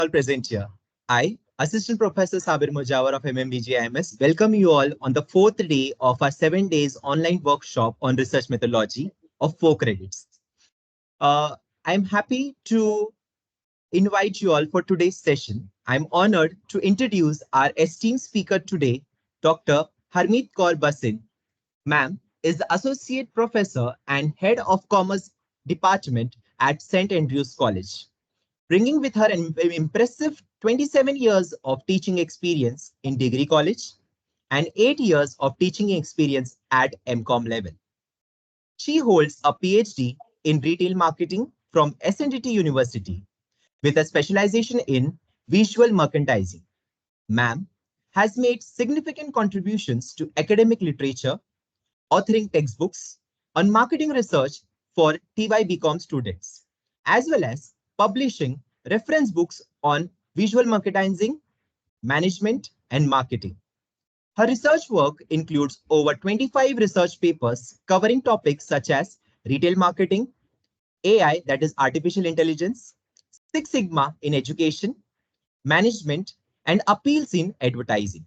all present here. I, Assistant Professor Sabir Mujawar of MMBGIMS, welcome you all on the fourth day of our 7 days online workshop on research methodology of 4 credits. I'm happy to invite you all for today's session. I'm honored to introduce our esteemed speaker today, Dr. Harmeet Kaur Bhasin. Ma'am is the Associate Professor and Head of Commerce Department at St. Andrews College, bringing with her an impressive 27 years of teaching experience in degree college and 8 years of teaching experience at MCOM level. She holds a PhD in retail marketing from SNDT University with a specialization in visual merchandising. Ma'am has made significant contributions to academic literature, authoring textbooks on marketing research for TYBCom students, as well as publishing reference books on visual merchandising, management, and marketing. Her research work includes over 25 research papers covering topics such as retail marketing, AI, that is artificial intelligence, Six Sigma in education, management, and appeals in advertising.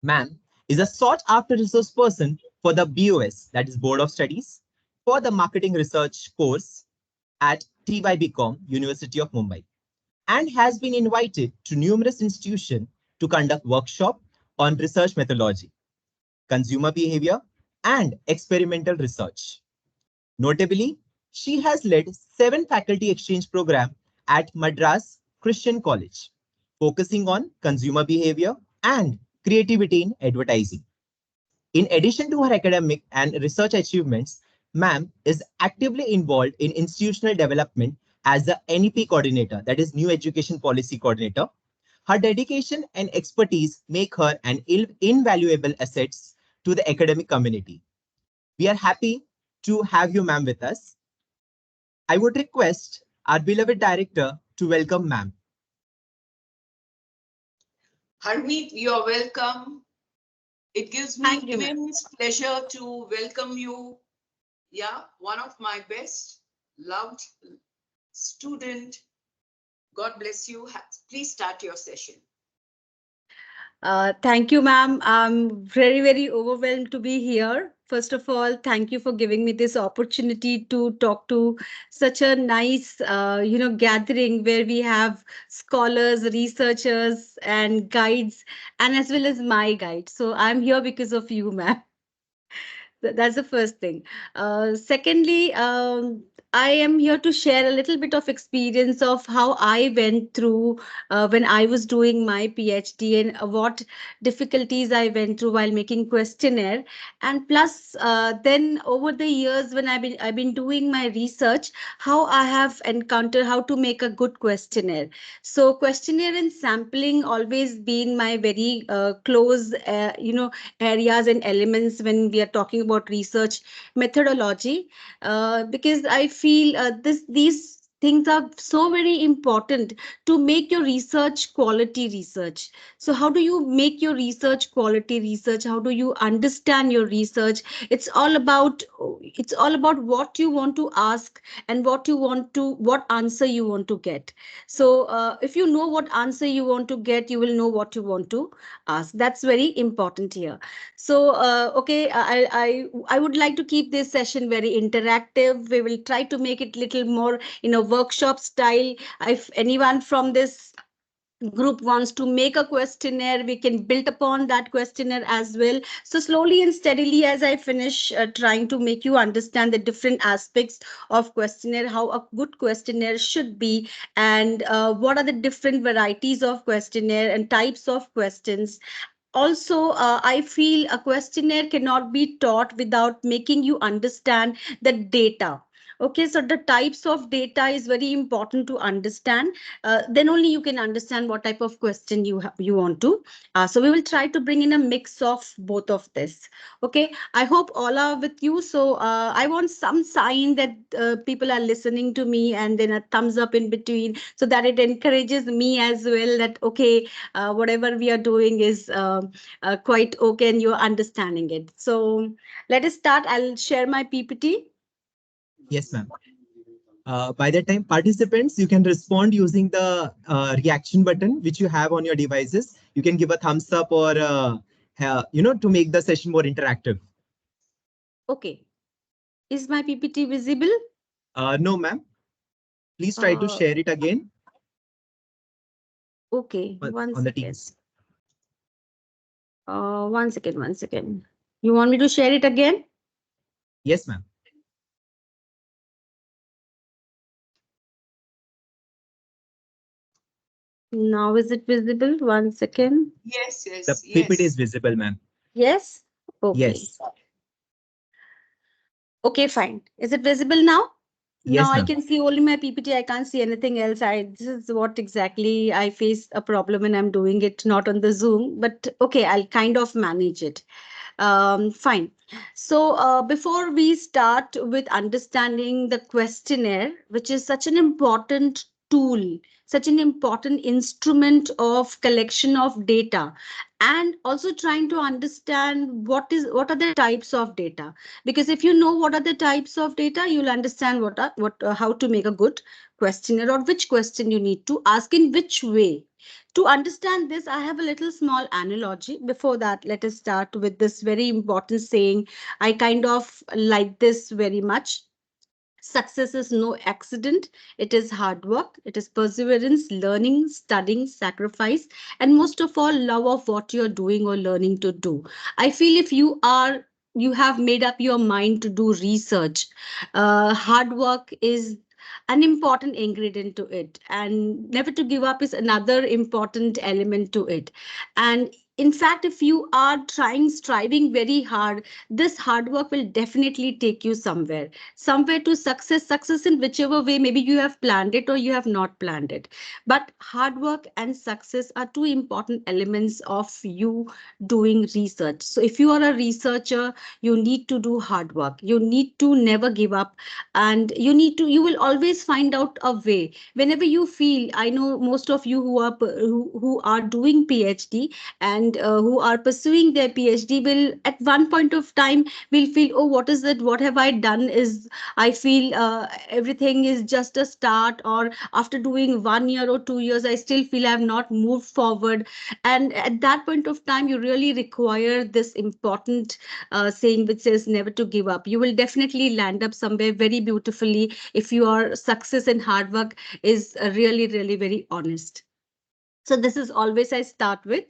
Ma'am is a sought after resource person for the BOS, that is Board of Studies, for the marketing research course at TYBCom, University of Mumbai, and has been invited to numerous institutions to conduct workshops on research methodology, consumer behavior, and experimental research. Notably, she has led 7 faculty exchange programs at Madras Christian College, focusing on consumer behavior and creativity in advertising. In addition to her academic and research achievements, ma'am is actively involved in institutional development as the NEP coordinator, that is New Education Policy Coordinator. Her dedication and expertise make her an invaluable asset to the academic community. We are happy to have you, ma'am, with us. I would request our beloved director to welcome ma'am. Harmeet, you are welcome. It gives me immense pleasure to welcome you. Yeah, one of my best loved student. God bless you. Please start your session. Thank you, ma'am. I'm very, very overwhelmed to be here. First of all, thank you for giving me this opportunity to talk to such a nice, gathering where we have scholars, researchers, and guides, and as well as my guide. So I'm here because of you, ma'am. That's the first thing. Secondly, I am here to share a little bit of experience of how I went through when I was doing my PhD and what difficulties I went through while making questionnaire. And plus, then over the years when I've been doing my research, how I have encountered how to make a good questionnaire. So questionnaire and sampling always been my very close, areas and elements when we are talking about research methodology, because I feel these things are so very important to make your research quality research. So how do you make your research quality research? How do you understand your research? It's all about what you want to ask and what answer you want to get. So if you know what answer you want to get, you will know what you want to ask. That's very important here. So, okay, I would like to keep this session very interactive. We will try to make it little more in a workshop style. If anyone from this group wants to make a questionnaire, we can build upon that questionnaire as well. So slowly and steadily, as I finish trying to make you understand the different aspects of questionnaire, how a good questionnaire should be, and what are the different varieties of questionnaire and types of questions. Also, I feel a questionnaire cannot be taught without making you understand the data. Okay, so the types of data is very important to understand. Then only you can understand what type of question you want to. So we will try to bring in a mix of both of this. Okay, I hope all are with you. So I want some sign that people are listening to me, and then a thumbs up in between, so that it encourages me as well that okay, whatever we are doing is quite okay and you're understanding it. So let us start. I'll share my PPT. Yes, ma'am. By that time, participants, you can respond using the reaction button which you have on your devices. You can give a thumbs up or to make the session more interactive. Okay. Is my PPT visible? No, ma'am. Please try to Uh, share it again okay, one on the second. Teams. One second, one second. You want me to share it again? Yes, ma'am. Now is it visible? One second. Yes, The yes, PPT is yes. visible, ma'am. Yes? Okay. Yes. Okay, fine. Is it visible now? Now Yes, I ma'am. can see only my PPT. I can't see anything else. This is what exactly I face a problem and I'm doing it not on the Zoom, but okay, I'll kind of manage it. Fine. So before we start with understanding the questionnaire, which is such an important tool, such an important instrument of collection of data, and also trying to understand what are the types of data, because if you know what are the types of data, you'll understand how to make a good questionnaire or which question you need to ask in which way. To understand this, I have a little small analogy. Before that, let us start with this very important saying. I kind of like this very much. Success is no accident. It is hard work. It is perseverance, learning, studying, sacrifice, and most of all, love of what you're doing or learning to do. I feel if you have made up your mind to do research, hard work is an important ingredient to it, and never to give up is another important element to it. And in fact, if you are striving very hard, this hard work will definitely take you somewhere to success in whichever way maybe you have planned it or you have not planned it. But hard work and success are two important elements of you doing research. So if you are a researcher, you need to do hard work, you need to never give up, and you will always find out a way whenever you feel. I know most of you who are doing PhD and who are pursuing their PhD will at one point of time will feel, oh, what is it, what have I done, is I feel everything is just a start, or after doing 1 year or 2 years I still feel I have not moved forward. And at that point of time you really require this important saying which says never to give up. You will definitely land up somewhere very beautifully if your success and hard work is really very honest. So this is always I start with.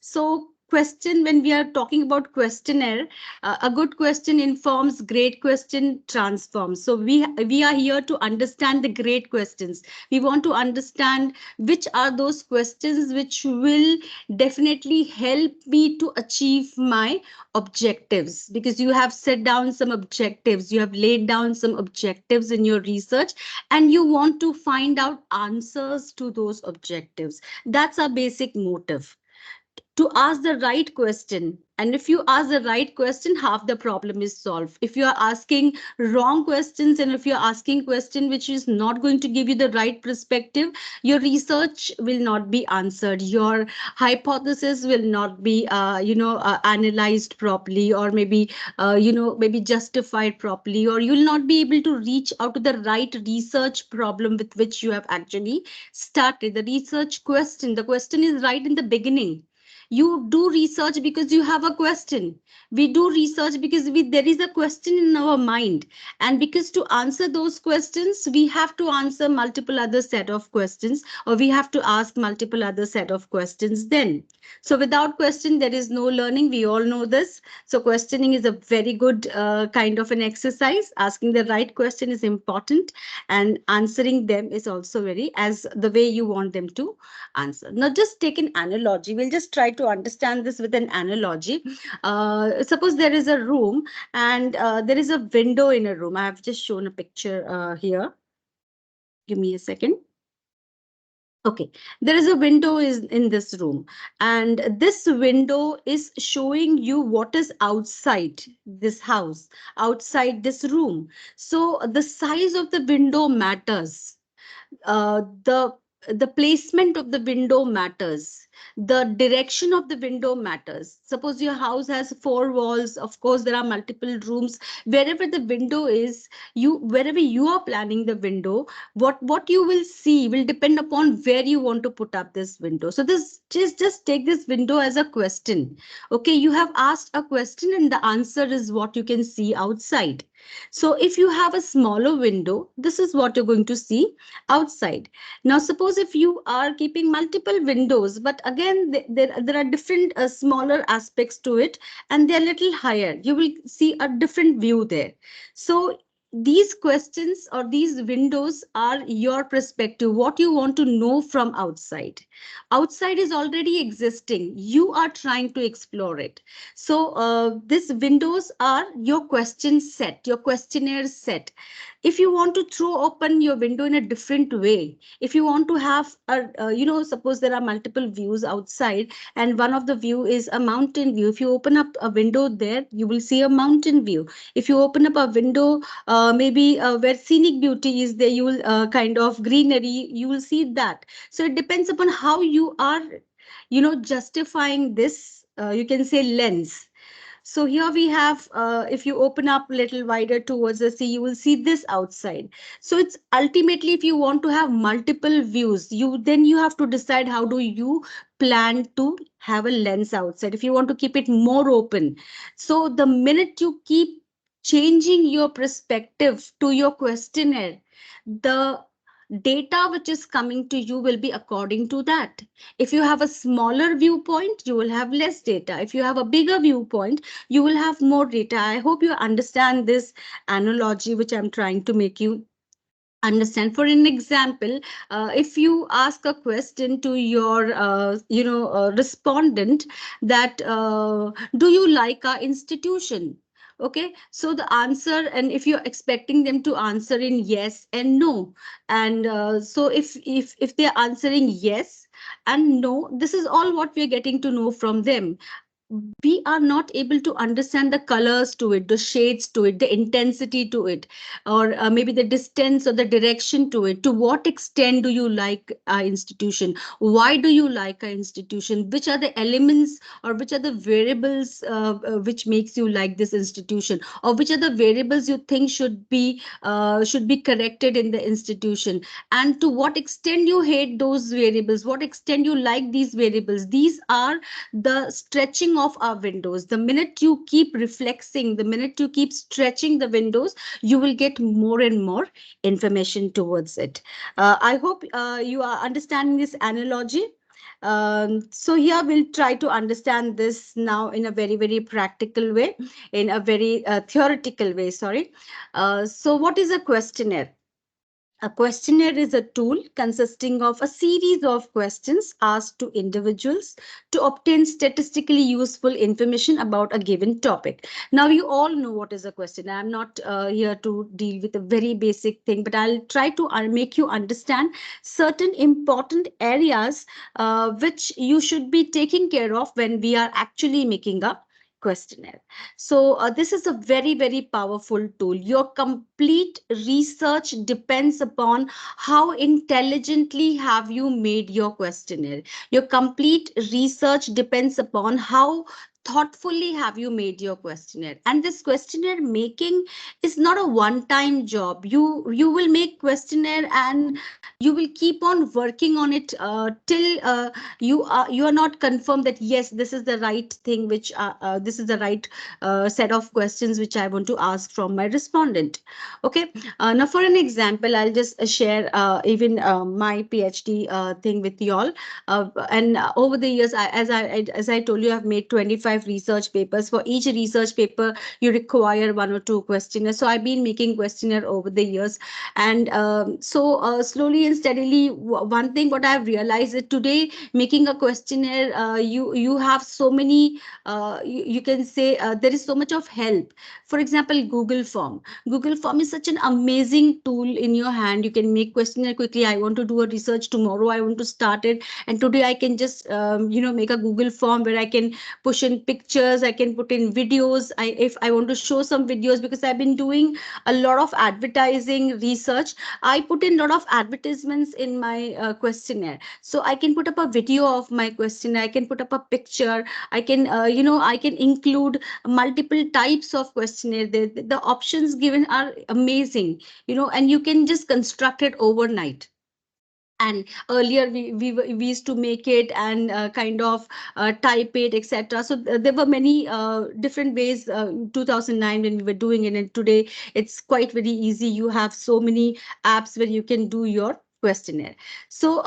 So question, when we are talking about questionnaire, a good question informs, great question transforms. So we are here to understand the great questions. We want to understand which are those questions which will definitely help me to achieve my objectives, because you have set down some objectives, you have laid down some objectives in your research, and you want to find out answers to those objectives. That's our basic motive, to ask the right question. And if you ask the right question, half the problem is solved. If you are asking wrong questions, and if you're asking question which is not going to give you the right perspective, your research will not be answered, your hypothesis will not be analyzed properly, or maybe maybe justified properly, or you'll not be able to reach out to the right research problem with which you have actually started the research question. The question is right in the beginning. You do research because you have a question. We do research because there is a question in our mind, and because to answer those questions we have to answer multiple other set of questions, or we have to ask multiple other set of questions then. So without question there is no learning, we all know this. So questioning is a very good kind of an exercise. Asking the right question is important, and answering them is also very as the way you want them to answer. Now, just take an analogy. We'll just try to understand this with an analogy. Suppose there is a room, and there is a window in a room. I have just shown a picture here. Give me a second. Okay, there is a window is in this room, and this window is showing you what is outside this house, outside this room. So the size of the window matters, the placement of the window matters. The direction of the window matters. Suppose your house has 4 walls, of course there are multiple rooms. Wherever the window is, wherever you are planning the window, what you will see will depend upon where you want to put up this window. So this just take this window as a question. Okay, you have asked a question and the answer is what you can see outside. So if you have a smaller window, this is what you're going to see outside. Now, suppose if you are keeping multiple windows, but again, there are different smaller aspects to it, and they're a little higher. You will see a different view there. So these questions or these windows are your perspective, what you want to know from outside. Outside is already existing. You are trying to explore it. So these windows are your question set, your questionnaire set. If you want to throw open your window in a different way, if you want to have suppose there are multiple views outside and one of the view is a mountain view. If you open up a window there, you will see a mountain view. If you open up a window maybe where scenic beauty is there, you will kind of greenery, you will see that. So it depends upon how you are justifying this, you can say, lens. So here we have, if you open up a little wider towards the sea, you will see this outside. So it's ultimately, if you want to have multiple views, then you have to decide how do you plan to have a lens outside. If you want to keep it more open. So the minute you keep changing your perspective to your questionnaire, the data which is coming to you will be according to that. If you have a smaller viewpoint, you will have less data. If you have a bigger viewpoint, you will have more data. I hope you understand this analogy which I'm trying to make you understand. For an example, if you ask a question to your respondent that do you like our institution? Okay, so the answer, and if you're expecting them to answer in yes and no, and so if they're answering yes and no, this is all what we're getting to know from them. We are not able to understand the colors to it, the shades to it, the intensity to it, or maybe the distance or the direction to it. To what extent do you like our institution? Why do you like our institution? Which are the elements or which are the variables which makes you like this institution? Or which are the variables you think should be corrected in the institution? And to what extent you hate those variables? What extent you like these variables? These are the stretching of our windows. The minute you keep reflexing, the minute you keep stretching the windows, you will get more and more information towards it. I hope you are understanding this analogy. So here we'll try to understand this now in a very, very practical way, in a very theoretical way, sorry. So what is a questionnaire? A questionnaire is a tool consisting of a series of questions asked to individuals to obtain statistically useful information about a given topic. Now, you all know what is a questionnaire. I'm not here to deal with a very basic thing, but I'll try to make you understand certain important areas which you should be taking care of when we are actually making a questionnaire. So this is a very, very powerful tool. Your complete research depends upon how intelligently have you made your questionnaire. Your complete research depends upon how thoughtfully have you made your questionnaire. And this questionnaire making is not a one-time job. You will make questionnaire and you will keep on working on it till you are not confirmed that yes, this is the right thing, which this is the right set of questions which I want to ask from my respondent. Okay, now for an example, I'll just share even my PhD thing with you all. And over the years, as I told you, I've made 25 research papers. For each research paper, you require 1 or 2 questionnaires. So I've been making questionnaire over the years, and slowly and steadily, one thing what I've realized is today making a questionnaire, you have so many you can say there is so much of help. For example, Google Form is such an amazing tool in your hand. You can make questionnaire quickly. I want to do a research tomorrow, I want to start it, and today I can just make a Google Form where I can push in pictures, I can put in videos. If I want to show some videos, because I've been doing a lot of advertising research, I put in a lot of advertisements in my questionnaire. So I can put up a video of my questionnaire, I can put up a picture, I can, I can include multiple types of questionnaire. The options given are amazing, and you can just construct it overnight. And earlier we used to make it and kind of type it, etc. So there were many different ways, 2009 when we were doing it, and today it's quite very easy. You have so many apps where you can do your questionnaire. So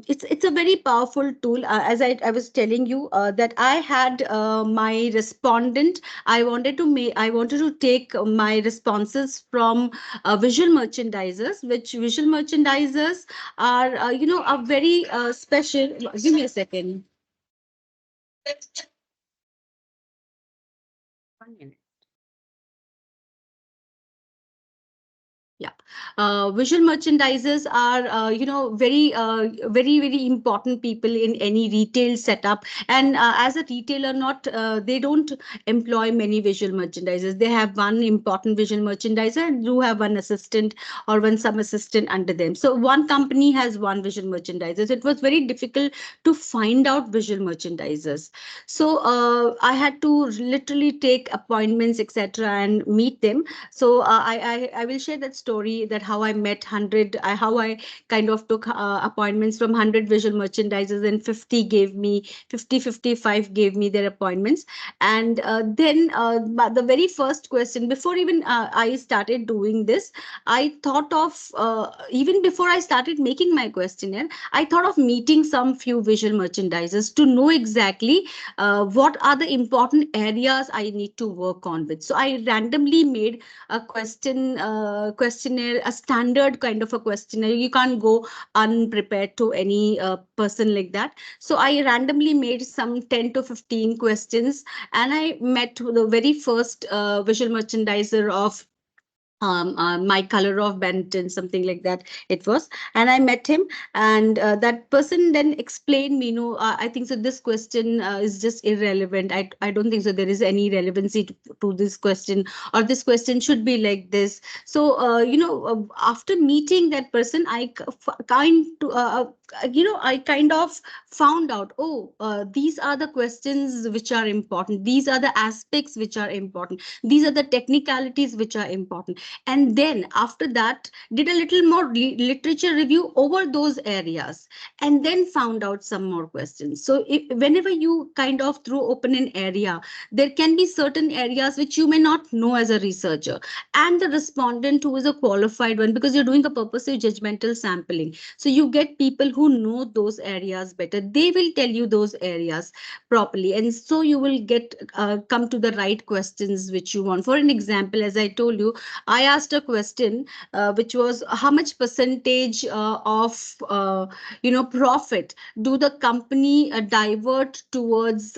it's a very powerful tool. As I was telling you, that I had my respondent, I wanted to take my responses from visual merchandisers, which visual merchandisers are, are very special. Give me a second. 1 minute. Yeah, visual merchandisers are, very important people in any retail setup. And as a retailer, not they don't employ many visual merchandisers. They have one important visual merchandiser and do have one assistant or one some assistant under them. So one company has one visual merchandiser. So it was very difficult to find out visual merchandisers. So I had to literally take appointments, etc., and meet them. So I will share that story, that how I met 100, how I kind of took appointments from 100 visual merchandisers, and 50 gave me 55 gave me their appointments. And then but the very first question, before even I started doing this, I thought of, even before I started making my questionnaire, I thought of meeting some few visual merchandisers to know exactly what are the important areas I need to work on with. So I randomly made a questionnaire, a standard kind of a questionnaire. You can't go unprepared to any person like that. So I randomly made some 10 to 15 questions, and I met the very first visual merchandiser of my color of Benton, something like that it was. And I met him, and that person then explained me, I think so this question is just irrelevant. I don't think so there is any relevancy to this question, or this question should be like this. So after meeting that person, I kind of found out, oh, these are the questions which are important, these are the aspects which are important, these are the technicalities which are important. And then after that, did a little more literature review over those areas, and then found out some more questions. So whenever you kind of throw open an area, there can be certain areas which you may not know as a researcher, and the respondent who is a qualified one, because you're doing a purposive judgmental sampling, so you get people who know those areas better. They will tell you those areas properly, and so you will get come to the right questions which you want. For an example, as I told you, I asked a question which was, how much percentage of profit do the company divert towards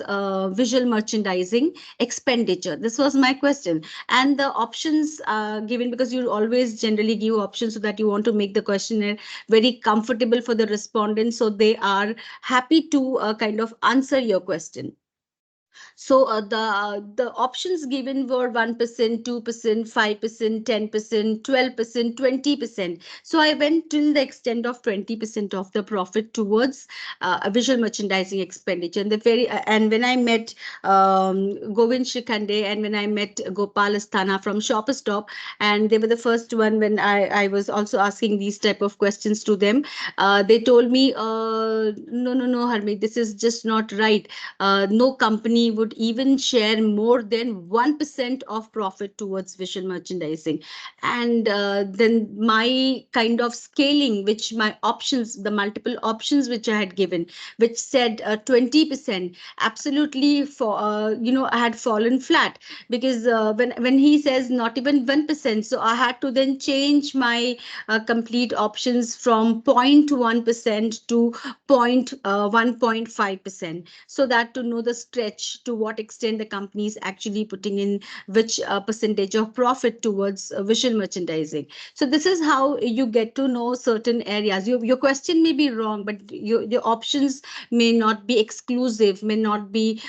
visual merchandising expenditure? This was my question. And the options given, because you always generally give options so that you want to make the questionnaire very comfortable for the respondents, so they are happy to kind of answer your question. So the options given were 1%, 2%, 5%, 10%, 12%, 20%. So I went till the extent of 20% of the profit towards a visual merchandising expenditure. And when I met Govind Shikhande, and when I met Gopal Asthana from Shopper Stop, and they were the first one when I was also asking these type of questions to them, they told me, no, Harmeet, this is just not right. No company would even share more than 1% of profit towards visual merchandising. And then my kind of scaling, which my options, the multiple options which I had given, which said 20%, absolutely I had fallen flat, because when he says not even 1%, so I had to then change my complete options from 0.1% to 1.5%, so that to know the stretch to what extent the company is actually putting in which percentage of profit towards visual merchandising. So this is how you get to know certain areas. Your question may be wrong, but your options may not be exclusive, may not be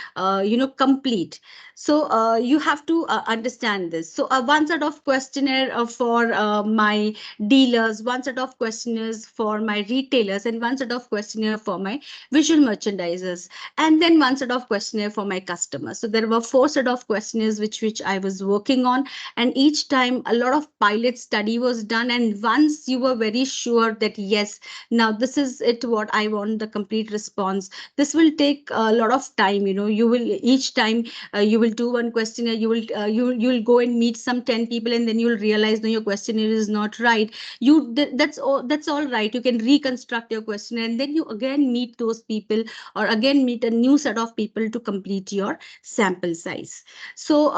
complete. So you have to understand this. So one set of questionnaire for my dealers, one set of questionnaires for my retailers, and one set of questionnaire for my visual merchandisers, and then one set of questionnaire for my customers. So there were four set of questionnaires which I was working on, and each time a lot of pilot study was done. And once you were very sure that yes, now this is it, what I want, the complete response, this will take a lot of time. You will each time you will do one questionnaire, you will go and meet some 10 people, and then you'll realize no, your questionnaire is not right. That's all right. You can reconstruct your questionnaire, and then you again meet those people, or again meet a new set of people to complete your sample size. So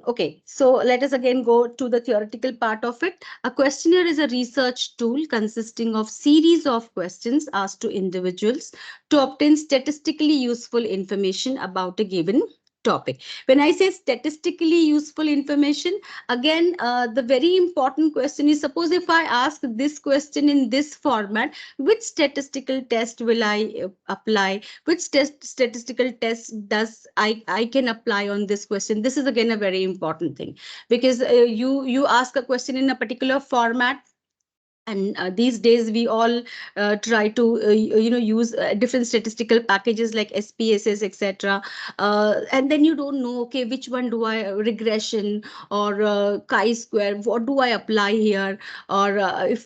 okay, so let us again go to the theoretical part of it. A questionnaire is a research tool consisting of series of questions asked to individuals to obtain statistically useful information about a given topic. When I say statistically useful information, again, the very important question is, suppose if I ask this question in this format, which statistical test will I apply? Which statistical test does I can apply on this question? This is again a very important thing, because you ask a question in a particular format, and these days we all try to use different statistical packages like SPSS, etc. And then you don't know, okay, which one do I, regression or chi-square, what do I apply here? Or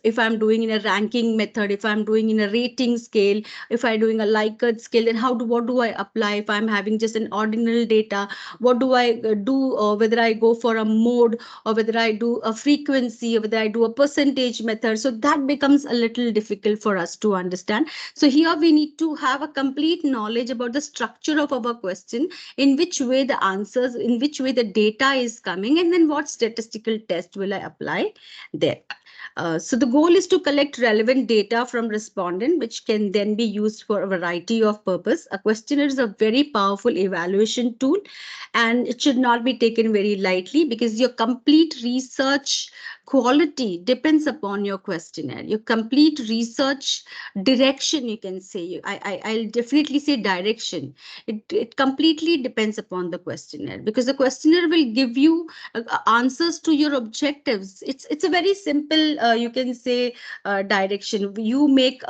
if I'm doing in a ranking method, if I'm doing in a rating scale, if I'm doing a Likert scale, then what do I apply? If I'm having just an ordinal data, what do I do? Whether I go for a mode, or whether I do a frequency, or whether I do a percentage method. So that becomes a little difficult for us to understand. So here we need to have a complete knowledge about the structure of our question, in which way the answers, in which way the data is coming, and then what statistical test will I apply there. So the goal is to collect relevant data from respondent, which can then be used for a variety of purpose. A questionnaire is a very powerful evaluation tool, and it should not be taken very lightly, because your complete research quality depends upon your questionnaire. Your complete research direction, you can say, I'll definitely say direction. It completely depends upon the questionnaire, because the questionnaire will give you answers to your objectives. It's a very simple, you can say, direction. You make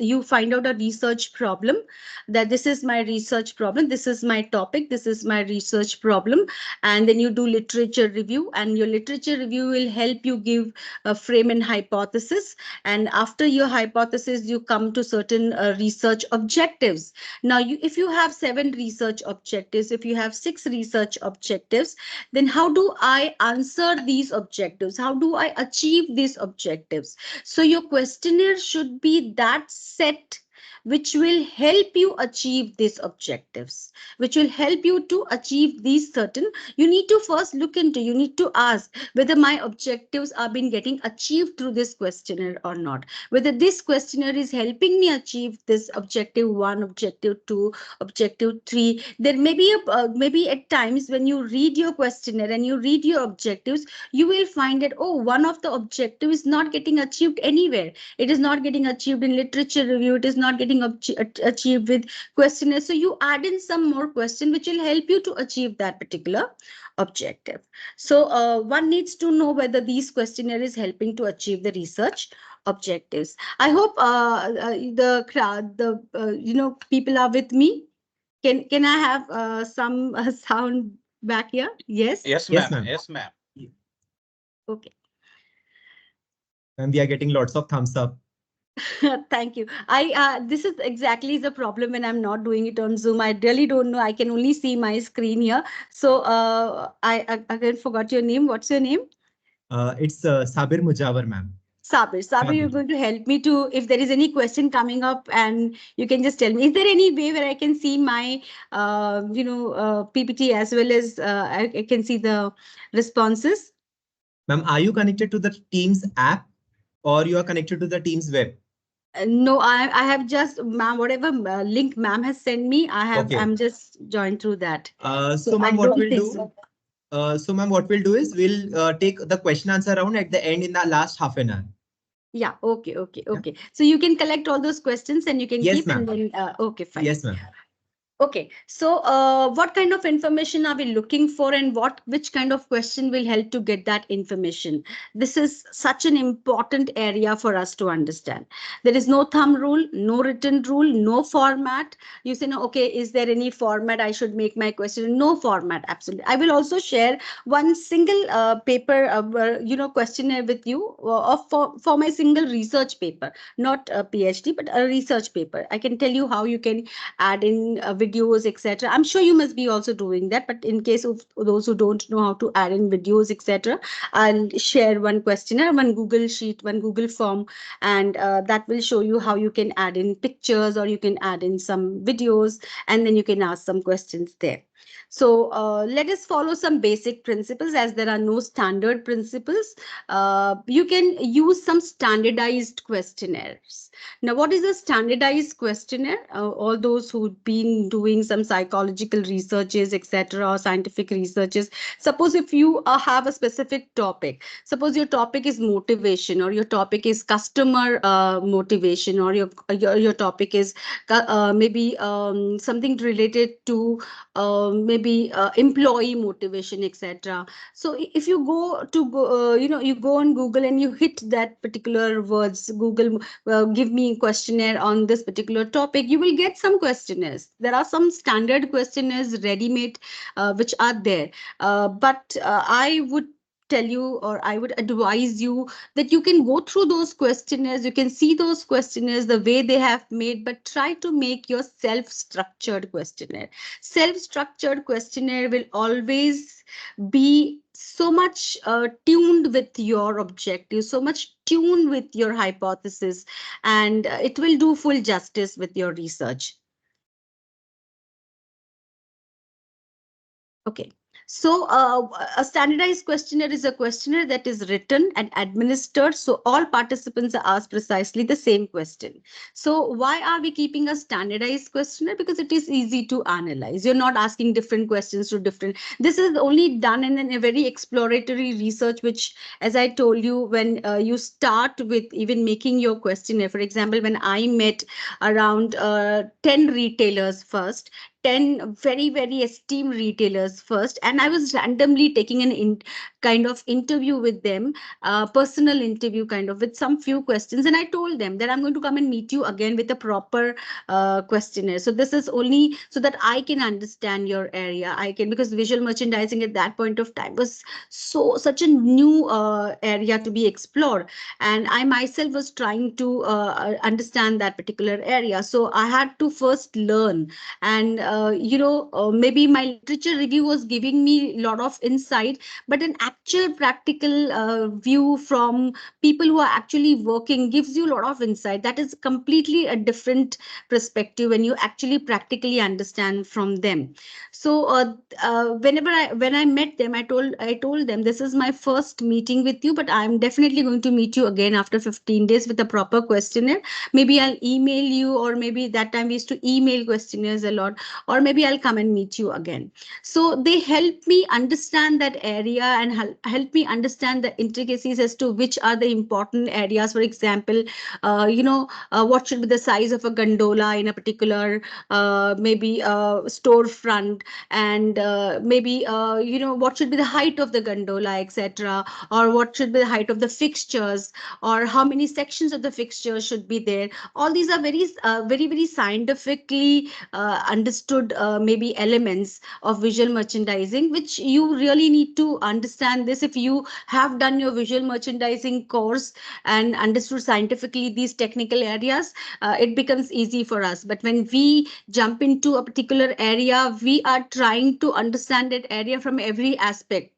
you find out a research problem, that this is my research problem, this is my topic, this is my research problem, and then you do literature review, and your literature review will help you give a frame and hypothesis. And after your hypothesis, you come to certain research objectives. Now, if you have 7 research objectives, if you have 6 research objectives, then how do I answer these objectives? How do I achieve these objectives? So your questionnaire should be that set which will help you achieve these objectives, which will help you to achieve these certain. You need to first look into, you need to ask whether my objectives are being getting achieved through this questionnaire or not, whether this questionnaire is helping me achieve this objective 1, objective 2, objective 3. There may be maybe at times when you read your questionnaire and you read your objectives, you will find that, oh, one of the objective is not getting achieved anywhere. It is not getting achieved in literature review, it is not getting achieved with questionnaire. So you add in some more question which will help you to achieve that particular objective. So one needs to know whether these questionnaire is helping to achieve the research objectives. I hope the crowd, the people are with me. Can I have some sound back here? Yes. Yes, Yes, ma'am. ma'am. Yes, ma'am. Okay. And we are getting lots of thumbs up. Thank you. This is exactly the problem when I'm not doing it on Zoom. I really don't know. I can only see my screen here. So I again forgot your name. What's your name? It's Sabir Mujawar, ma'am. Sabir. Sabir, you're Sabir. going to help me to, if there is any question coming up, and you can just tell me. Is there any way where I can see my, PPT, as well as I can see the responses? Ma'am, are you connected to the Teams app or you are connected to the Teams web? No, I have just, ma'am, whatever link ma'am has sent me, Okay. I'm just joined through that. So, I ma'am, what don't we'll think do? so. Ma'am, what we'll do is we'll take the question answer round at the end in the last half an hour. Yeah, okay, okay, Yeah. okay. So you can collect all those questions and you can Yes, keep, and ma'am. then, okay, fine. Yes, ma'am. Okay, so what kind of information are we looking for, and which kind of question will help to get that information? This is such an important area for us to understand. There is no thumb rule, no written rule, no format. You say, no, okay, is there any format I should make my question? No format, absolutely. I will also share one single paper, questionnaire with you for my single research paper, not a PhD, but a research paper. I can tell you how you can add in videos, etc. I'm sure you must be also doing that, but in case of those who don't know how to add in videos, etc., I'll share one questionnaire, one Google sheet, one Google form, and that will show you how you can add in pictures or you can add in some videos, and then you can ask some questions there. So let us follow some basic principles, as there are no standard principles. You can use some standardized questionnaires. Now, what is a standardized questionnaire? All those who've been doing some psychological researches, etc., or scientific researches. Suppose if you have a specific topic, suppose your topic is motivation, or your topic is customer motivation, or your topic is maybe something related to maybe employee motivation, etc. So if you you go on Google and you hit that particular words, Google give me questionnaire on this particular topic, you will get some questionnaires. There are some standard questionnaires ready made which are there, but I would tell you, or I would advise you, that you can go through those questionnaires, you can see those questionnaires the way they have made, but try to make your self structured questionnaire. Self structured questionnaire will always be so much tuned with your objective, so much tuned with your hypothesis, and it will do full justice with your research. Okay. So a standardized questionnaire is a questionnaire that is written and administered. So all participants are asked precisely the same question. So why are we keeping a standardized questionnaire? Because it is easy to analyze. You're not asking different questions to different. This is only done in a very exploratory research, which, as I told you, when you start with even making your questionnaire. For example, when I met around 10 retailers first, 10 very, very esteemed retailers first, and I was randomly taking kind of interview with them, personal interview kind of, with some few questions, and I told them that I'm going to come and meet you again with a proper questionnaire. So this is only so that I can understand your area. I can, because visual merchandising at that point of time was such a new area to be explored, and I myself was trying to understand that particular area. So I had to first learn, and maybe my literature review was giving me a lot of insight, but an actual practical view from people who are actually working gives you a lot of insight. That is completely a different perspective when you actually practically understand from them. So when I met them, I told them, this is my first meeting with you, but I'm definitely going to meet you again after 15 days with a proper questionnaire. Maybe I'll email you, or maybe that time we used to email questionnaires a lot, or maybe I'll come and meet you again. So they help me understand that area, and help me understand the intricacies as to which are the important areas. For example, what should be the size of a gondola in a particular maybe storefront, and maybe what should be the height of the gondola, etc., or what should be the height of the fixtures, or how many sections of the fixtures should be there. All these are very scientifically understood maybe elements of visual merchandising, which you really need to understand. This, if you have done your visual merchandising course and understood scientifically these technical areas, it becomes easy for us. But when we jump into a particular area, we are trying to understand that area from every aspect.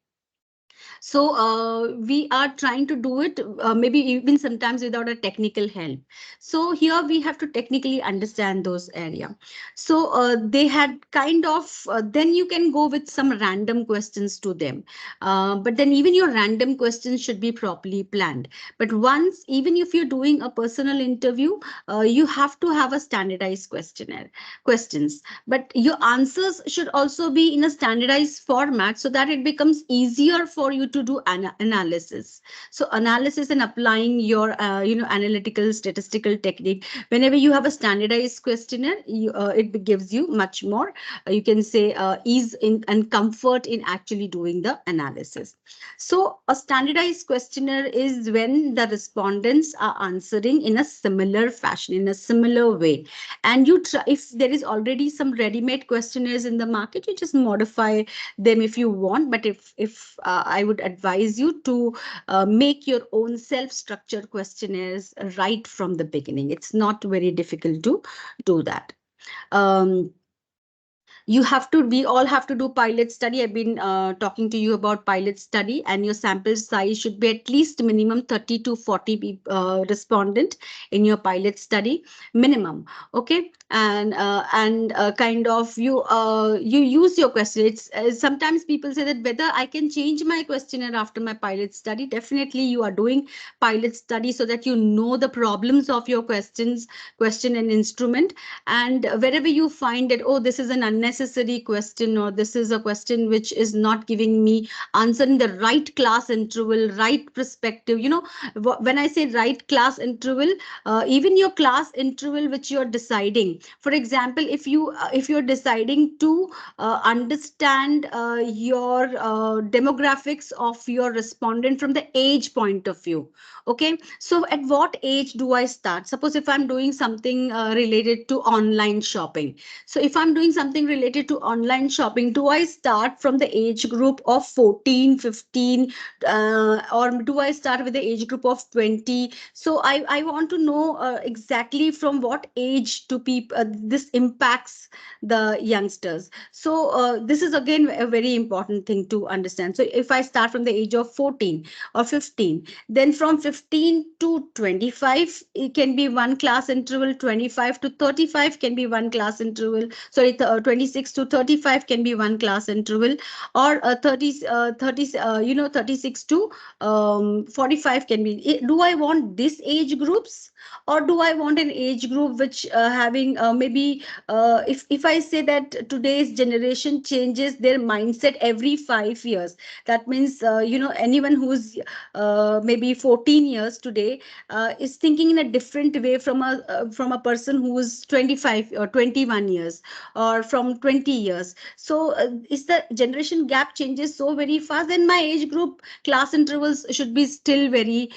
So we are trying to do it maybe even sometimes without a technical help. So here we have to technically understand those area. So they had kind of then you can go with some random questions to them. But then even your random questions should be properly planned. But once, even if you're doing a personal interview, you have to have a standardized questionnaire questions, but your answers should also be in a standardized format so that it becomes easier for you to do analysis. So analysis and applying your analytical statistical technique, whenever you have a standardized questionnaire, it gives you much more you can say ease in and comfort in actually doing the analysis. So a standardized questionnaire is when the respondents are answering in a similar fashion, in a similar way, and you try, if there is already some ready-made questionnaires in the market, you just modify them if you want. But if I would advise you to make your own self-structured questionnaires right from the beginning. It's not very difficult to do that. um, you have to we all have to do pilot study. I've been talking to you about pilot study, and your sample size should be at least minimum 30 to 40 respondent in your pilot study minimum. Okay, and kind of you use your question. It's sometimes people say that whether I can change my questionnaire after my pilot study. Definitely you are doing pilot study so that you know the problems of your question and instrument. And wherever you find that, oh, this is an unnecessary question, or this is a question which is not giving me answer in the right class interval, right perspective, when I say right class interval, even your class interval which you're deciding. For example, if you're deciding to understand your demographics of your respondent from the age point of view. Okay, so at what age do I start? Suppose if I'm doing something related to online shopping. So if I'm doing something related to online shopping, do I start from the age group of 14, 15, or do I start with the age group of 20? So I want to know exactly from what age to people this impacts the youngsters. So this is again a very important thing to understand. So if I start from the age of 14 or 15, then from 15 to 25, it can be one class interval. 25 to 35 can be one class interval. Sorry, 26 to 35 can be one class interval, or 36 to 45 can be. Do I want this age groups, or do I want an age group which having maybe if I say that today's generation changes their mindset every 5 years, that means anyone who's maybe 14 years today is thinking in a different way from a person who is 25 or 21 years, or from 20 years. So is the generation gap changes so very fast, then my age group class intervals should be still very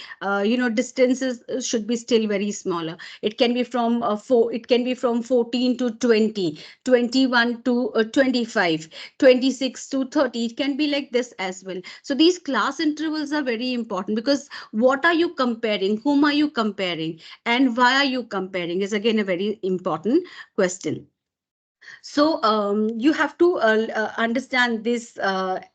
distances should be still very smaller. It can be from it can be from 14 to 20, 21 to 25, 26 to 30. It can be like this as well. So these class intervals are very important, because what are you comparing, whom are you comparing, and why are you comparing is again a very important question. So you have to understand this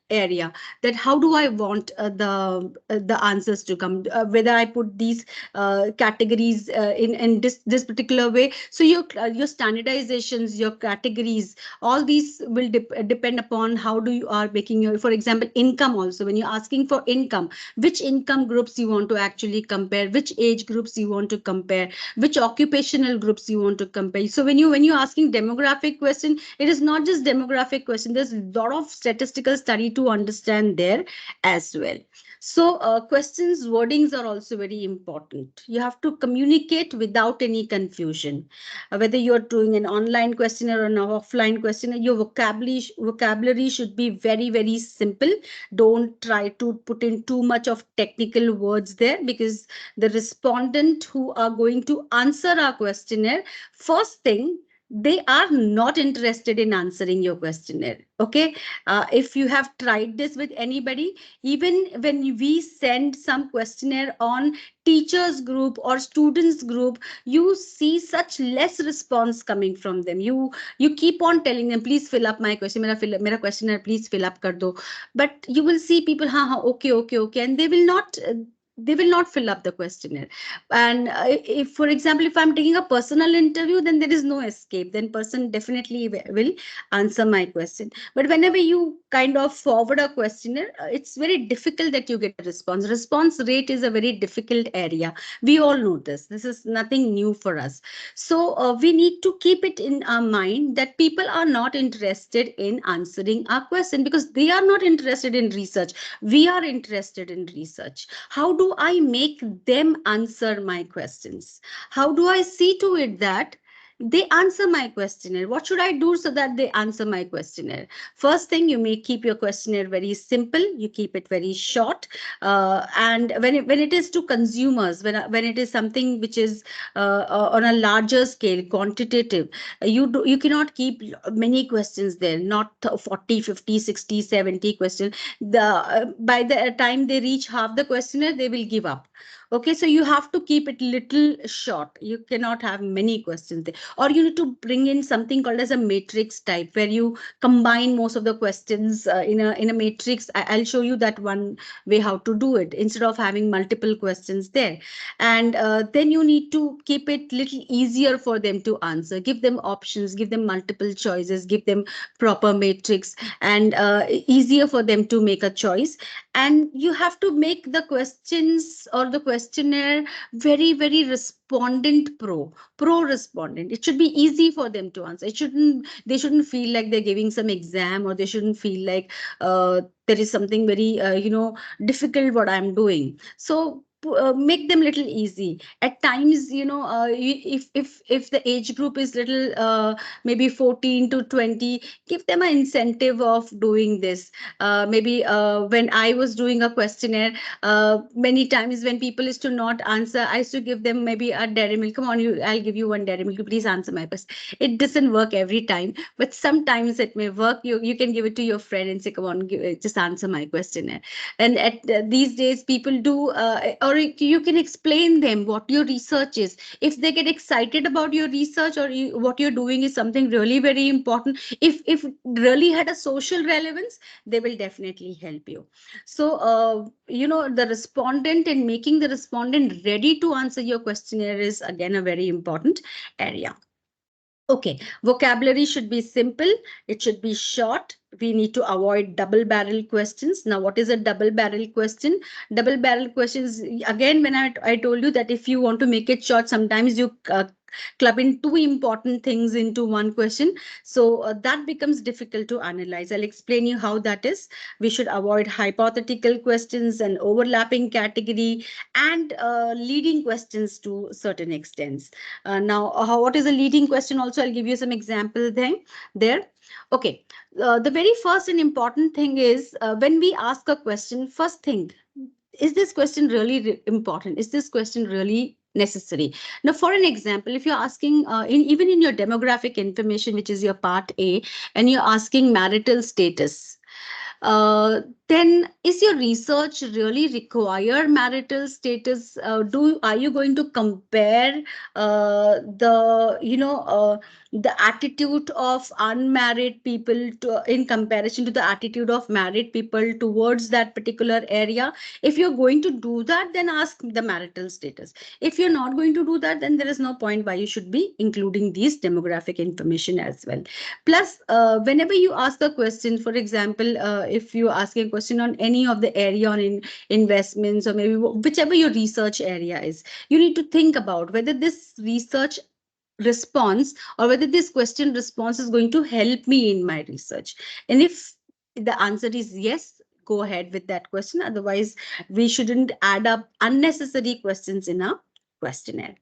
area, that how do I want the answers to come, whether I put these categories in this particular way. So your standardizations, your categories, all these will depend upon how do you are making your, for example, income. Also, when you're asking for income, which income groups you want to actually compare, which age groups you want to compare, which occupational groups you want to compare. So when you're asking demographic question, it is not just demographic question. There's a lot of statistical study to understand there as well. So questions wordings are also very important. You have to communicate without any confusion. Whether you're doing an online questionnaire or an offline questionnaire, your vocabulary should be very, very simple. Don't try to put in too much of technical words there, because the respondent who are going to answer our questionnaire, first thing, they are not interested in answering your questionnaire. Okay. If you have tried this with anybody, even when we send some questionnaire on teachers group or students group, you see such less response coming from them. You keep on telling them, please fill up my question, mera questionnaire please fill up kar do, but you will see people, ha, okay, okay, okay, and they will not fill up the questionnaire. And if, for example, if I'm taking a personal interview, then there is no escape, then person definitely will answer my question. But whenever you kind of forward a questionnaire, it's very difficult that you get a response rate is a very difficult area. We all know this is nothing new for us. So we need to keep it in our mind that people are not interested in answering our question because they are not interested in research. We are interested in research. How do I make them answer my questions? How do I see to it that they answer my questionnaire? What should I do so that they answer my questionnaire? First thing, you may keep your questionnaire very simple. You keep it very short. And when it is to consumers, when it is something which is on a larger scale, quantitative, you cannot keep many questions there, not 40, 50, 60, 70 questions. By the time they reach half the questionnaire, they will give up. Okay, so you have to keep it little short. You cannot have many questions there. Or you need to bring in something called as a matrix type, where you combine most of the questions in a matrix. I'll show you that one way how to do it instead of having multiple questions there. And then you need to keep it little easier for them to answer. Give them options, give them multiple choices, give them proper matrix, and easier for them to make a choice. And you have to make the questions or the questionnaire very, very respondent pro respondent. It should be easy for them to answer. They shouldn't feel like they're giving some exam, or they shouldn't feel like there is something very difficult what I'm doing. So make them little easy. At times, if the age group is little maybe 14 to 20, give them an incentive of doing this. Maybe when I was doing a questionnaire, many times when people used to not answer, I used to give them maybe a dairy milk. Come on, I'll give you one dairy milk. Please answer my question. It doesn't work every time, but sometimes it may work. You can give it to your friend and say, come on, just answer my questionnaire. And at these days, people do, or you can explain them what your research is. If they get excited about your research, or what you're doing is something really very important, if really had a social relevance, they will definitely help you. So the respondent, and making the respondent ready to answer your questionnaire is again a very important area. Okay, vocabulary should be simple. It should be short. We need to avoid double barrel questions. Now, what is a double barrel question? Double barrel questions, again, when I told you that if you want to make it short, sometimes you club in two important things into one question. So that becomes difficult to analyze. I'll explain you how that is. We should avoid hypothetical questions and overlapping category, and leading questions to certain extents. Now, what is a leading question? Also, I'll give you some example there. Okay, the very first and important thing is when we ask a question, first thing, is this question really important? Is this question really necessary? Now, for an example, if you're asking even in your demographic information, which is your part A, and you're asking marital status, then is your research really require marital status? Are you going to compare the attitude of unmarried people in comparison to the attitude of married people towards that particular area? If you're going to do that, then ask the marital status. If you're not going to do that, then there is no point why you should be including these demographic information as well. Plus, whenever you ask a question, for example, if you ask a question on any of the area on investments, or maybe whichever your research area is, you need to think about whether this research response, or whether this question response is going to help me in my research. And if the answer is yes, go ahead with that question. Otherwise, we shouldn't add up unnecessary questions in a questionnaire.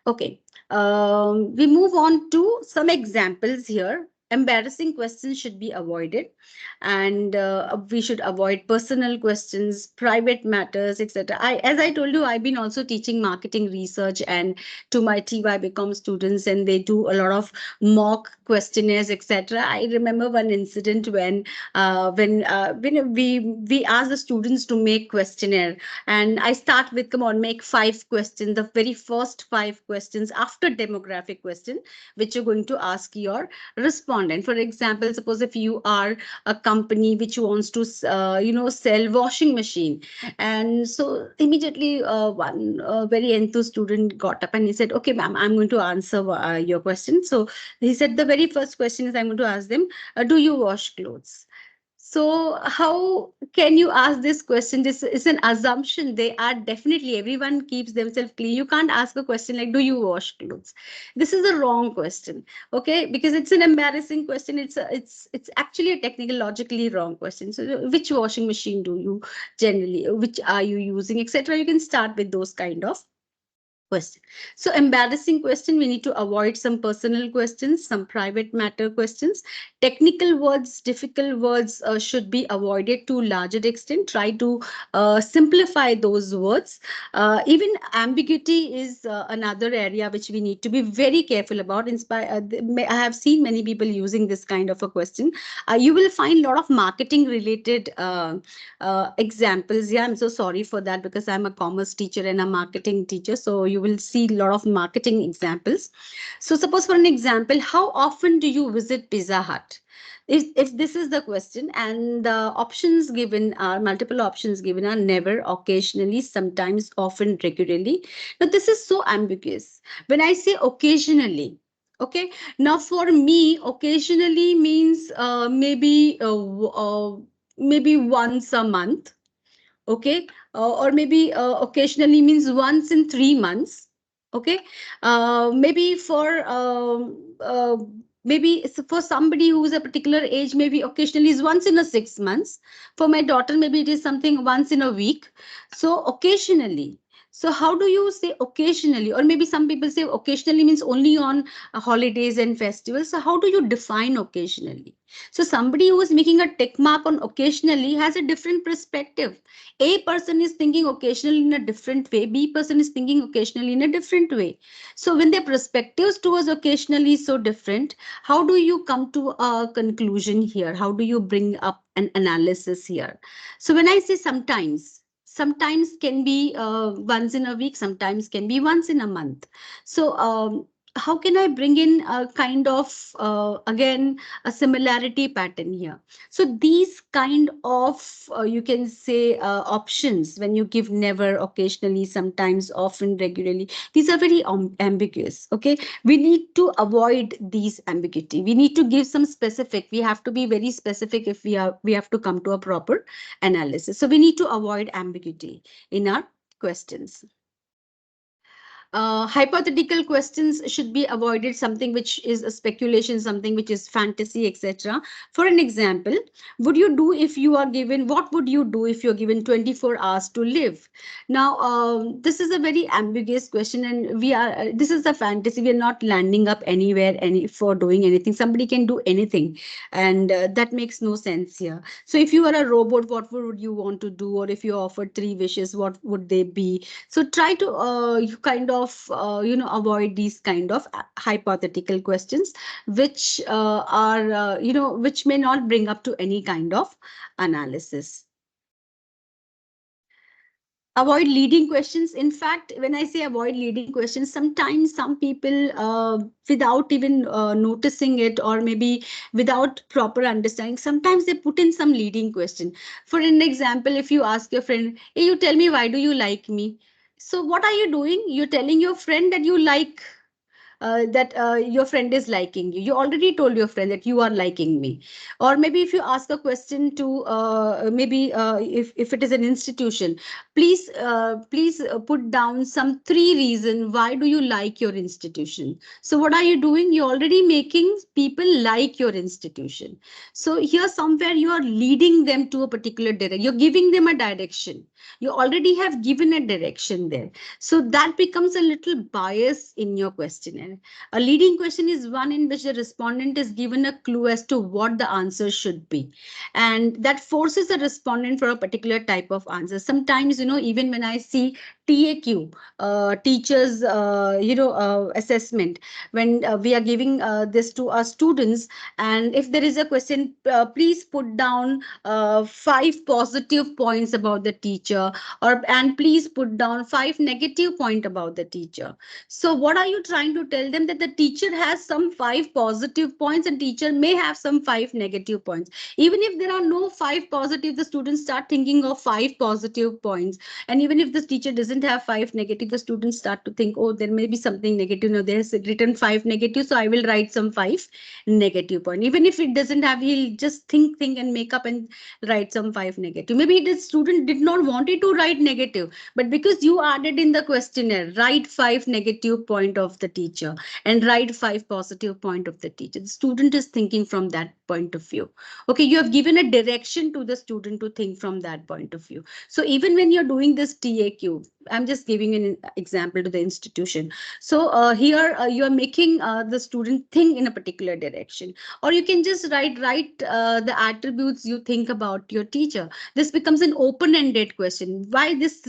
Okay, we move on to some examples here. embarrassing questions should be avoided, and we should avoid personal questions, private matters, etc. As I told you, I've been also teaching marketing research and to my TY students, and they do a lot of mock questionnaires, etc. I remember one incident when we asked the students to make questionnaire, and I start with, come on, make 5 questions, the very first 5 questions after demographic question, which you're going to ask your respondent. For example, suppose if you are a company which wants to sell washing machine, and so immediately one very enthused student got up and he said, okay ma'am, I'm going to answer your question. So he said the very first question is, I'm going to ask them, do you wash clothes? So how can you ask this question? This is an assumption. They are definitely, everyone keeps themselves clean. You can't ask a question like, do you wash clothes? This is a wrong question. Okay, because it's an embarrassing question. It's actually a technical, logically wrong question. So which washing machine do you generally, which are you using, etc. You can start with those kind of question. So embarrassing question, we need to avoid some personal questions, some private matter questions. Technical words, difficult words should be avoided to larger extent. Try to simplify those words. Even ambiguity is another area which we need to be very careful about. I have seen many people using this kind of a question. You will find a lot of marketing related examples. Yeah, I'm so sorry for that because I'm a commerce teacher and a marketing teacher. So you will see a lot of marketing examples. So suppose for an example, how often do you visit Pizza Hut? If this is the question, and the options given are, multiple options given are never, occasionally, sometimes, often, regularly. Now this is so ambiguous. When I say occasionally, okay, now for me, occasionally means maybe once a month, okay, or maybe occasionally means once in 3 months, okay. Maybe for maybe for somebody who's a particular age, maybe occasionally is once in a 6 months. For my daughter, maybe it is something once in a week. So occasionally, so how do you say occasionally? Or maybe some people say occasionally means only on holidays and festivals. So how do you define occasionally? So somebody who is making a tick mark on occasionally has a different perspective. A person is thinking occasionally in a different way. B person is thinking occasionally in a different way. So when their perspectives towards occasionally is so different, how do you come to a conclusion here? How do you bring up an analysis here? So when I say sometimes, sometimes can be once in a week, sometimes can be once in a month. So how can I bring in a kind of, again, a similarity pattern here? So these kind of, you can say, options, when you give never, occasionally, sometimes, often, regularly, these are very ambiguous. Okay, we need to avoid these ambiguity. We need to give some specific. We have to be very specific if we have to come to a proper analysis. So we need to avoid ambiguity in our questions. Hypothetical questions should be avoided, something which is a speculation, something which is fantasy, etc. For an example, would you do if you are given, what would you do if you're given 24 hours to live? Now, this is a very ambiguous question, and this is a fantasy. We are not landing up anywhere for doing anything. Somebody can do anything, and that makes no sense here. So if you are a robot, what would you want to do? Or if you offered 3 wishes, what would they be? So try to kind of avoid these kind of hypothetical questions, which are which may not bring up to any kind of analysis. Avoid leading questions. In fact, when I say avoid leading questions, sometimes some people, without even noticing it, or maybe without proper understanding, sometimes they put in some leading question. For an example, if you ask your friend, hey, you tell me, why do you like me? So what are you doing? You're telling your friend that you like, that your friend is liking you. You already told your friend that you are liking me. Or maybe if you ask a question to maybe if it is an institution, please put down some 3 reasons why do you like your institution. So what are you doing? You're already making people like your institution. So here somewhere you are leading them to a particular direction. You're giving them a direction. You already have given a direction there. So that becomes a little bias in your questionnaire. questionnaire. A leading question is one in which the respondent is given a clue as to what the answer should be. And that forces the respondent for a particular type of answer. Sometimes, even when I see TAQ, teachers, assessment, when we are giving this to our students, and if there is a question, please put down 5 positive points about the teacher, and please put down 5 negative points about the teacher. So what are you trying to tell them? That the teacher has some 5 positive points and teacher may have some 5 negative points. Even if there are no 5 positive, the students start thinking of 5 positive points. And even if the teacher doesn't have 5 negative, the students start to think, oh, there may be something negative. No, there's written 5 negative, so I will write some 5 negative points. Even if it doesn't have, he'll just think and make up and write some 5 negative. Maybe the student did not wanted to write negative, but because you added in the questionnaire, write 5 negative point of the teacher and write 5 positive point of the teacher. The student is thinking from that point of view. Okay, you have given a direction to the student to think from that point of view. So even when you're doing this TAQ, I'm just giving an example to the institution. So here you are making the student think in a particular direction, or you can just write the attributes you think about your teacher. This becomes an open-ended question. Why this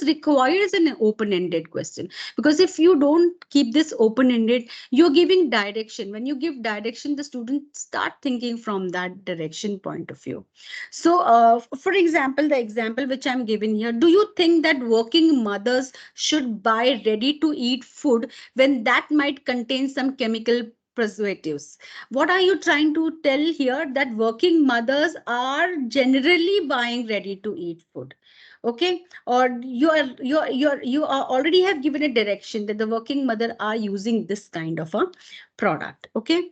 requires an open-ended question? Because if you don't keep this open-ended, you're giving direction. When you give direction, the students start thinking from that direction point of view. So for example, the example which I'm giving here, do you think that working mothers should buy ready to eat food when that might contain some chemical preservatives? What are you trying to tell here? That working mothers are generally buying ready to eat food. Okay, or you are already have given a direction that the working mother are using this kind of a product. Okay,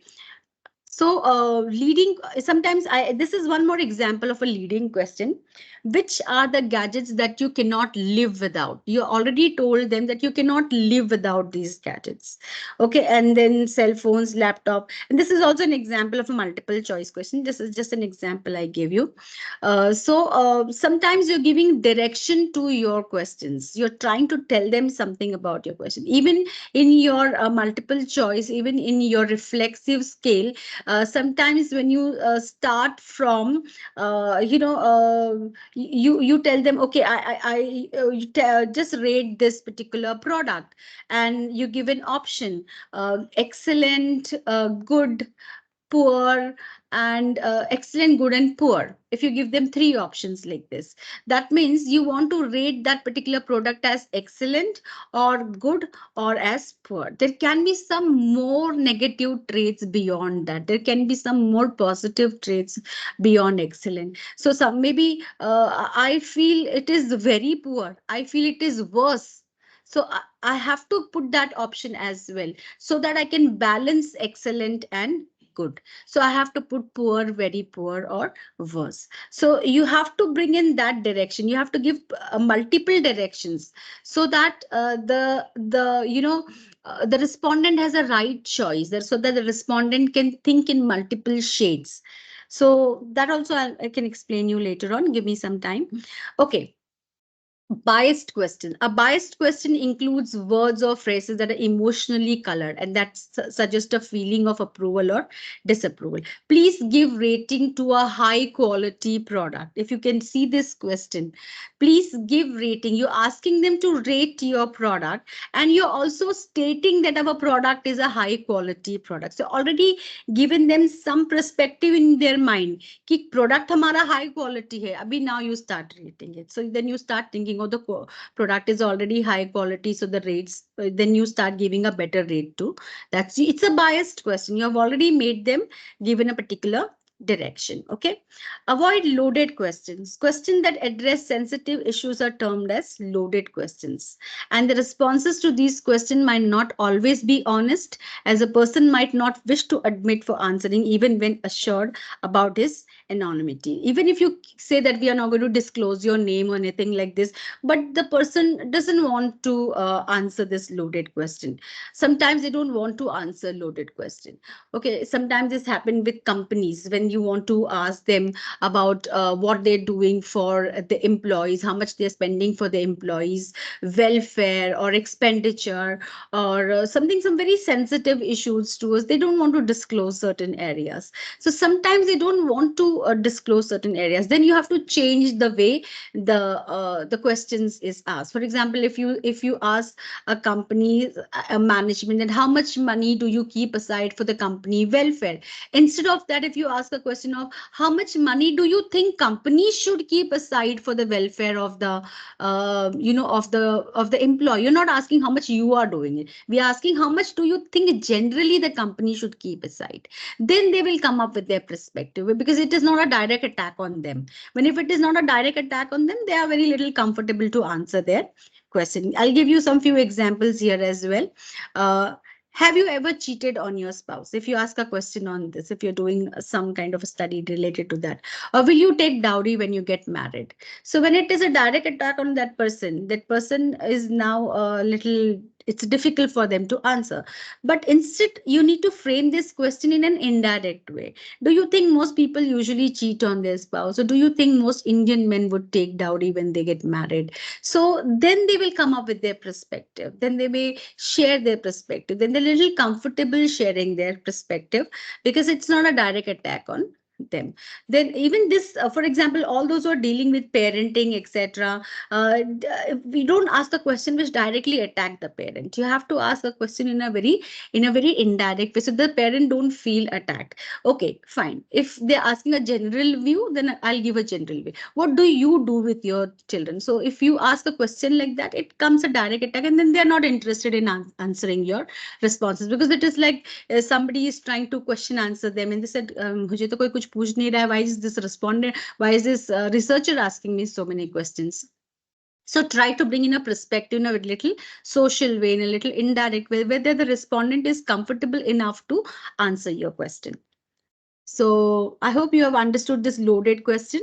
so leading, sometimes this is one more example of a leading question. Which are the gadgets that you cannot live without? You already told them that you cannot live without these gadgets. Okay, and then cell phones, laptop. And this is also an example of a multiple choice question. This is just an example I gave you. Sometimes you're giving direction to your questions. You're trying to tell them something about your question. Even in your multiple choice, even in your reflexive scale, sometimes when you start from you tell them, okay, just rate this particular product, and you give an option, excellent, good, poor, and excellent, good, and poor. If you give them 3 options like this, that means you want to rate that particular product as excellent or good or as poor. There can be some more negative traits beyond that. There can be some more positive traits beyond excellent. So some maybe I feel it is very poor. I feel it is worse. So I have to put that option as well so that I can balance excellent and good. So I have to put poor, very poor, or worse. So you have to bring in that direction. You have to give multiple directions so that the respondent has a right choice there, so that the respondent can think in multiple shades. So that also I can explain you later on. Give me some time. Okay. Biased question. A biased question includes words or phrases that are emotionally colored and that suggest a feeling of approval or disapproval. Please give rating to a high quality product. If you can see this question, please give rating. You're asking them to rate your product, and you're also stating that our product is a high quality product. So already given them some perspective in their mind कि product हमारा high quality है. अभी now you start rating it. So then you start thinking, oh, the product is already high quality, so the rates, then you start giving a better rate too. It's a biased question. You have already made them given a particular direction. Okay. Avoid loaded questions. Questions that address sensitive issues are termed as loaded questions. And the responses to these questions might not always be honest, as a person might not wish to admit for answering even when assured about his anonymity. Even if you say that we are not going to disclose your name or anything like this, but the person doesn't want to answer this loaded question. Sometimes they don't want to answer loaded question. Okay, sometimes this happens with companies. When you want to ask them about what they're doing for the employees, how much they're spending for the employees, welfare or expenditure, or some very sensitive issues to us. They don't want to disclose certain areas. So sometimes they don't want to disclose certain areas. Then you have to change the way the questions is asked. For example, if you ask a company's a management, and how much money do you keep aside for the company welfare, instead of that, if you ask a question of how much money do you think companies should keep aside for the welfare of the of the employee, you're not asking how much you are doing it. We are asking how much do you think generally the company should keep aside. Then they will come up with their perspective, because it is not a direct attack on them. When if it is not a direct attack on them, they are very little comfortable to answer their question. I'll give you some few examples here as well. uh, have you ever cheated on your spouse? If you ask a question on this, if you're doing some kind of a study related to that, or will you take dowry when you get married? So when it is a direct attack on that person is now a little, it's difficult for them to answer. But instead, you need to frame this question in an indirect way. Do you think most people usually cheat on their spouse? Or do you think most Indian men would take dowry when they get married? So then they will come up with their perspective. Then they may share their perspective. Then they're a little comfortable sharing their perspective, because it's not a direct attack on them. Then even this, for example, all those who are dealing with parenting, etc., we don't ask the question which directly attack the parent. You have to ask a question in a very indirect way, so the parent don't feel attacked. Okay, fine. If they're asking a general view, then I'll give a general view. What do you do with your children? So if you ask a question like that, it comes a direct attack, and then they're not interested in answering your responses, because it is like somebody is trying to question answer them, and they said, "मुझे तो कोई कुछ पूछ नहीं रहा है. Why is this respondent? Why is this researcher asking me so many questions?" So try to bring in a perspective in a little social way, in a little indirect way, whether the respondent is comfortable enough to answer your question. So I hope you have understood this loaded question.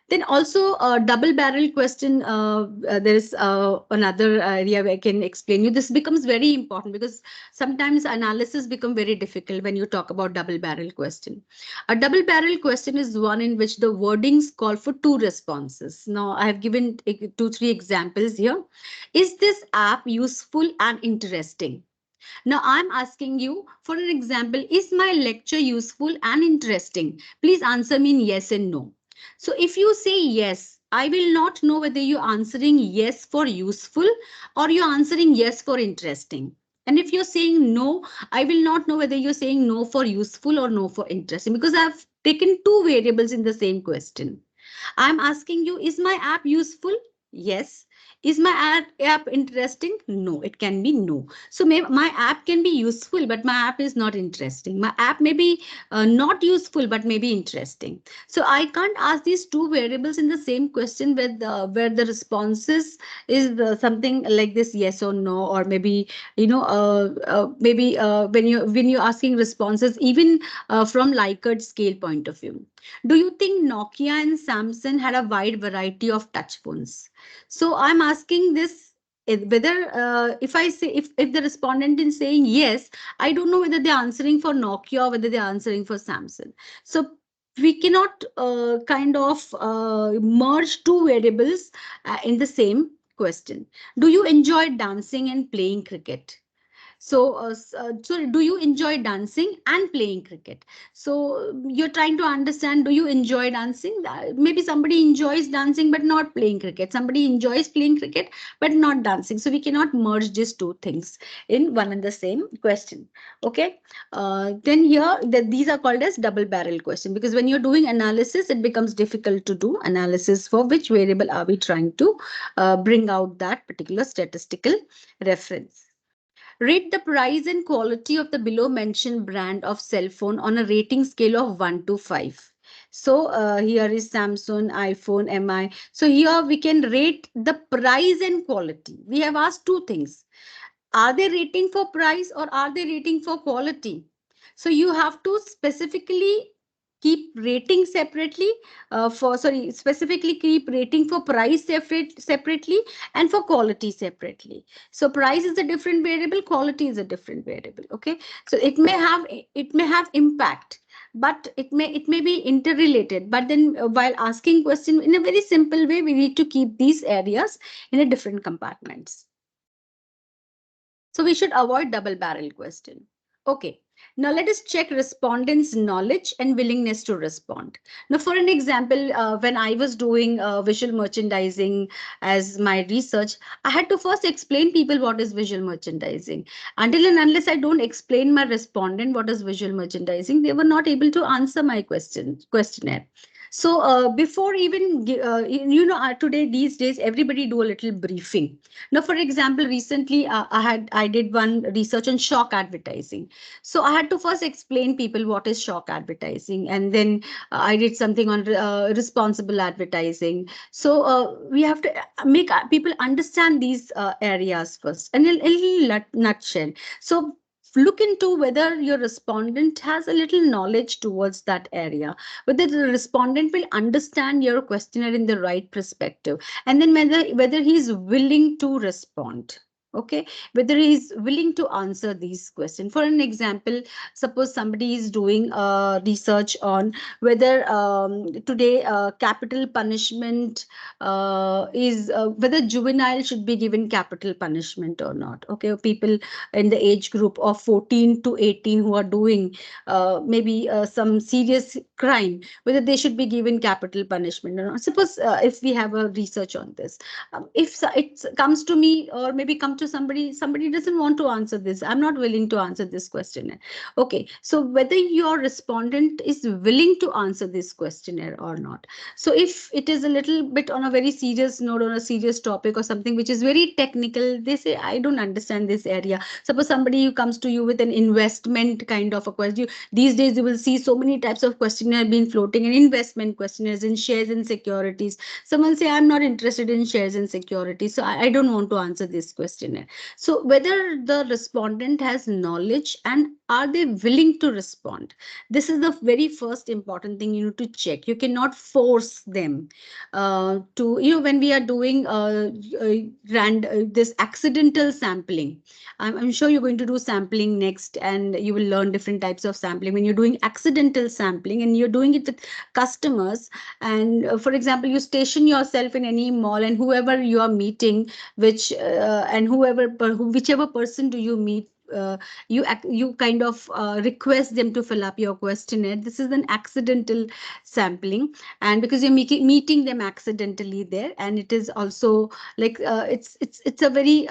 Then also a double barrel question. There is another area where I can explain you. This becomes very important, because sometimes analysis become very difficult when you talk about double barrel question. A double barrel question is one in which the wordings call for two responses. Now I have given 2-3 examples here. Is this app useful and interesting? Now I'm asking you for an example, is my lecture useful and interesting? Please answer me in yes and no. So if you say yes, I will not know whether you're answering yes for useful or you're answering yes for interesting. And if you're saying no, I will not know whether you're saying no for useful or no for interesting, because I've taken two variables in the same question. I'm asking you, is my app useful? Yes. Is my app interesting? No, it can be no. So my app can be useful, but my app is not interesting. My app may be not useful, but maybe interesting. So I can't ask these two variables in the same question where the responses is something like this, yes or no, or maybe when you're asking responses even from Likert scale point of view. Do you think Nokia and Samsung had a wide variety of touch phones? So I'm asking this whether if I say if the respondent is saying yes, I don't know whether they're answering for Nokia or whether they're answering for Samsung. So we cannot kind of merge two variables in the same question. Do you enjoy dancing and playing cricket? So do you enjoy dancing and playing cricket? So you're trying to understand, do you enjoy dancing? Maybe somebody enjoys dancing but not playing cricket. Somebody enjoys playing cricket but not dancing. So we cannot merge these two things in one and the same question. Okay. Then here, these are called as double barrel question, because when you're doing analysis, it becomes difficult to do analysis for which variable are we trying to bring out that particular statistical reference. Rate the price and quality of the below mentioned brand of cell phone on a rating scale of 1 to 5. So here is Samsung, iPhone, MI. So here we can rate the price and quality. We have asked two things. Are they rating for price or are they rating for quality? So you have to specifically keep rating separately specifically keep rating for price separately and for quality separately. So price is a different variable, quality is a different variable. Okay, so it may have impact but it may be interrelated. But then while asking question in a very simple way, we need to keep these areas in a different compartments. So we should avoid double barrel question. Okay. Now let us check respondents' knowledge and willingness to respond. Now, for an example, when I was doing visual merchandising as my research, I had to first explain people what is visual merchandising. Until and unless I don't explain my respondent what is visual merchandising, they were not able to answer my questionnaire. So before even today these days everybody do a little briefing. Now, for example, recently I did one research on shock advertising. So I had to first explain people what is shock advertising, and then I did something on responsible advertising. So we have to make people understand these areas first, and in a little nutshell. So look into whether your respondent has a little knowledge towards that area, whether the respondent will understand your questionnaire in the right perspective, and then whether he's willing to respond. Okay, whether he's willing to answer these questions. For an example, suppose somebody is doing research on whether today capital punishment is whether juvenile should be given capital punishment or not. Okay, people in the age group of 14 to 18 who are doing maybe some serious crime, whether they should be given capital punishment or not. Suppose if we have a research on this, if it comes to me or maybe come to somebody doesn't want to answer this, I'm not willing to answer this questionnaire. Okay, so whether your respondent is willing to answer this questionnaire or not. So if it is a little bit on a very serious note, on a serious topic or something which is very technical, they say, I don't understand this area. Suppose somebody who comes to you with an investment kind of a question. These days you will see so many types of questionnaire being floating, and investment questionnaires in shares and securities. Someone say, I'm not interested in shares and securities, so I don't want to answer this questionnaire. So whether the respondent has knowledge and are they willing to respond? This is the very first important thing you need to check. You cannot force them to, when we are doing this accidental sampling. I'm sure you're going to do sampling next, and you will learn different types of sampling. When you're doing accidental sampling and you're doing it with customers, and for example, you station yourself in any mall, and whoever you are meeting, whichever person do you meet, you kind of request them to fill up your questionnaire. This is an accidental sampling, and because you're meeting them accidentally there, and it is also like it's a very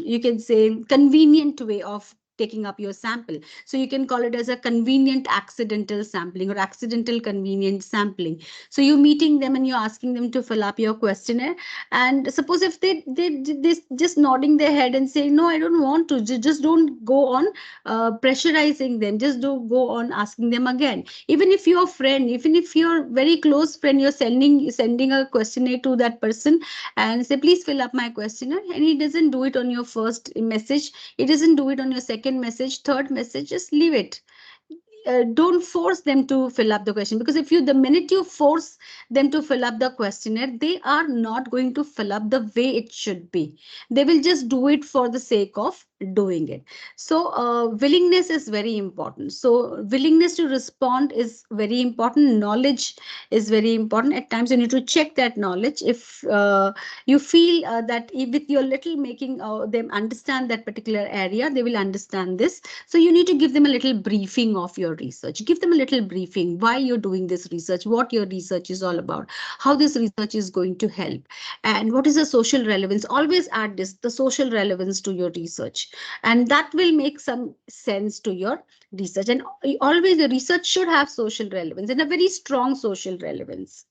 you can say convenient way of taking up your sample. So you can call it as a convenient accidental sampling or accidental convenient sampling. So you're meeting them and you're asking them to fill up your questionnaire, and suppose if they just nodding their head and saying, no, I don't want to, just don't go on pressurizing them, just don't go on asking them again. Even if your friend, even if your very close friend, you're sending a questionnaire to that person and say, please fill up my questionnaire, and he doesn't do it on your first message, he doesn't do it on your second message, third message, just leave it. Don't force them to fill up the question, because if the minute you force them to fill up the questionnaire, they are not going to fill up the way it should be. They will just do it for the sake of doing it. So willingness is very important. So willingness to respond is very important. Knowledge is very important. At times you need to check that knowledge. If you feel that with your little making them understand that particular area, they will understand this. So you need to give them a little briefing of your research. Give them a little briefing why you're doing this research, what your research is all about, how this research is going to help, and what is the social relevance. Always add the social relevance to your research, and that will make some sense to your research. And always the research should have social relevance and a very strong social relevance.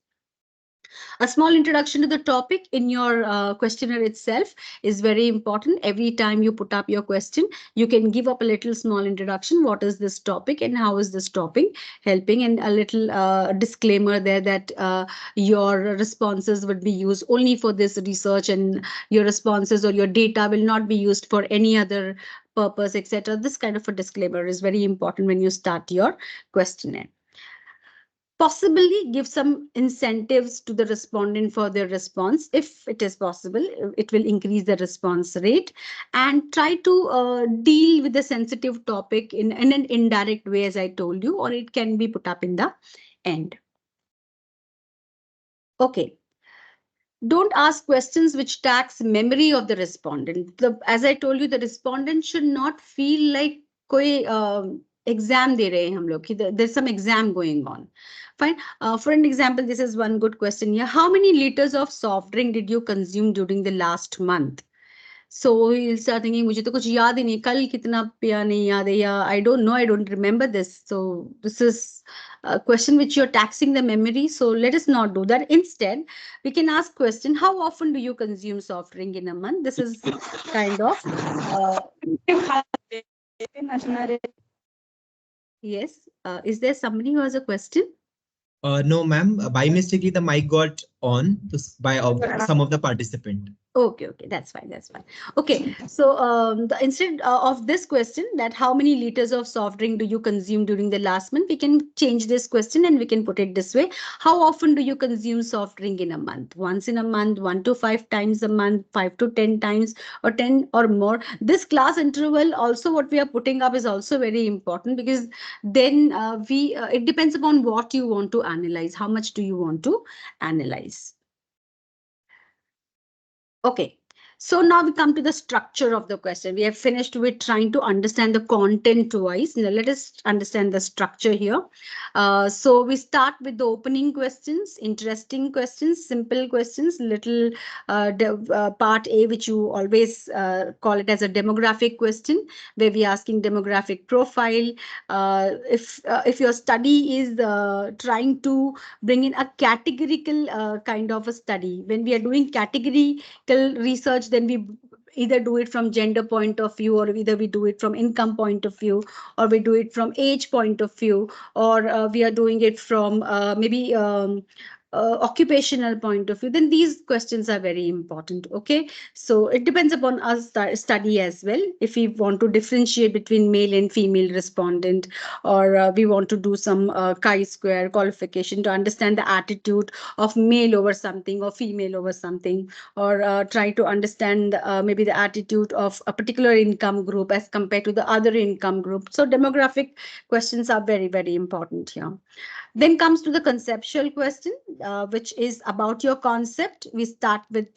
A small introduction to the topic in your questionnaire itself is very important. Every time you put up your question, you can give up a little small introduction. What is this topic and how is this topic helping? And a little disclaimer there that your responses would be used only for this research, and your responses or your data will not be used for any other purpose, etc. This kind of a disclaimer is very important when you start your questionnaire. Possibly give some incentives to the respondent for their response. If it is possible, it will increase the response rate, and try to deal with the sensitive topic in an indirect way, as I told you, or it can be put up in the end. Okay. Don't ask questions which tax memory of the respondent. As I told you, the respondent should not feel like koi exam de rahe hain hum log, there's some exam going on. Fine. For an example, this is one good question here. How many liters of soft drink did you consume during the last month? So he'll start thinking, मुझे तो कुछ याद ही नहीं, कल कितना पिया नहीं याद है, या I don't know, I don't remember this. So this is a question which you're taxing the memory. So let us not do that. Instead, we can ask question, how often do you consume soft drink in a month? This is kind of yes. Is there somebody who has a question? No, ma'am. By mistakenly, the mic got on by some of the participant. Okay, that's fine, that's fine. Okay, so instead of this question, that how many liters of soft drink do you consume during the last month, we can change this question and we can put it this way. How often do you consume soft drink in a month? Once in a month, 1 to 5 times a month, 5 to 10 times, or 10 or more. This class interval also, what we are putting up is also very important, because then it depends upon what you want to analyze. How much do you want to analyze? Okay, so now we come to the structure of the question. We have finished with trying to understand the content wise. Now let us understand the structure here. So we start with the opening questions, interesting questions, simple questions, little part A, which you always call it as a demographic question, where we are asking demographic profile. If your study is trying to bring in a categorical kind of a study, when we are doing category research, then we either do it from gender point of view, or either we do it from income point of view, or we do it from age point of view, or we are doing it from maybe occupational point of view, then these questions are very important. Okay, so it depends upon us study as well. If we want to differentiate between male and female respondent, or we want to do some chi-square qualification to understand the attitude of male over something or female over something, or try to understand maybe the attitude of a particular income group as compared to the other income group. So demographic questions are very, very important here. Then comes to the conceptual question, which is about your concept. We start with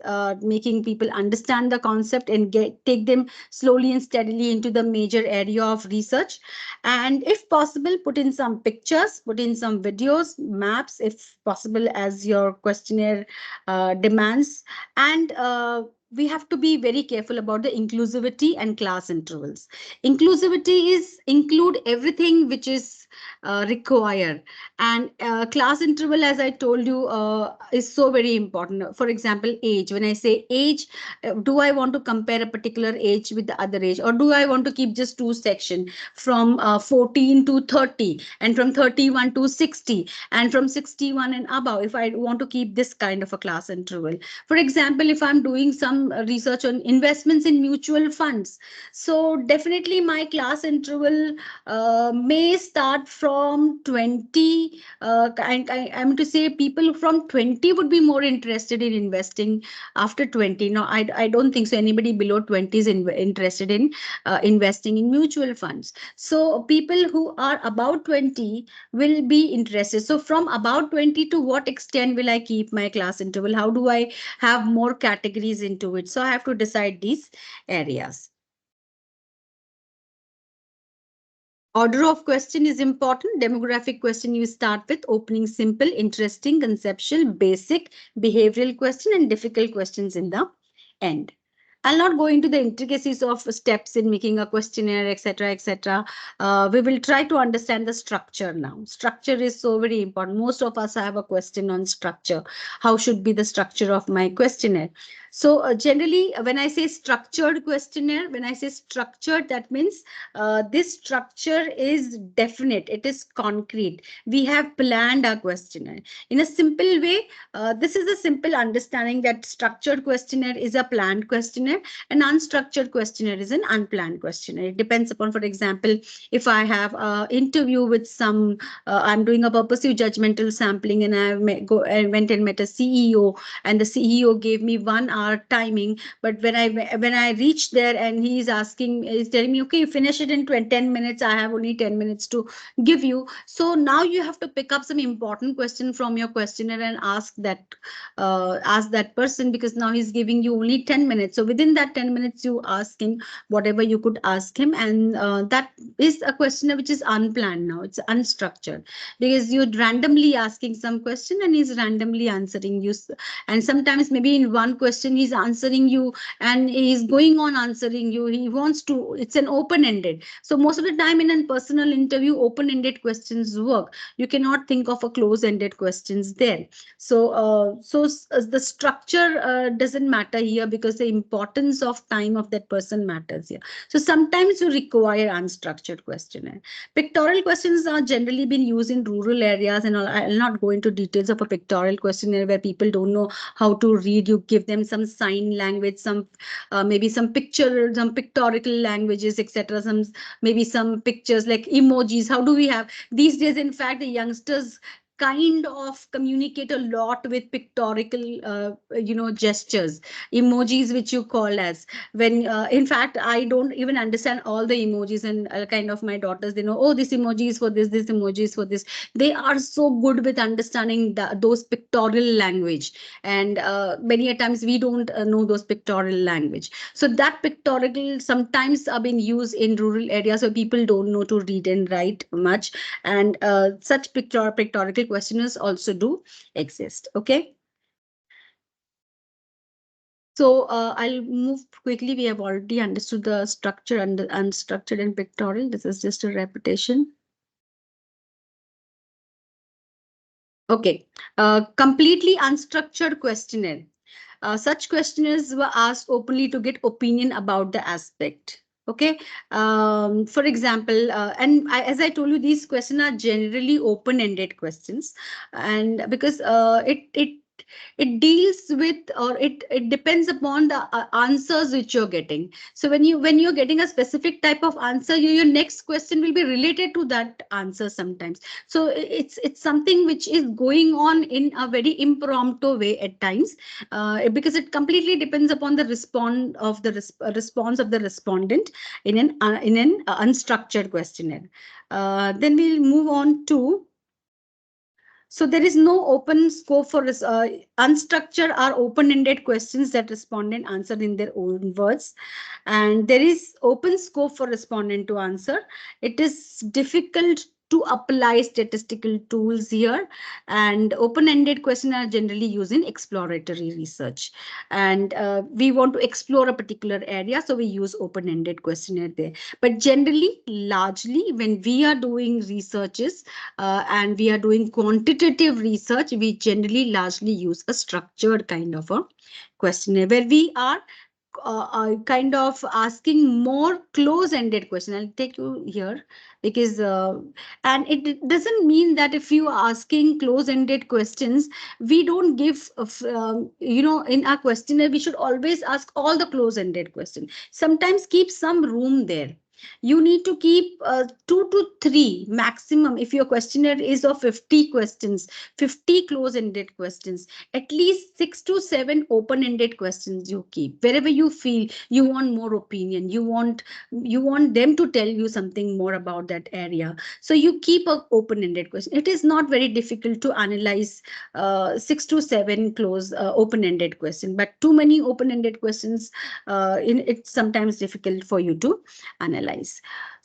making people understand the concept and take them slowly and steadily into the major area of research. And if possible, put in some pictures, put in some videos, maps, if possible, as your questionnaire demands. And we have to be very careful about the inclusivity and class intervals. Inclusivity is include everything which is required, and class interval, as I told you, is so very important. For example, age. When I say age, do I want to compare a particular age with the other age, or do I want to keep just two sections from 14 to 30, and from 31 to 60, and from 61 and above, if I want to keep this kind of a class interval? For example, if I'm doing some research on investments in mutual funds, so definitely my class interval may start from 20. I'm to say people from 20 would be more interested in investing after 20. No, I don't think so. Anybody below 20 is interested in investing in mutual funds. So people who are about 20 will be interested. So from about 20, to what extent will I keep my class interval? How do I have more categories into it? So I have to decide these areas. Order of question is important. Demographic question you start with opening simple, interesting, conceptual, basic, behavioral question, and difficult questions in the end. I'll not go into the intricacies of steps in making a questionnaire, etc., etc. We will try to understand the structure now. Structure is so very important. Most of us have a question on structure. How should be the structure of my questionnaire? So generally, when I say structured questionnaire, when I say structured, that means this structure is definite. It is concrete. We have planned our questionnaire. In a simple way, this is a simple understanding that structured questionnaire is a planned questionnaire. questionnaire. An unstructured questionnaire is an unplanned questionnaire. It depends upon, for example, if I have an interview with some, I'm doing a purposive judgmental sampling, and I went and met a CEO, and the CEO gave me 1 hour timing. But when I reached there, and he's telling me, okay, you finish it in 10 minutes. I have only 10 minutes to give you. So now you have to pick up some important question from your questionnaire and ask that person, because now he's giving you only 10 minutes. So within that 10 minutes, you ask him whatever you could ask him. And that is a questionnaire which is unplanned now. It's unstructured, because you're randomly asking some question and he's randomly answering you. And sometimes maybe in one question he's answering you and he's going on answering you. He wants to, it's an open-ended. So most of the time in a personal interview, open-ended questions work. You cannot think of a close-ended questions there. So the structure doesn't matter here, because the importance of time of that person matters here. So sometimes you require unstructured questionnaire. Pictorial questions are generally been used in rural areas, and I'll not go into details of a pictorial questionnaire where people don't know how to read. You give them some sign language, some maybe some picture, some pictorial languages, etc. Some maybe some pictures like emojis. How do we have these days? In fact, the youngsters kind of communicate a lot with pictorial gestures, emojis, which you call as, when in fact I don't even understand all the emojis, and kind of my daughters, they know, oh, this emoji is for this emoji is for this. They are so good with understanding those pictorial language, and many a times we don't know those pictorial language. So that pictorial sometimes are being used in rural areas where people don't know to read and write much, and such pictorial questionnaires also do exist. Okay. So I'll move quickly. We have already understood the structure and the unstructured and pictorial. This is just a repetition. Okay. Completely unstructured questionnaire. Such questionnaires were asked openly to get opinion about the aspect. Okay. For example, as I told you, these questions are generally open-ended questions, and because it deals with, or it depends upon the answers which you're getting. So when you're getting a specific type of answer, your next question will be related to that answer sometimes. So it's something which is going on in a very impromptu way at times, because it completely depends upon the response of the respondent in an unstructured questionnaire. Then we'll move on to. So there is no open scope for unstructured or open-ended questions that respondent answered in their own words. And there is open scope for respondent to answer. It is difficult to apply statistical tools here, and open-ended questions are generally used in exploratory research. And we want to explore a particular area, so we use open-ended questionnaire there. But generally, largely, when we are doing researches, and we are doing quantitative research, we generally largely use a structured kind of a questionnaire, where we are kind of asking more close-ended question. I'll take you here, because and it doesn't mean that if you are asking close-ended questions, we don't give in our questionnaire we should always ask all the close-ended questions. Sometimes keep some room there. You need to keep 2 to 3 maximum. If your questionnaire is of 50 questions, 50 close-ended questions, at least 6 to 7 open-ended questions you keep. Wherever you feel you want more opinion, you want them to tell you something more about that area, so you keep a open-ended question. It is not very difficult to analyze 6 to 7 close open-ended question, but too many open-ended questions, it's sometimes difficult for you to analyze.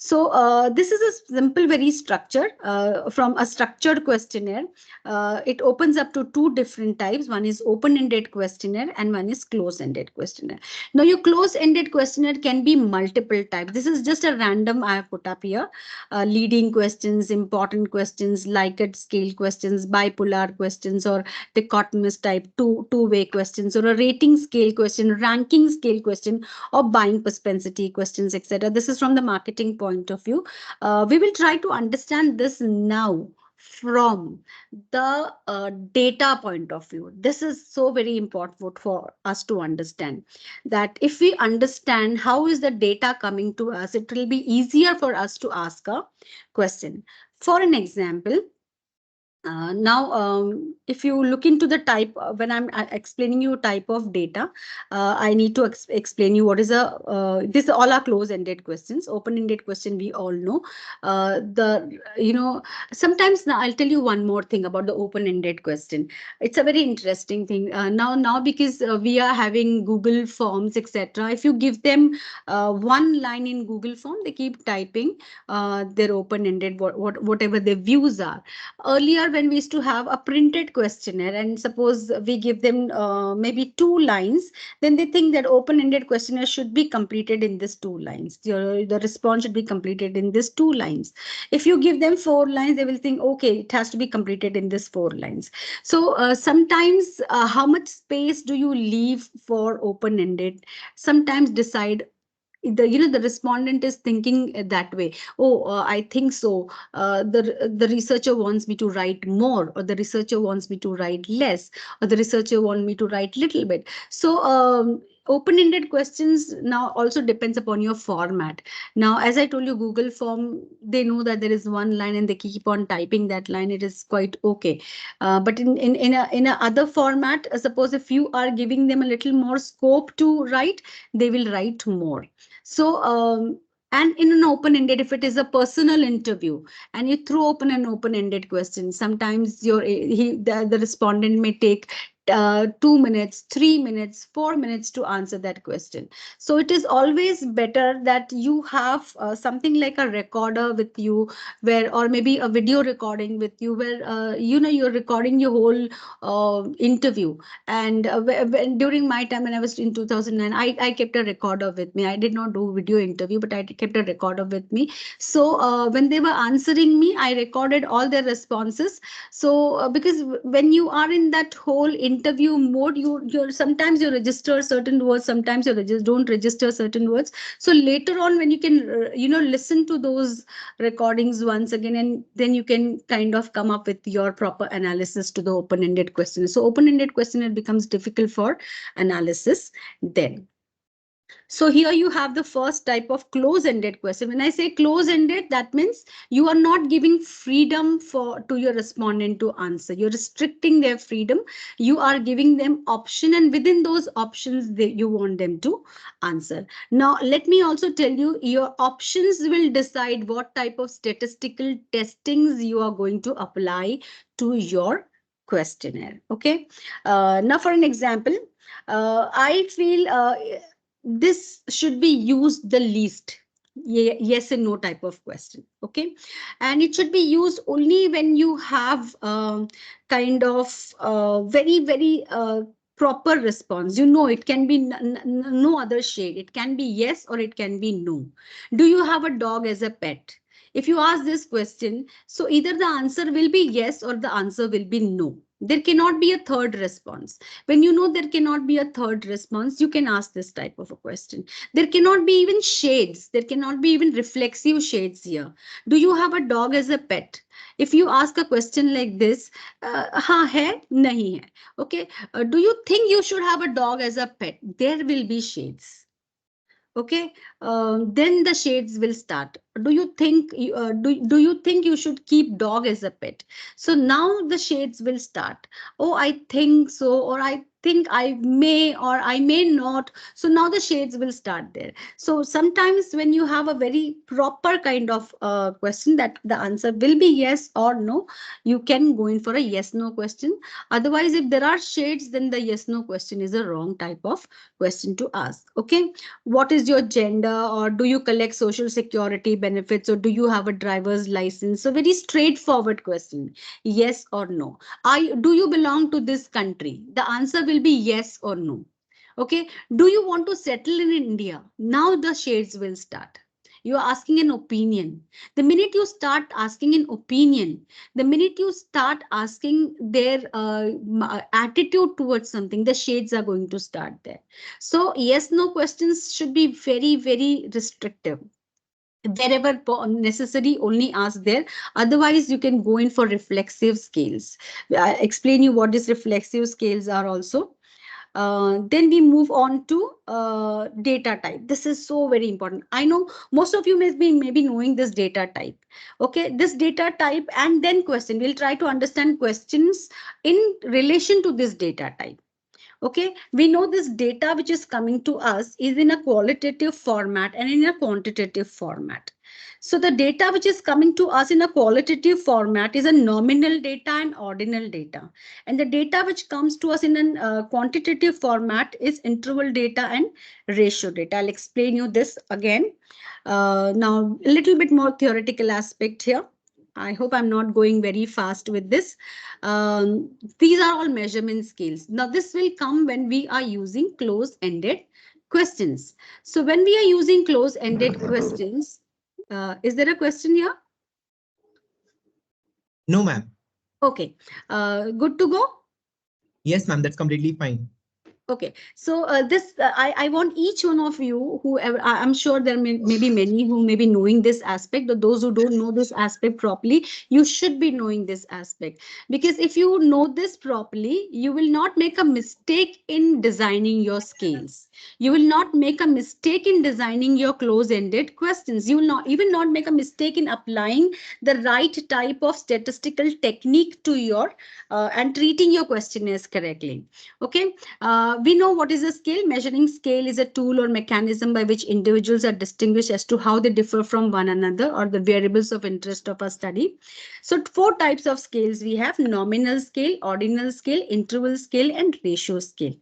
So this is a simple, very structure from a structured questionnaire. It opens up to 2 different types. One is open-ended questionnaire and one is close-ended questionnaire. Now your close-ended questionnaire can be multiple types. This is just a random I have put up here. Leading questions, important questions, Likert scale questions, bipolar questions, or dichotomous type, two-way questions, or a rating scale question, ranking scale question, or buying propensity questions, etc. This is from the marketing point of view. We will try to understand this now from the data point of view. This is so very important for us to understand, that if we understand how is the data coming to us, it will be easier for us to ask a question. For an example, now, if you look into the type, when I'm explaining you type of data, I need to explain you what is a, this all are close-ended questions. Open-ended question, we all know. Sometimes now I'll tell you one more thing about the open-ended question. It's a very interesting thing. Now because we are having Google Forms, etc. If you give them one line in Google Form, they keep typing their open-ended, whatever their views are. Earlier, when we used to have a printed questionnaire, and suppose we give them maybe 2 lines, then they think that open-ended questionnaire should be completed in this 2 lines. The response should be completed in this 2 lines. If you give them 4 lines, they will think, okay, it has to be completed in this 4 lines. So sometimes how much space do you leave for open-ended? Sometimes decide the respondent is thinking that way. Oh, I think so. The researcher wants me to write more, or the researcher wants me to write less, or the researcher wants me to write little bit. So open-ended questions now also depends upon your format. Now, as I told you, Google Form, they know that there is one line and they keep on typing that line. It is quite okay. But in a other format, suppose if you are giving them a little more scope to write, they will write more. So, and in an open-ended, if it is a personal interview and you throw open an open-ended question, sometimes the respondent may take 2 minutes, 3 minutes, 4 minutes to answer that question. So it is always better that you have something like a recorder with you, where, or maybe a video recording with you, where you're recording your whole interview. And during my time when I was in 2009, I kept a recorder with me. I did not do video interview, but I kept a recorder with me. So when they were answering me, I recorded all their responses. So because when you are in that whole interview mode, you sometimes you register certain words, sometimes you don't register certain words. So later on, when you can listen to those recordings once again, and then you can kind of come up with your proper analysis to the open-ended question. So open-ended question, it becomes difficult for analysis then. So here you have the first type of close-ended question. When I say close-ended, that means you are not giving freedom to your respondent to answer. You're restricting their freedom. You are giving them option, and within those options, you want them to answer. Now, let me also tell you, your options will decide what type of statistical testings you are going to apply to your questionnaire. Okay. Now, for an example, I feel this should be used the least. Yes and no type of question. Okay. And it should be used only when you have kind of very, very proper response. It can be no other shade. It can be yes or it can be no. Do you have a dog as a pet? If you ask this question, so either the answer will be yes or the answer will be no. There cannot be a third response. When you know there cannot be a third response, you can ask this type of a question. There cannot be even shades. There cannot be even reflexive shades here. Do you have a dog as a pet? If you ask a question like this, हाँ है, नहीं है. Okay. Do you think you should have a dog as a pet? There will be shades. Okay, then the shades will start. Do you think do you think you should keep dog as a pet? So now the shades will start. Oh, I think so, or I think I may, or I may not. So now the shades will start there. So sometimes when you have a very proper kind of question that the answer will be yes or no, you can go in for a yes no question. Otherwise, if there are shades, then the yes no question is a wrong type of question to ask. Okay. What is your gender, or do you collect social security benefits, or do you have a driver's license? So very straightforward question. Yes or no. Do you belong to this country? The answer will be yes or no. Okay. Do you want to settle in India? Now the shades will start. You are asking an opinion. The minute you start asking an opinion, the minute you start asking their attitude towards something, the shades are going to start there. So yes, no questions should be very, very restrictive. Wherever necessary, only ask there. Otherwise, you can go in for reflexive scales. I explain you what these reflexive scales are also. Then we move on to data type. This is so very important. I know most of you may be knowing this data type. Okay, this data type and then question. We'll try to understand questions in relation to this data type. Okay, we know this data which is coming to us is in a qualitative format and in a quantitative format. So the data which is coming to us in a qualitative format is a nominal data and ordinal data. And the data which comes to us in a quantitative format is interval data and ratio data. I'll explain you this again. Now, a little bit more theoretical aspect here. I hope I'm not going very fast with this. These are all measurement scales. Now, this will come when we are using close-ended questions. So when we are using close-ended questions, is there a question here? No, ma'am. Okay, good to go. Yes, ma'am, that's completely fine. Okay, so this I want each one of you, whoever, I'm sure there may be many who may be knowing this aspect, but those who don't know this aspect properly, you should be knowing this aspect. Because if you know this properly, you will not make a mistake in designing your scales. You will not make a mistake in designing your close-ended questions. You will not even not make a mistake in applying the right type of statistical technique to your and treating your questionnaires correctly. Okay. We know what is a scale. Measuring scale is a tool or mechanism by which individuals are distinguished as to how they differ from one another or the variables of interest of a study. So four types of scales we have: nominal scale, ordinal scale, interval scale, and ratio scale.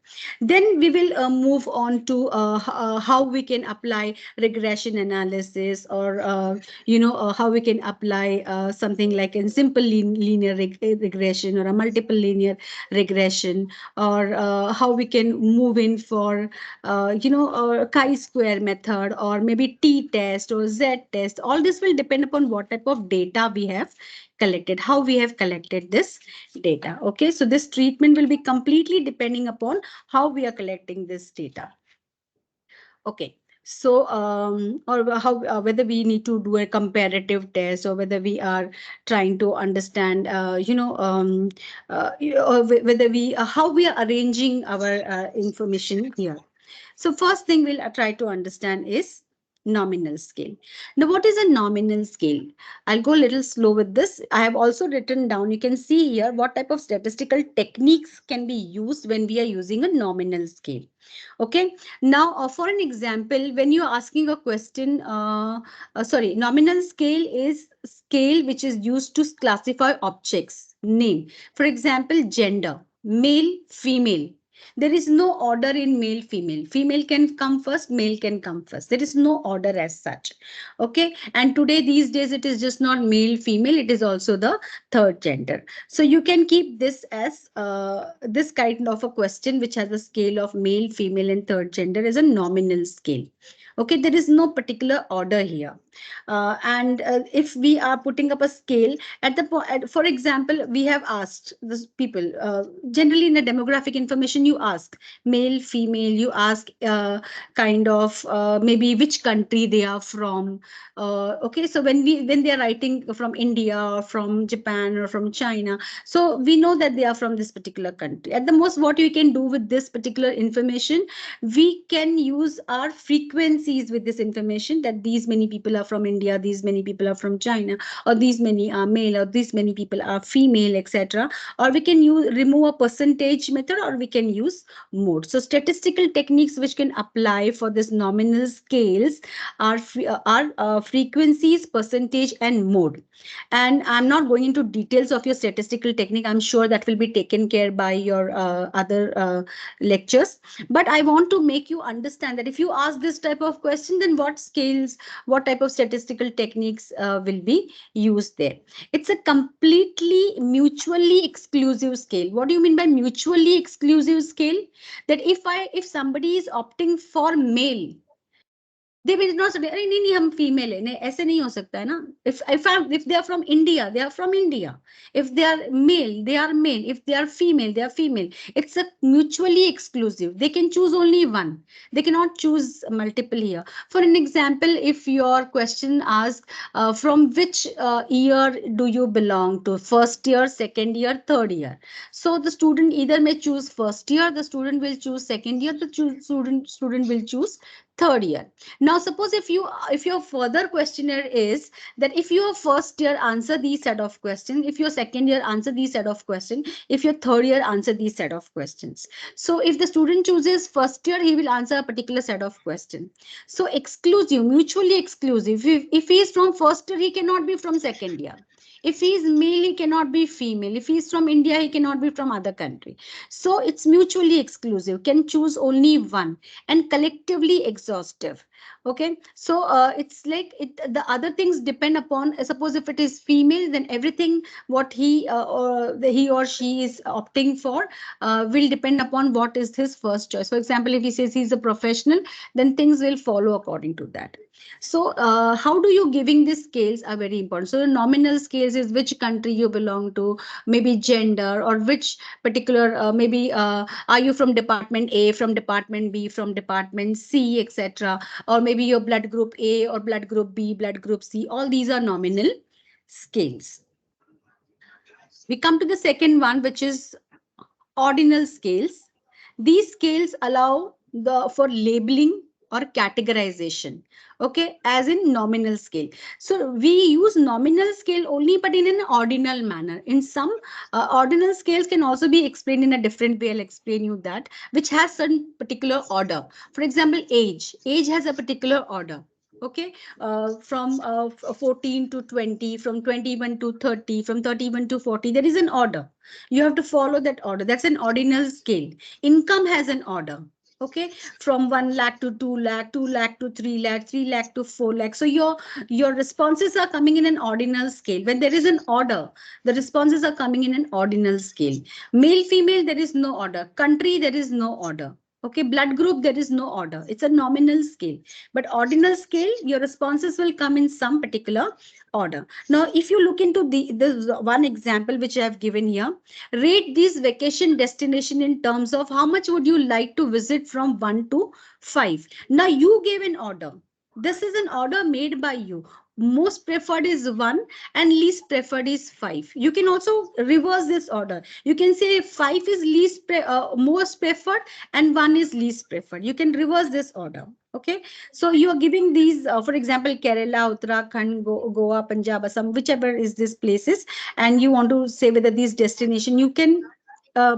Then we will move on to how we can apply regression analysis, or how we can apply something like a simple linear regression or a multiple linear regression, or how we can move in for chi-square method, or maybe t-test or z-test. All this will depend upon what type of data we have collected, how we have collected this data. Okay, so this treatment will be completely depending upon how we are collecting this data. Okay, so or how whether we need to do a comparative test, or whether we are trying to understand or whether we how we are arranging our information here. So first thing we'll try to understand is nominal scale. Now, what is a nominal scale? I'll go a little slow with this. I have also written down, you can see here what type of statistical techniques can be used when we are using a nominal scale. Okay, now for an example, when you're asking a question, sorry, nominal scale is scale which is used to classify objects, name. For example, gender, male, female. There is no order in male, female. Female can come first, male can come first. There is no order as such. Okay, and today, these days, it is just not male, female, it is also the third gender. So you can keep this as this kind of a question which has a scale of male, female, and third gender as a nominal scale. Okay, there is no particular order here. And if we are putting up a scale at the point, for example, we have asked this people, generally in a demographic information, you ask male, female, you ask kind of maybe which country they are from. Okay, so when they are writing from India or from Japan or from China, so we know that they are from this particular country. At the most, what you can do with this particular information, we can use our frequencies with this information, that these many people are from India, these many people are from China, or these many are male, or these many people are female, etc. Or we can use remove a percentage method, or we can use mode. So statistical techniques which can apply for this nominal scales are frequencies, percentage, and mode. And I'm not going into details of your statistical technique. I'm sure that will be taken care by your other lectures. But I want to make you understand that if you ask this type of question, then what scales, what type of statistical techniques will be used there. It's a completely mutually exclusive scale. What do you mean by mutually exclusive scale? That if somebody is opting for male, they will not say अरे नहीं नहीं हम female है नहीं ऐसे नहीं हो सकता है ना. If they are from India, they are from India. If they are male, they are male. If they are female, they are female. It's a mutually exclusive. They can choose only one. They cannot choose multiple here. For an example, if your question asks from which year do you belong to, first year, second year, third year, so the student either may choose first year, the student will choose second year, the student will choose third year. Now suppose if your further questionnaire is that if your first year answer these set of questions, if your second year answer these set of questions, if your third year answer these set of questions. So if the student chooses first year, he will answer a particular set of questions. So exclusive, mutually exclusive. If he is from first year, he cannot be from second year. If he is male, he cannot be female. If he is from India, he cannot be from other country. So it's mutually exclusive, can choose only one, and collectively exhaustive. Okay, so it's like the other things depend upon, suppose if it is female, then everything what he or she is opting for will depend upon what is his first choice. For example, if he says he's a professional, then things will follow according to that. So how do you giving these scales are very important. So the nominal scales is which country you belong to, maybe gender, or which particular maybe are you from department A, from department B, from department C, etc. Or maybe your blood group A or blood group B, blood group C. All these are nominal scales. We come to the second one, which is ordinal scales. These scales allow for labeling or categorization, okay, as in nominal scale. So we use nominal scale only, but in an ordinal manner. In some ordinal scales can also be explained in a different way. I'll explain you that, which has certain particular order. For example, age has a particular order. Okay, from 14 to 20, from 21 to 30, from 31 to 40, there is an order. You have to follow that order. That's an ordinal scale. Income has an order. Okay, from 1 lakh to 2 lakh, 2 lakh to 3 lakh, 3 lakh to 4 lakh. So your responses are coming in an ordinal scale. When there is an order, the responses are coming in an ordinal scale. Male, female, there is no order. Country, there is no order. Okay, blood group, there is no order. It's a nominal scale. But ordinal scale, your responses will come in some particular order. Now, if you look into the one example which I have given here, rate this vacation destination in terms of how much would you like to visit from 1 to 5. Now, you gave an order. This is an order made by you. Most preferred is 1 and least preferred is 5. You can also reverse this order. You can say 5 is most preferred and 1 is least preferred. You can reverse this order. Okay, so you are giving these, for example, Kerala, Uttarakhand, Goa, Punjab, Assam, whichever is these places, and you want to say whether these destination, you can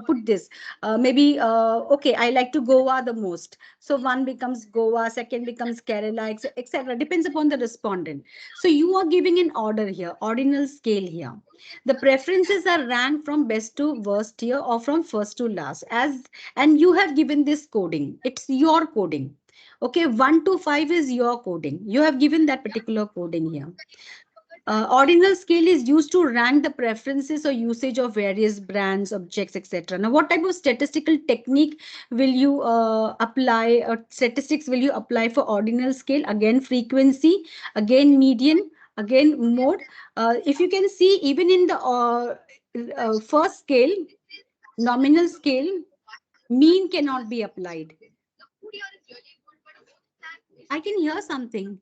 put this. Maybe, okay, I like to Goa the most. So 1 becomes Goa, second becomes Kerala, etc. Depends upon the respondent. So you are giving an order here, ordinal scale here. The preferences are ranked from best to worst here or from first to last. And you have given this coding. It's your coding. Okay, 1 to 5 is your coding. You have given that particular coding here. Ordinal scale is used to rank the preferences or usage of various brands, objects, etc. Now, what type of statistical technique will you apply, or statistics will you apply for ordinal scale? Again, frequency, again, median, again, mode. If you can see, even in the first scale, nominal scale, mean cannot be applied. I can hear something.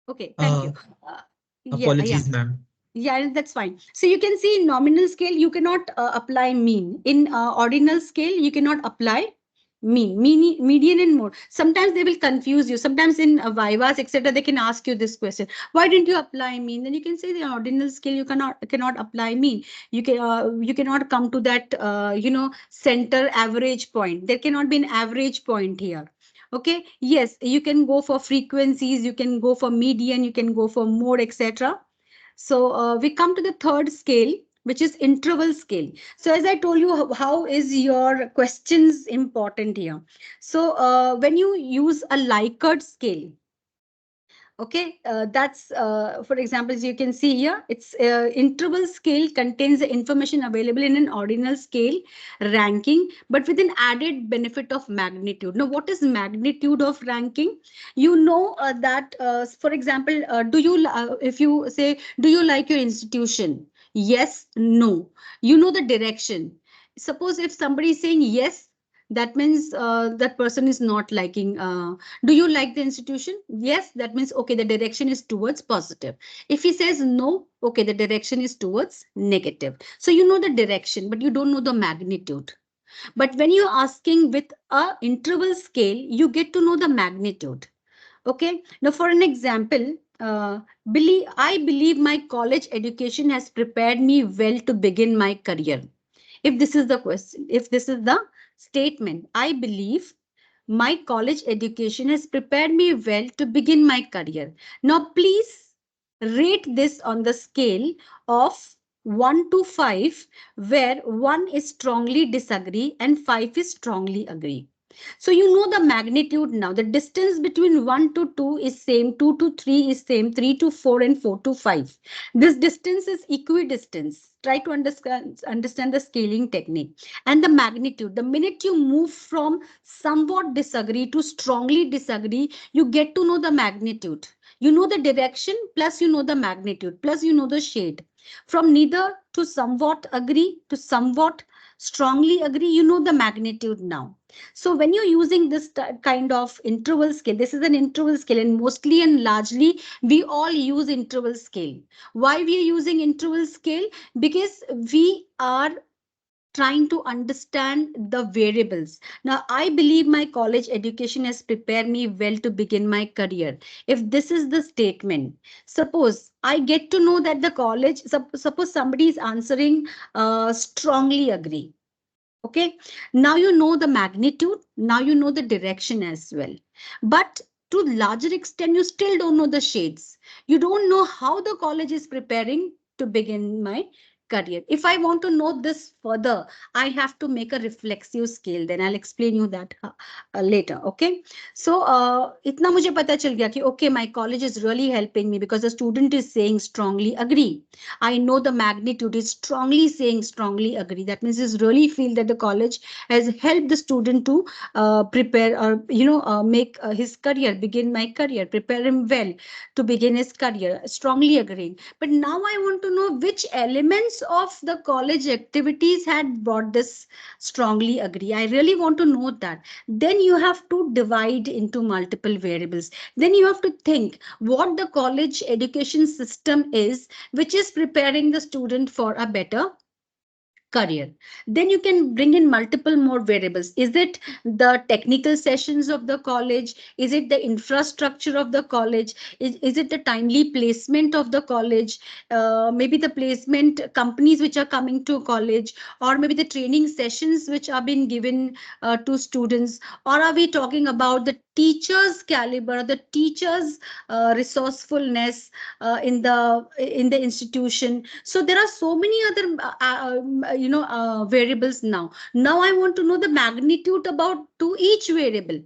Okay, thank you. Apologies, ma'am. Yeah, that's fine. So you can see in nominal scale, you cannot apply mean. In ordinal scale, you cannot apply median and mode. Sometimes they will confuse you. Sometimes in vivas, etc., they can ask you this question: why didn't you apply mean? Then you can say the ordinal scale you cannot apply mean. You cannot come to that center average point. There cannot be an average point here. Okay. Yes, you can go for frequencies. You can go for median. You can go for mode, etc. So we come to the third scale, which is interval scale. So as I told you, how is your questions important here? So when you use a Likert scale, Okay, that's for example, as you can see here, it's interval scale contains the information available in an ordinal scale ranking, but with an added benefit of magnitude. Now, what is magnitude of ranking? You know that, for example, if you say, do you like your institution? Yes, no. You know the direction. Suppose if somebody is saying yes, that means that person is not liking. Do you like the institution? Yes, that means okay, the direction is towards positive. If he says no, okay, the direction is towards negative. So you know the direction, but you don't know the magnitude. But when you're asking with a interval scale, you get to know the magnitude. Okay, now for an example, I believe my college education has prepared me well to begin my career. If this is the question, if this is the statement, I believe my college education has prepared me well to begin my career. Now, please rate this on the scale of 1 to 5, where 1 is strongly disagree and 5 is strongly agree. So you know the magnitude now. The distance between 1 to 2 is same, 2 to 3 is same, 3 to 4 and 4 to 5. This distance is equidistance. Try to understand the scaling technique and the magnitude. The minute you move from somewhat disagree to strongly disagree, you get to know the magnitude. You know the direction, plus you know the magnitude, plus you know the shade. From neither to somewhat agree to somewhat strongly agree, you know the magnitude now. So when you're using this kind of interval scale, this is an interval scale, and mostly and largely we all use interval scale. Why we are using interval scale? Because we are trying to understand the variables. Now, I believe my college education has prepared me well to begin my career. If this is the statement, suppose I get to know that the college, suppose somebody is answering strongly agree. Okay, now you know the magnitude, now you know the direction as well. But to larger extent, you still don't know the shades. You don't know how the college is preparing to begin my career. If I want to know this further, I have to make a reflexive scale. Then I'll explain you that later. Okay. So इतना मुझे पता चल गया कि okay, my college is really helping me because the student is saying strongly agree. I know the magnitude is strongly saying strongly agree. That means is really feel that the college has helped the student to prepare or make his career, begin my career, prepare him well to begin his career. Strongly agreeing. But now I want to know which elements of the college activities had brought this strongly agree. I really want to know that. Then you have to divide into multiple variables. Then you have to think what the college education system is, which is preparing the student for a better career. Then you can bring in multiple more variables. Is it the technical sessions of the college? Is it the infrastructure of the college? Is it the timely placement of the college? Maybe the placement companies which are coming to college, or maybe the training sessions which are being given to students, or are we talking about the teachers caliber, the teachers resourcefulness in the institution? So there are so many other variables now. Now I want to know the magnitude about to each variable.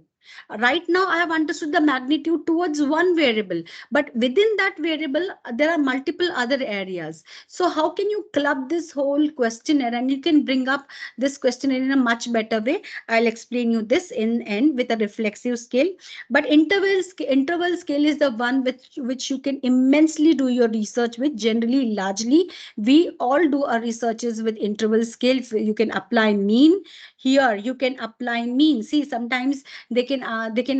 Right now I have understood the magnitude towards one variable, but within that variable there are multiple other areas. So how can you club this whole questionnaire and you can bring up this questionnaire in a much better way? I'll explain you this in end with a reflexive scale. But interval scale is the one which you can immensely do your research with. Generally, largely, we all do our researches with interval scale. You can apply mean here. You can apply mean. See, sometimes they can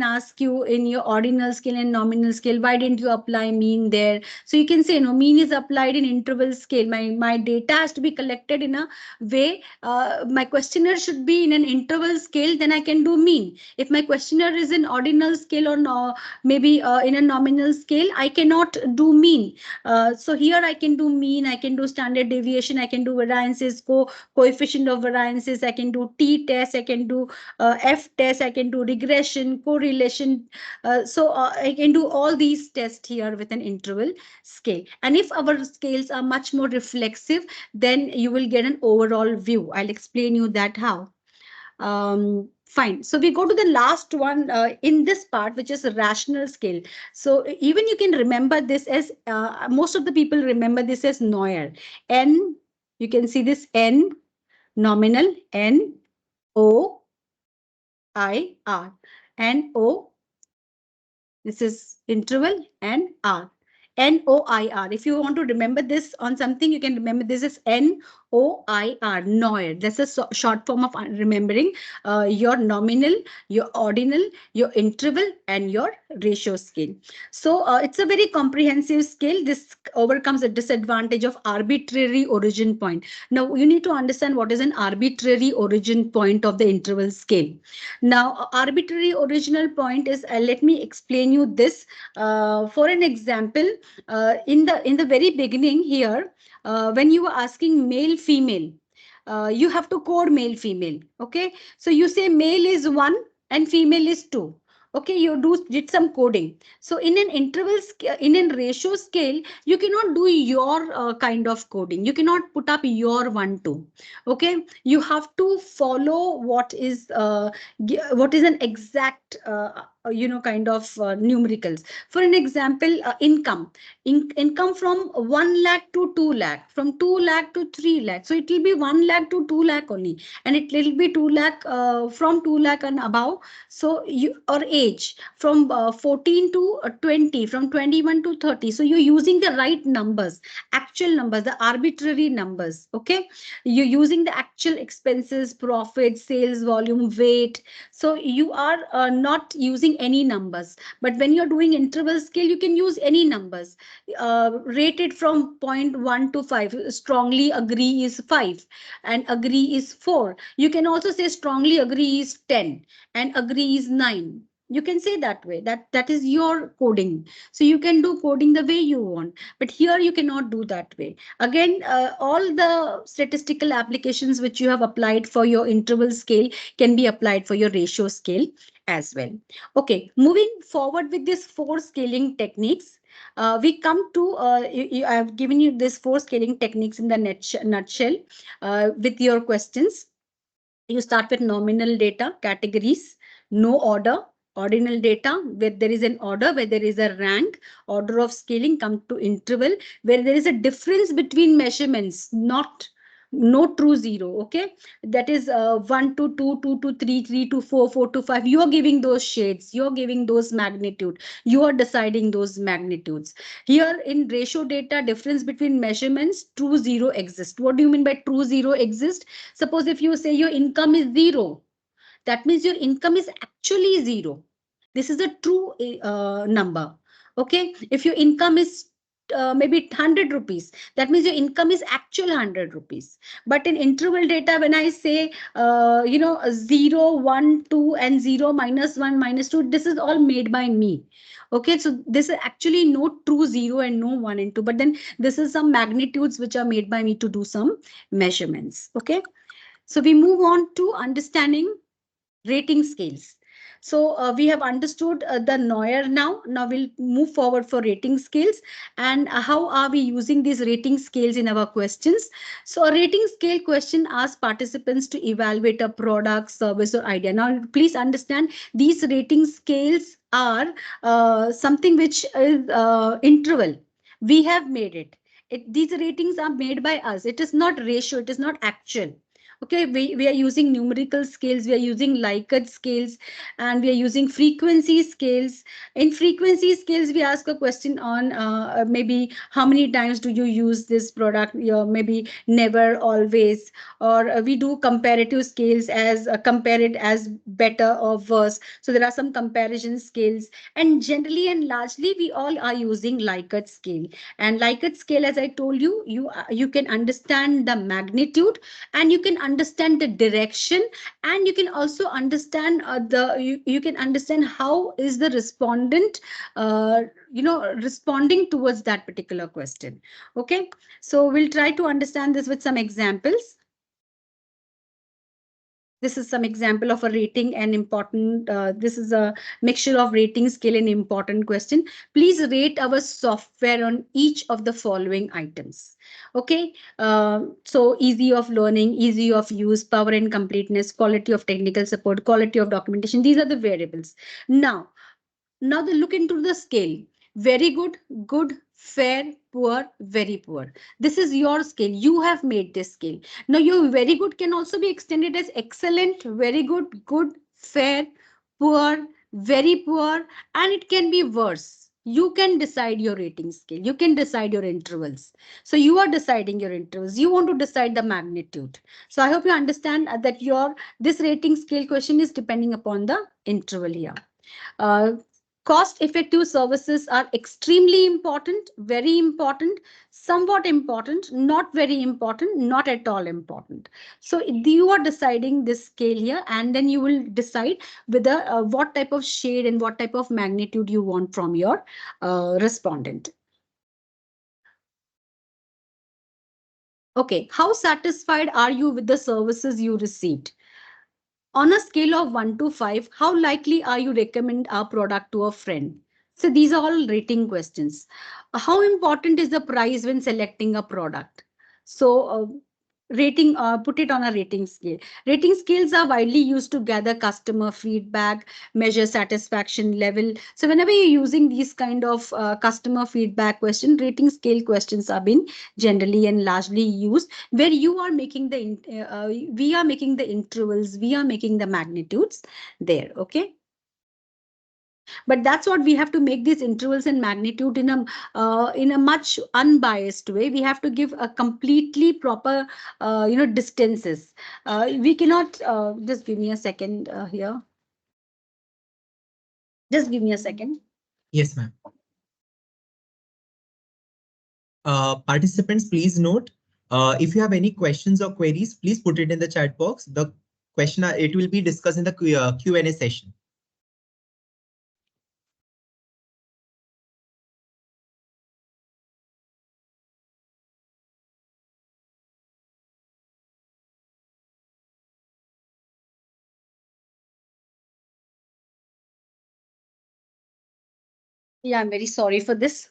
ask you in your ordinal scale and nominal scale, why didn't you apply mean there? So you can say no, mean is applied in interval scale. My data has to be collected in a way. My questionnaire should be in an interval scale. Then I can do mean. If my questionnaire is in ordinal scale or no, maybe in a nominal scale, I cannot do mean. So here I can do mean, I can do standard deviation, I can do variances, coefficient of variances, I can do t-test, I can do f-test, I can do regression, correlation. I can do all these tests here with an interval scale. And if our scales are much more reflexive, then you will get an overall view. I'll explain you that how. Fine. So we go to the last one in this part, which is a rational scale. So even you can remember this as most of the people remember this as Neuer. N, you can see this N, nominal, N, O, I, R. N, O, this is interval, and R. NOIR. If you want to remember this on something, you can remember this is NOIR, Noir. That's a short form of remembering your nominal, your ordinal, your interval, and your ratio scale. So it's a very comprehensive scale. This overcomes the disadvantage of arbitrary origin point. Now, you need to understand what is an arbitrary origin point of the interval scale. Now, arbitrary original point is, let me explain you this. For an example, in the very beginning here, when you were asking male female, you have to code male female. Okay, so you say male is 1 and female is 2. Okay, you did some coding. So in an in a ratio scale, you cannot do your kind of coding. You cannot put up your 1 2. Okay, you have to follow what is an exact kind of numericals. For an example, income income from 1 lakh to 2 lakh, from 2 lakh to 3 lakh. So it will be 1 lakh to 2 lakh only, and it will be 2 lakh from 2 lakh and above. So you, or age from 14 to 20, from 21 to 30. So you're using the right numbers, actual numbers, the arbitrary numbers. Okay, you're using the actual expenses, profit, sales volume, weight. So you are not using any numbers. But when you're doing interval scale, you can use any numbers. Rated from 0.1 to 5. Strongly agree is 5 and agree is 4. You can also say strongly agree is 10 and agree is 9. You can say that way. That is your coding. So you can do coding the way you want. But here you cannot do that way. Again, all the statistical applications which you have applied for your interval scale can be applied for your ratio scale as well. Okay, moving forward with these 4 scaling techniques, we come to, I have given you this 4 scaling techniques in the nutshell with your questions. You start with nominal data categories, no order, ordinal data where there is an order, where there is a rank, order of scaling, come to interval where there is a difference between measurements, not no true zero. Okay, that is 1 to 2, 2 to 3, 3 to 4, 4 to 5. You are giving those shades, you are giving those magnitude, you are deciding those magnitudes. Here in ratio data, difference between measurements, true zero exists. What do you mean by true zero exists? Suppose if you say your income is 0, that means your income is actually 0. This is a true number. Okay, if your income is maybe 100 rupees, that means your income is actual 100 rupees. But in interval data, when I say 0 1 2 and 0 minus 1 minus 2, this is all made by me. Okay, so this is actually no true 0 and no 1 and 2, but then this is some magnitudes which are made by me to do some measurements. Okay, so we move on to understanding rating scales. So we have understood the Neuer now. Now we'll move forward for rating scales, and how are we using these rating scales in our questions. So a rating scale question asks participants to evaluate a product, service, or idea. Now please understand, these rating scales are something which is interval. We have made it. These ratings are made by us. It is not ratio. It is not actual. Okay, we are using numerical scales, we are using Likert scales, and we are using frequency scales. In frequency scales, we ask a question on maybe how many times do you use this product, maybe never, always, or we do comparative scales as compare it as better or worse. So there are some comparison scales, and generally and largely we all are using Likert scale. And Likert scale, as I told you, you can understand the magnitude, and you can understand the direction, and you can also understand you can understand how is the respondent responding towards that particular question. Okay, so we'll try to understand this with some examples. This is some example of a rating and important. This is a mixture of rating, skill, and important question. Please rate our software on each of the following items. Okay. So easy of learning, easy of use, power and completeness, quality of technical support, quality of documentation. These are the variables. Now they look into the scale. Very good, good, fair, poor, very poor. This is your scale. You have made this scale. Now your very good can also be extended as excellent, very good, good, fair, poor, very poor, and it can be worse. You can decide your rating scale. You can decide your intervals. So you are deciding your intervals. You want to decide the magnitude. So I hope you understand that your this rating scale question is depending upon the interval here. Uh, Cost effective services are extremely important, very important, somewhat important, not very important, not at all important. So you are deciding this scale here, and then you will decide whether what type of shade and what type of magnitude you want from your respondent. Okay, how satisfied are you with the services you received? On a scale of 1 to 5, how likely are you recommend our product to a friend? So these are all rating questions. How important is the price when selecting a product? So rating, put it on a rating scale. Rating scales are widely used to gather customer feedback, measure satisfaction level. So whenever you're using these kind of customer feedback question, rating scale questions are being generally and largely used, where you are making we are making the intervals, we are making the magnitudes there. Okay, but that's what we have to make these intervals and magnitude in a much unbiased way. We have to give a completely proper distances. We cannot just give me a second here. Just give me a second. Yes, ma'am. Participants, please note, if you have any questions or queries, please put it in the chat box. The question, it will be discussed in the Q&A session. Yeah, I'm very sorry for this.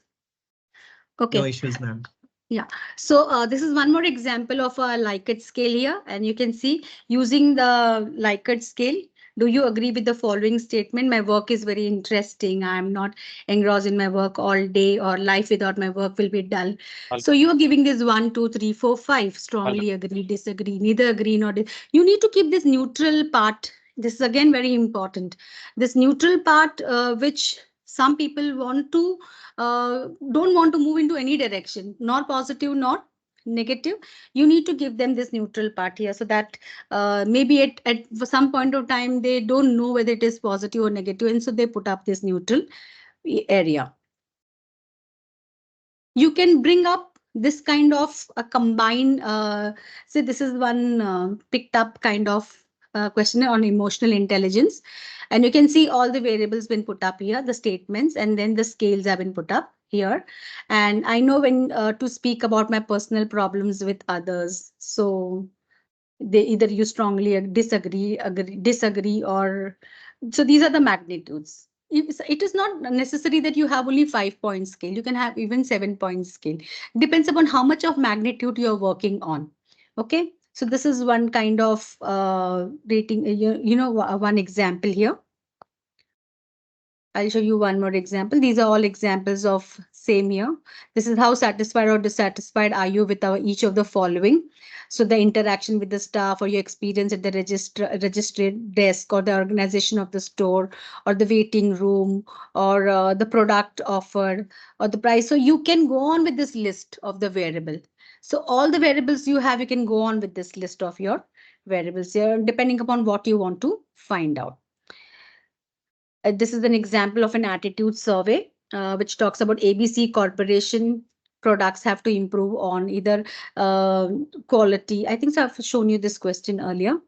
Okay. No issues, ma'am. Yeah, so this is one more example of a Likert scale here, and you can see using the Likert scale. Do you agree with the following statement? My work is very interesting. I'm not engrossed in my work all day, or life without my work will be dull. So you're giving this 1, 2, 3, 4, 5. Strongly agree, disagree, neither agree nor you need to keep this neutral part. This is again very important. This neutral part, which some people want to don't want to move into any direction, not positive, not negative. You need to give them this neutral part here, so that maybe at some point of time they don't know whether it is positive or negative, and so they put up this neutral area. You can bring up this kind of a combined, say this is one picked up kind of question on emotional intelligence. And you can see all the variables been put up here, the statements, and then the scales have been put up here. And I know when to speak about my personal problems with others. So they either you strongly disagree, agree, disagree, or so these are the magnitudes. It is not necessary that you have only 5-point scale. You can have even 7-point scale. Depends upon how much of magnitude you're working on. Okay, so this is one kind of rating. One example here. I'll show you one more example. These are all examples of same here. This is how satisfied or dissatisfied are you with each of the following. So the interaction with the staff, or your experience at the registered desk, or the organization of the store, or the waiting room, or the product offered, or the price. So you can go on with this list of the variable. So all the variables you have, you can go on with this list of your variables here, depending upon what you want to find out. This is an example of an attitude survey, which talks about ABC Corporation products have to improve on either quality. I think so I've shown you this question earlier.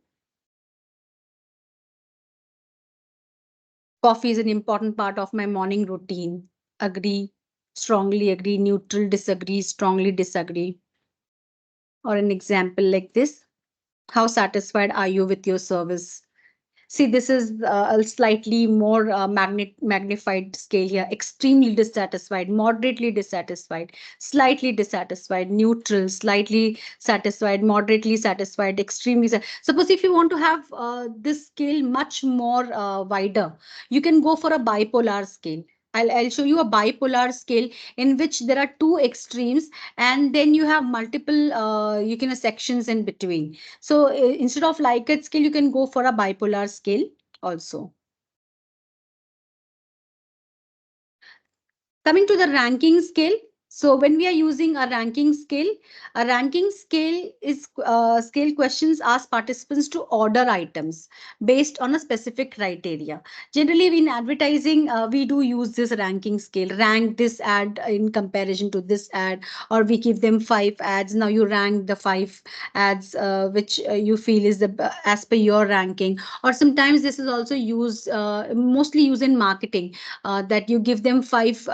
Coffee is an important part of my morning routine. Agree, strongly agree, neutral, disagree, strongly disagree. Or an example like this. How satisfied are you with your service? See, this is a slightly more magnified scale here. Extremely dissatisfied, moderately dissatisfied, slightly dissatisfied, neutral, slightly satisfied, moderately satisfied, extremely. Suppose if you want to have this scale much more wider, you can go for a bipolar scale. I'll show you a bipolar scale in which there are two extremes, and then you have multiple you can sections in between. So instead of Likert scale, you can go for a bipolar scale also. Coming to the ranking scale. So when we are using a ranking scale is scale questions ask participants to order items based on a specific criteria. Generally, in advertising, we do use this ranking scale. Rank this ad in comparison to this ad, or we give them 5 ads. Now you rank the 5 ads which you feel is the as per your ranking. Or sometimes this is also used, mostly used in marketing, that you give them 5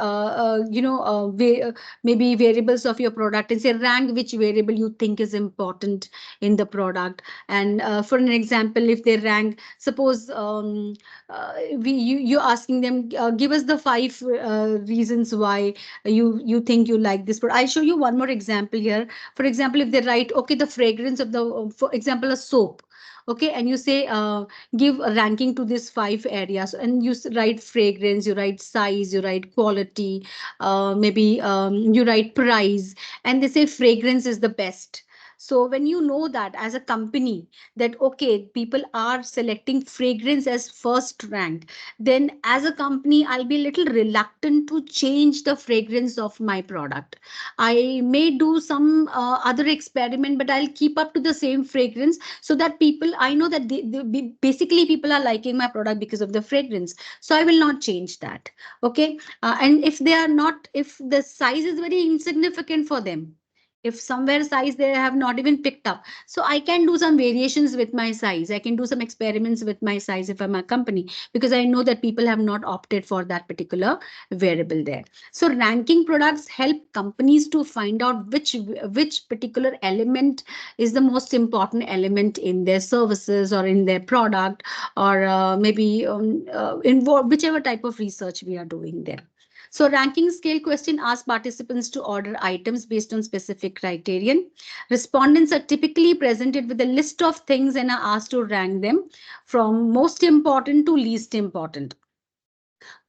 maybe variables of your product and say rank which variable you think is important in the product. And for an example, if they rank, suppose you're asking them, give us the 5 reasons why you think you like this product. I'll show you one more example here. For example, if they write, okay, the fragrance of the, for example, a soap. Okay, and you say give a ranking to these 5 areas, and you write fragrance, you write size, you write quality, maybe you write price, and they say fragrance is the best. So when you know that as a company that okay, people are selecting fragrance as first rank, then as a company I'll be a little reluctant to change the fragrance of my product. I may do some other experiment, but I'll keep up to the same fragrance, so that people, I know that basically people are liking my product because of the fragrance, so I will not change that. Okay, and if they are not, if the size is very insignificant for them, if somewhere size they have not even picked up, so I can do some variations with my size, I can do some experiments with my size if I'm a company, because I know that people have not opted for that particular variable there. So ranking products help companies to find out which particular element is the most important element in their services or in their product, or maybe involve whichever type of research we are doing there. So ranking scale question asks participants to order items based on specific criterion. Respondents are typically presented with a list of things and are asked to rank them from most important to least important,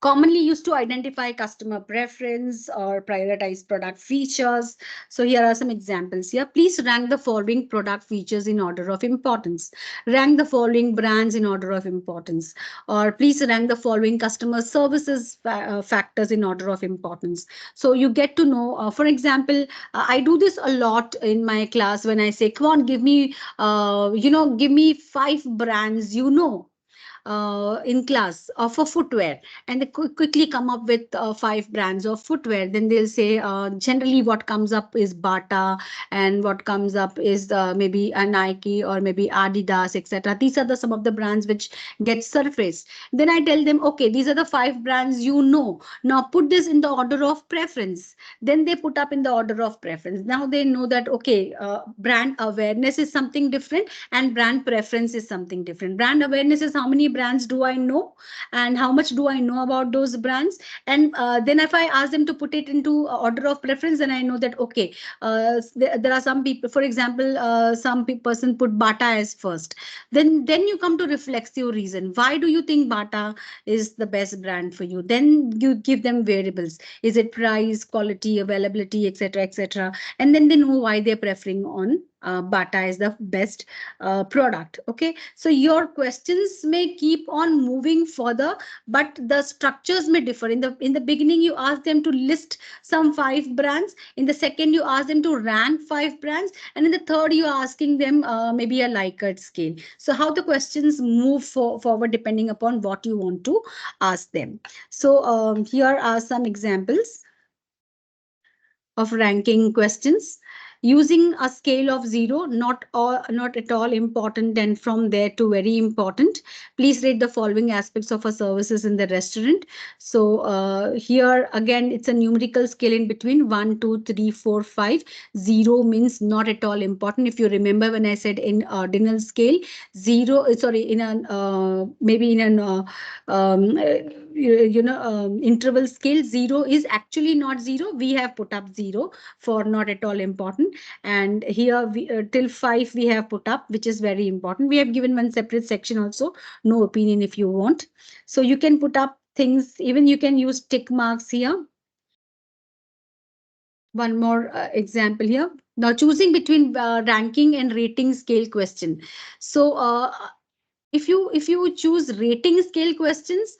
commonly used to identify customer preference or prioritize product features. So here are some examples here. Please rank the following product features in order of importance. Rank the following brands in order of importance. Or please rank the following customer services factors in order of importance. So you get to know, for example, I do this a lot in my class when I say, come on, give me, give me 5 brands, in class for footwear, and they quickly come up with 5 brands of footwear. Then they'll say generally what comes up is Bata, and what comes up is maybe a Nike or maybe Adidas, etc. These are the some of the brands which get surfaced. Then I tell them, okay, these are the 5 brands, now put this in the order of preference. Then they put up in the order of preference. Now they know that okay, brand awareness is something different and brand preference is something different. Brand awareness is how many brands do I know and how much do I know about those brands. And then if I ask them to put it into order of preference, then I know that okay, there are some people, for example, some person put Bata as first. Then you come to reflexive reason. Why do you think Bata is the best brand for you? Then you give them variables. Is it price, quality, availability, etc., etc.? And then they know why they're preferring on Bata is the best product. Okay, so your questions may keep on moving further, but the structures may differ. In the beginning, you ask them to list some 5 brands. In the second, you ask them to rank 5 brands, and in the third, you are asking them maybe a Likert scale. So how the questions move forward depending upon what you want to ask them. So here are some examples of ranking questions. using a scale of 0, not at all important, and from there to very important. Please rate the following aspects of our services in the restaurant. So here again, it's a numerical scale in between 1, 2, 3, 4, 5. 0 means not at all important. If you remember when I said in ordinal scale, 0, sorry, in an maybe in an interval scale, 0 is actually not 0. We have put up 0 for not at all important, and here we till 5 we have put up, which is very important. We have given one separate section also, no opinion, if you want. So you can put up things, even you can use tick marks here. One more example here. Now choosing between ranking and rating scale question. So if you choose rating scale questions,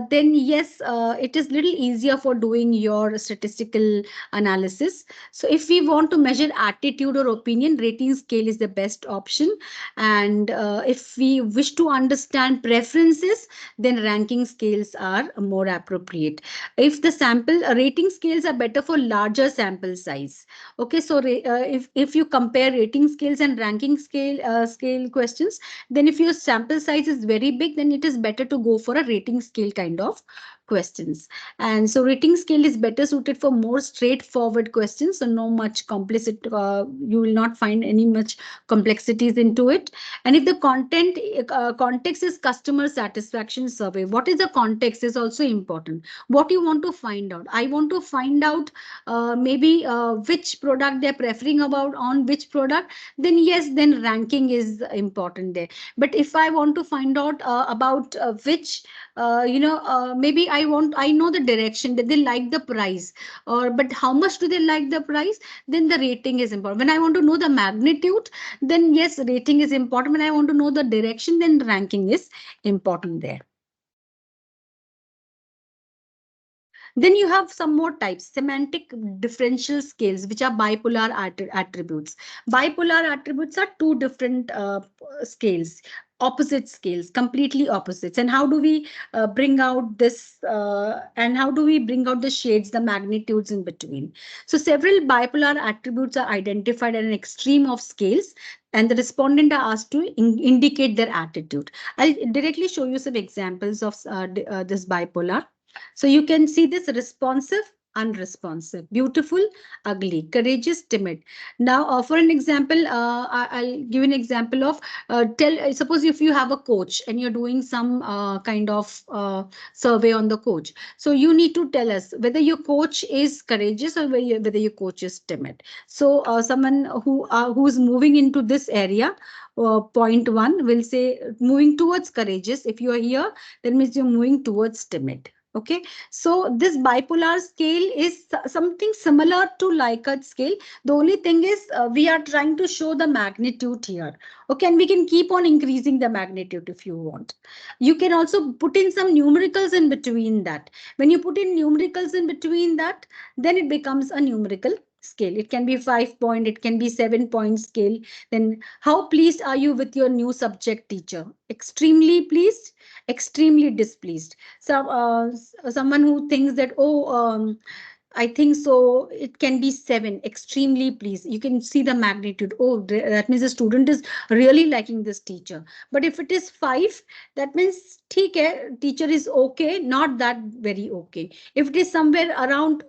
then yes, it is little easier for doing your statistical analysis. So if we want to measure attitude or opinion, rating scale is the best option. And if we wish to understand preferences, then ranking scales are more appropriate. If the sample rating scales are better for larger sample size. Okay, so if you compare rating scales and ranking scale questions, then if your sample size is very big, then it is better to go for a rating scale kind of questions. And so rating scale is better suited for more straightforward questions, so no much complexity, you will not find any much complexities into it. And if the context is customer satisfaction survey, what is the context is also important. What you want to find out, I want to find out maybe which product they're preferring about on which product, then yes, then ranking is important there. But if I want to find out about which maybe I know the direction that they like the price, or but how much do they like the price, then the rating is important. When I want to know the magnitude, then yes, rating is important. When I want to know the direction, then ranking is important there. Then you have some more types, semantic differential scales, which are bipolar attributes. Bipolar attributes are two different scales, opposite scales, completely opposites. And how do we bring out this, and how do we bring out the shades, the magnitudes in between? So several bipolar attributes are identified at an extreme of scales, and the respondent are asked to indicate their attitude. I'll directly show you some examples of this bipolar. So you can see this: responsive, unresponsive, beautiful, ugly, courageous, timid. Now, for an example, I'll give an example of suppose if you have a coach and you're doing some kind of survey on the coach. So you need to tell us whether your coach is courageous or whether your coach is timid. So someone who is moving into this area, point one will say moving towards courageous. If you are here, that means you're moving towards timid. Okay, so this bipolar scale is something similar to Likert scale. The only thing is we are trying to show the magnitude here. Okay, and we can keep on increasing the magnitude if you want. You can also put in some numericals in between that. When you put in numericals in between that, then it becomes a numerical scale. It can be 5-point, it can be 7-point scale. Then how pleased are you with your new subject teacher? Extremely pleased, extremely displeased. So someone who thinks that, oh, I think so, it can be 7, extremely pleased. You can see the magnitude. Oh, that means the student is really liking this teacher. But if it is 5, that means teacher is okay, not that very okay. If it is somewhere around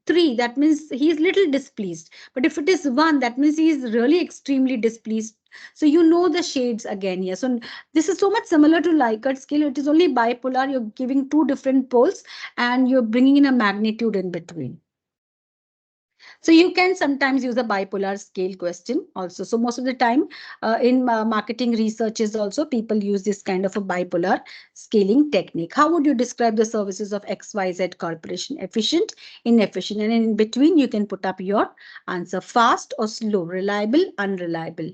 3, that means he is little displeased. But if it is 1, that means he is really extremely displeased. So you know the shades again here. So this is so much similar to Likert scale. It is only bipolar. You're giving two different poles and you're bringing in a magnitude in between. So you can sometimes use a bipolar scale question also. So most of the time in marketing researches also, people use this kind of a bipolar scaling technique. How would you describe the services of XYZ Corporation? Efficient, inefficient, and in between you can put up your answer: fast or slow, reliable, unreliable.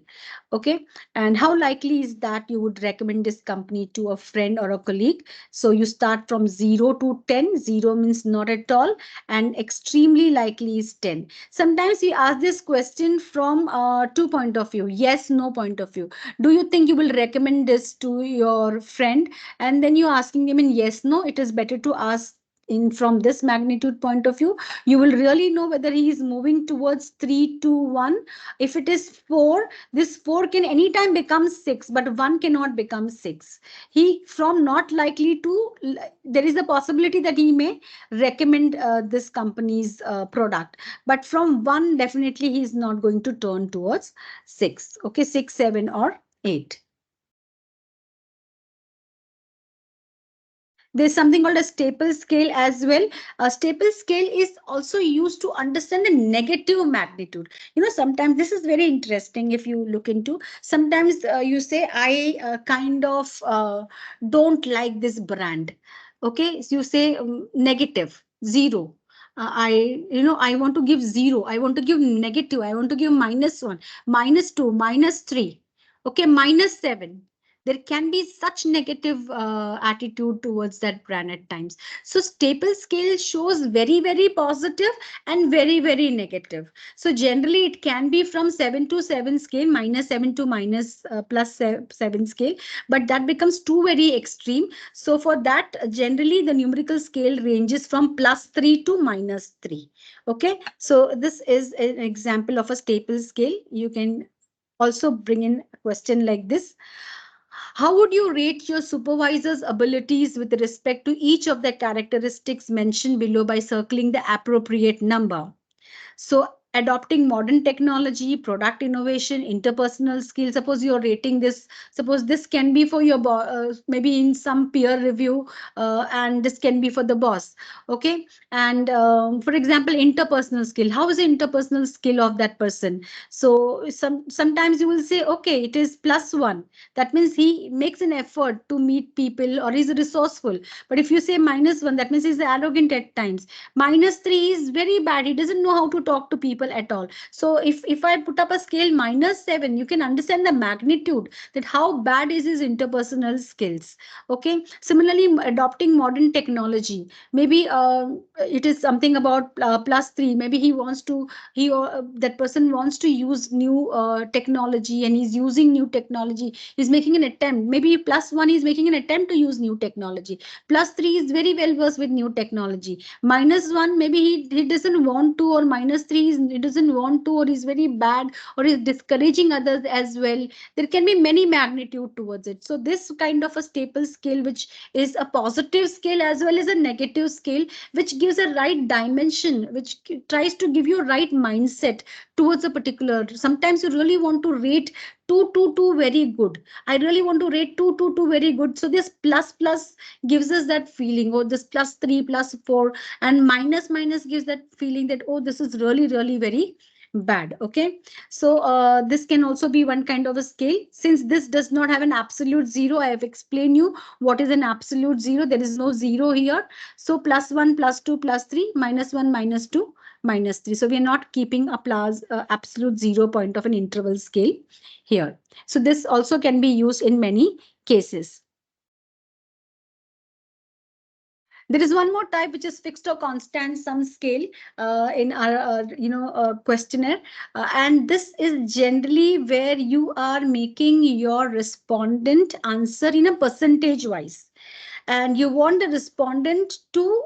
Okay, and how likely is that you would recommend this company to a friend or a colleague? So you start from 0 to 10. 0 means not at all, and extremely likely is 10. Sometimes we ask this question from two point of view: yes, no point of view. Do you think you will recommend this to your friend? And then you're asking them in yes, no. It is better to ask in from this magnitude point of view, you will really know whether he is moving towards 3, 2, 1. If it is 4, this 4 can anytime become 6, but 1 cannot become 6. He from not likely to, there is a possibility that he may recommend this company's product, but from 1 definitely he is not going to turn towards 6. Okay, 6, 7 or 8. There's something called a staple scale as well. A staple scale is also used to understand the negative magnitude. You know, sometimes this is very interesting if you look into. Sometimes you say, I kind of don't like this brand. Okay, so you say negative, 0. I want to give 0. I want to give negative. I want to give -1, -2, -3. Okay, -7. There can be such negative attitude towards that brand at times. So staple scale shows very, very positive and very, very negative. So generally it can be from 7 to 7 scale, -7 to +7 scale, but that becomes too very extreme. So for that, generally the numerical scale ranges from +3 to -3. Okay, so this is an example of a staple scale. You can also bring in a question like this. How would you rate your supervisor's abilities with respect to each of the characteristics mentioned below by circling the appropriate number? So adopting modern technology, product innovation, interpersonal skills. Suppose you're rating this. Suppose this can be for your maybe in some peer review, and this can be for the boss. Okay, and for example, interpersonal skill. How is the interpersonal skill of that person? So sometimes you will say, okay, it is +1. That means he makes an effort to meet people or he's resourceful. But if you say -1, that means he's arrogant at times. -3 is very bad. He doesn't know how to talk to people at all. So if I put up a scale -7, you can understand the magnitude that how bad is his interpersonal skills. Okay. Similarly, adopting modern technology. Maybe it is something about +3. Maybe that person wants to use new technology and he's using new technology. He's making an attempt. Maybe +1 is making an attempt to use new technology. +3 is very well versed with new technology. -1, maybe he doesn't want to, or -3 he doesn't want to, or is very bad, or is discouraging others as well. There can be many magnitude towards it. So this kind of a staple scale, which is a positive scale as well as a negative scale, which gives a right dimension, which tries to give you a right mindset towards a particular. Sometimes you really want to rate 2 very good. I really want to rate 2 very good. So this plus gives us that feeling, oh, this +3, +4, and minus gives that feeling that, oh, this is really, really very bad. Okay, so this can also be one kind of a scale. Since this does not have an absolute 0, I have explained you what is an absolute 0. There is no 0 here. So +1, +2, +3, -1, -2, -3. So we are not keeping a absolute 0 point of an interval scale here. So this also can be used in many cases. There is one more type which is fixed or constant sum scale in our questionnaire, and this is generally where you are making your respondent answer in a percentage wise, and you want the respondent to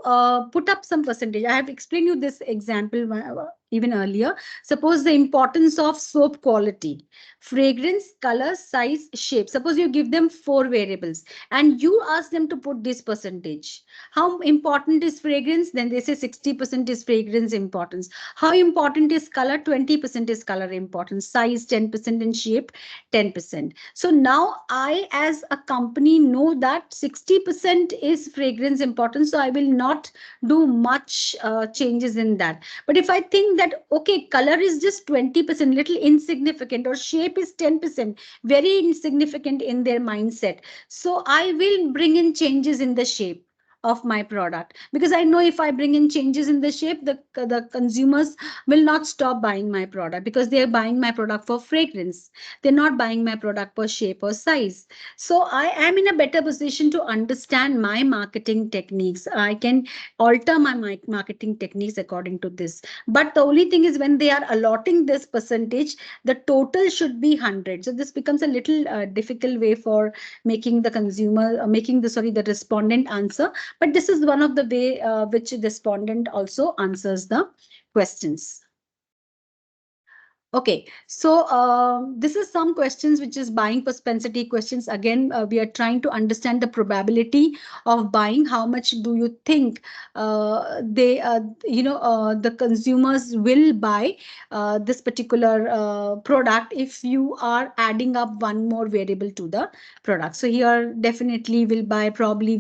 put up some percentage. I have explained you this example even earlier. Suppose the importance of soap quality, fragrance, color, size, shape. Suppose you give them 4 variables and you ask them to put this percentage. How important is fragrance? Then they say 60% is fragrance importance. How important is color? 20% is color importance. Size 10% and shape 10%. So now I as a company know that 60% is fragrance importance. So I will not do much changes in that. But if I think that, okay, color is just 20%, little insignificant, or shape is 10%, very insignificant in their mindset. So I will bring in changes in the shape of my product, because I know if I bring in changes in the shape, the consumers will not stop buying my product, because they are buying my product for fragrance. They're not buying my product for shape or size. So I am in a better position to understand my marketing techniques. I can alter my marketing techniques according to this. But the only thing is, when they are allotting this percentage, the total should be 100. So this becomes a little difficult way for making the consumer, the respondent answer. But this is one of the way which the respondent also answers the questions. Okay, so this is some questions which is buying propensity questions. Again, we are trying to understand the probability of buying. How much do you think the consumers will buy this particular product if you are adding up one more variable to the product? So here definitely will buy, probably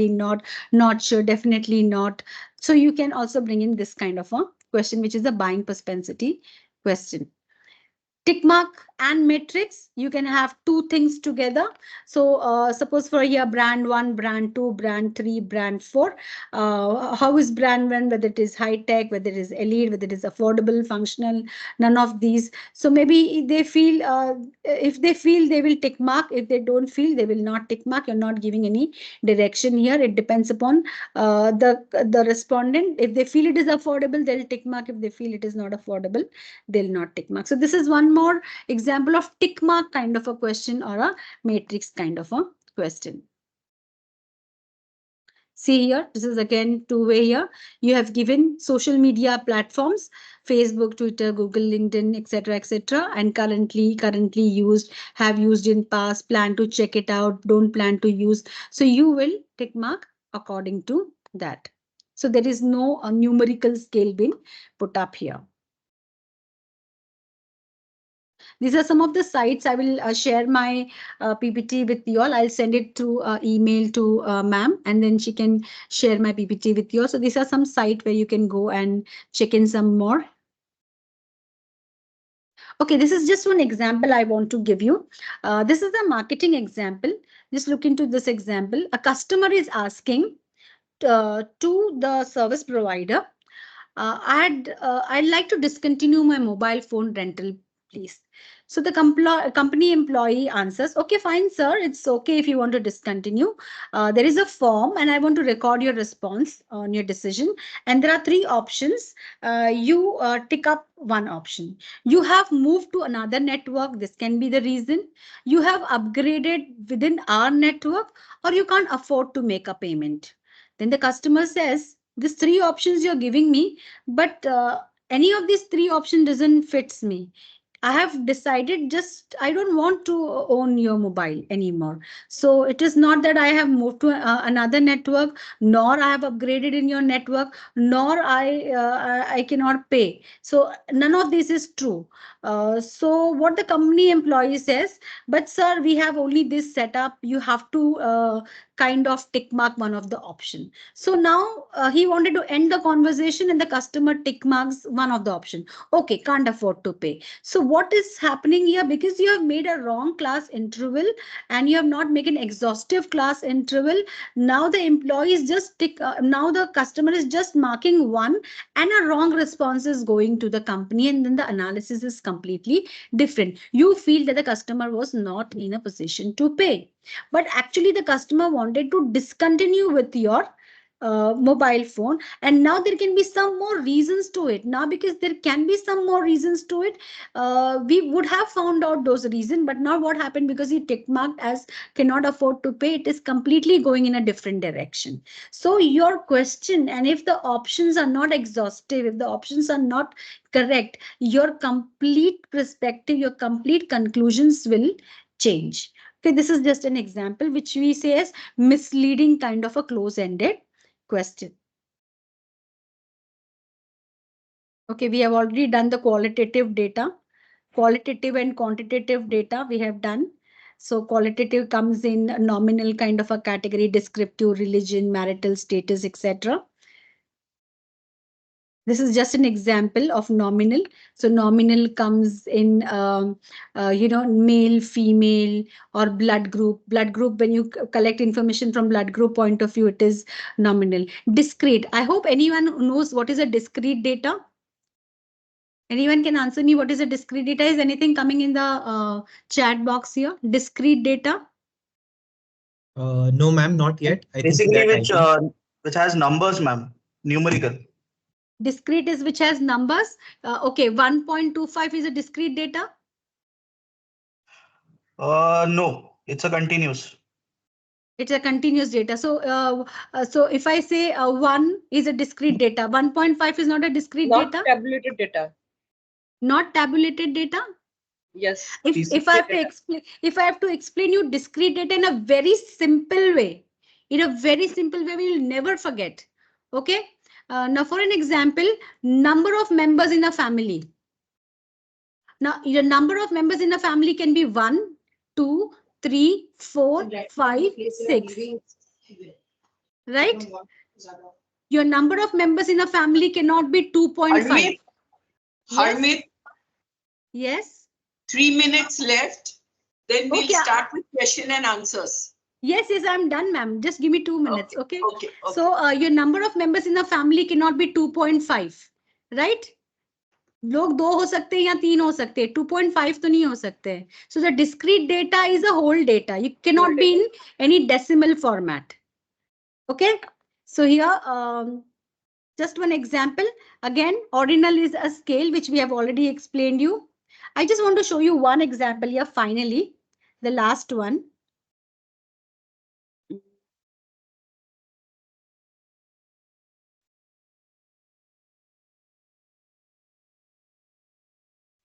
not, not sure, definitely not. So you can also bring in this kind of a question, which is the buying propensity question. Tick mark and matrix, you can have two things together. So suppose for here, brand 1, brand 2, brand 3, brand 4. How is brand 1, whether it is high tech, whether it is elite, whether it is affordable, functional, none of these. So maybe they feel, if they feel, they will tick mark. If they don't feel, they will not tick mark. You're not giving any direction here. It depends upon the respondent. If they feel it is affordable, they'll tick mark. If they feel it is not affordable, they'll not tick mark. So this is one more example of tick mark kind of a question or a matrix kind of a question. See here, this is again two-way here. You have given social media platforms, Facebook, Twitter, Google, LinkedIn, etc., etc., and currently used, have used in past, plan to check it out, don't plan to use. So you will tick mark according to that. So there is no numerical scale being put up here. These are some of the sites. I will share my PPT with you all. I'll send it through email to ma'am, and then she can share my PPT with you all. So these are some sites where you can go and check in some more. Okay, this is just one example I want to give you. This is a marketing example. Just look into this example. A customer is asking to the service provider, I'd like to discontinue my mobile phone rental, please. So the company employee answers, okay, fine, sir. It's okay if you want to discontinue. There is a form and I want to record your response on your decision. And there are three options. You tick up one option. You have moved to another network. This can be the reason. You have upgraded within our network, or you can't afford to make a payment. Then the customer says, these three options you're giving me, but any of these three options doesn't fits me. I have decided just I don't want to own your mobile anymore. So it is not that I have moved to another network, nor I have upgraded in your network, nor I cannot pay. So none of this is true. So what the company employee says, but sir, we have only this setup. You have to kind of tick mark one of the option. So now he wanted to end the conversation and the customer tick marks one of the option. Okay, can't afford to pay. So what is happening here? Because you have made a wrong class interval and you have not made an exhaustive class interval. Now the employee is just now the customer is just marking one and a wrong response is going to the company, and then the analysis is completely different. You feel that the customer was not in a position to pay, but actually the customer wanted to discontinue with your mobile phone, and now there can be some more reasons to it. Now because there can be some more reasons to it, we would have found out those reasons, but now what happened, because he tick marked as cannot afford to pay, it is completely going in a different direction. So your question, and if the options are not exhaustive, if the options are not correct, your complete perspective, your complete conclusions will change. Okay, this is just an example which we say as misleading kind of a close-ended question. Okay, we have already done the qualitative data. Qualitative and quantitative data we have done. So qualitative comes in nominal kind of a category, descriptive, religion, marital status, etc. This is just an example of nominal. So nominal comes in, male, female, or blood group. Blood group, when you collect information from blood group point of view, it is nominal. Discrete. I hope anyone knows what is a discrete data. Anyone can answer me what is a discrete data? Is anything coming in the chat box here? Discrete data? No, ma'am, not yet. I think Basically, that which has numbers, ma'am, numerical. Discrete is which has numbers. Okay, 1.25 is a discrete data. No, it's a continuous. It's a continuous data. So if I say 1 is a discrete data, 1.5 is not a discrete Not data, tabulated data. not tabulated data. Yes. If I have to explain, if I have to explain you discrete data in a very simple way, we will never forget. Okay. Now, for an example, number of members in a family. Now, your number of members in a family can be 1, 2, 3, 4, 5, 6. Right? Your number of members in a family cannot be 2.5. Harmeet, Yes. Harmeet, Yes. 3 minutes left. Then we'll Okay. start with question and answers. Yes, I'm done, ma'am. Just give me 2 minutes. Okay. Okay. So your number of members in a family cannot be 2.5. Right? लोग 2 हो सकते हैं या 3 हो सकते हैं, 2.5 तो नहीं हो सकते हैं. So the discrete data is a whole data. You cannot be in any decimal format. Okay. So here, just one example. Again, ordinal is a scale which we have already explained you. I just want to show you one example here. Finally, the last one.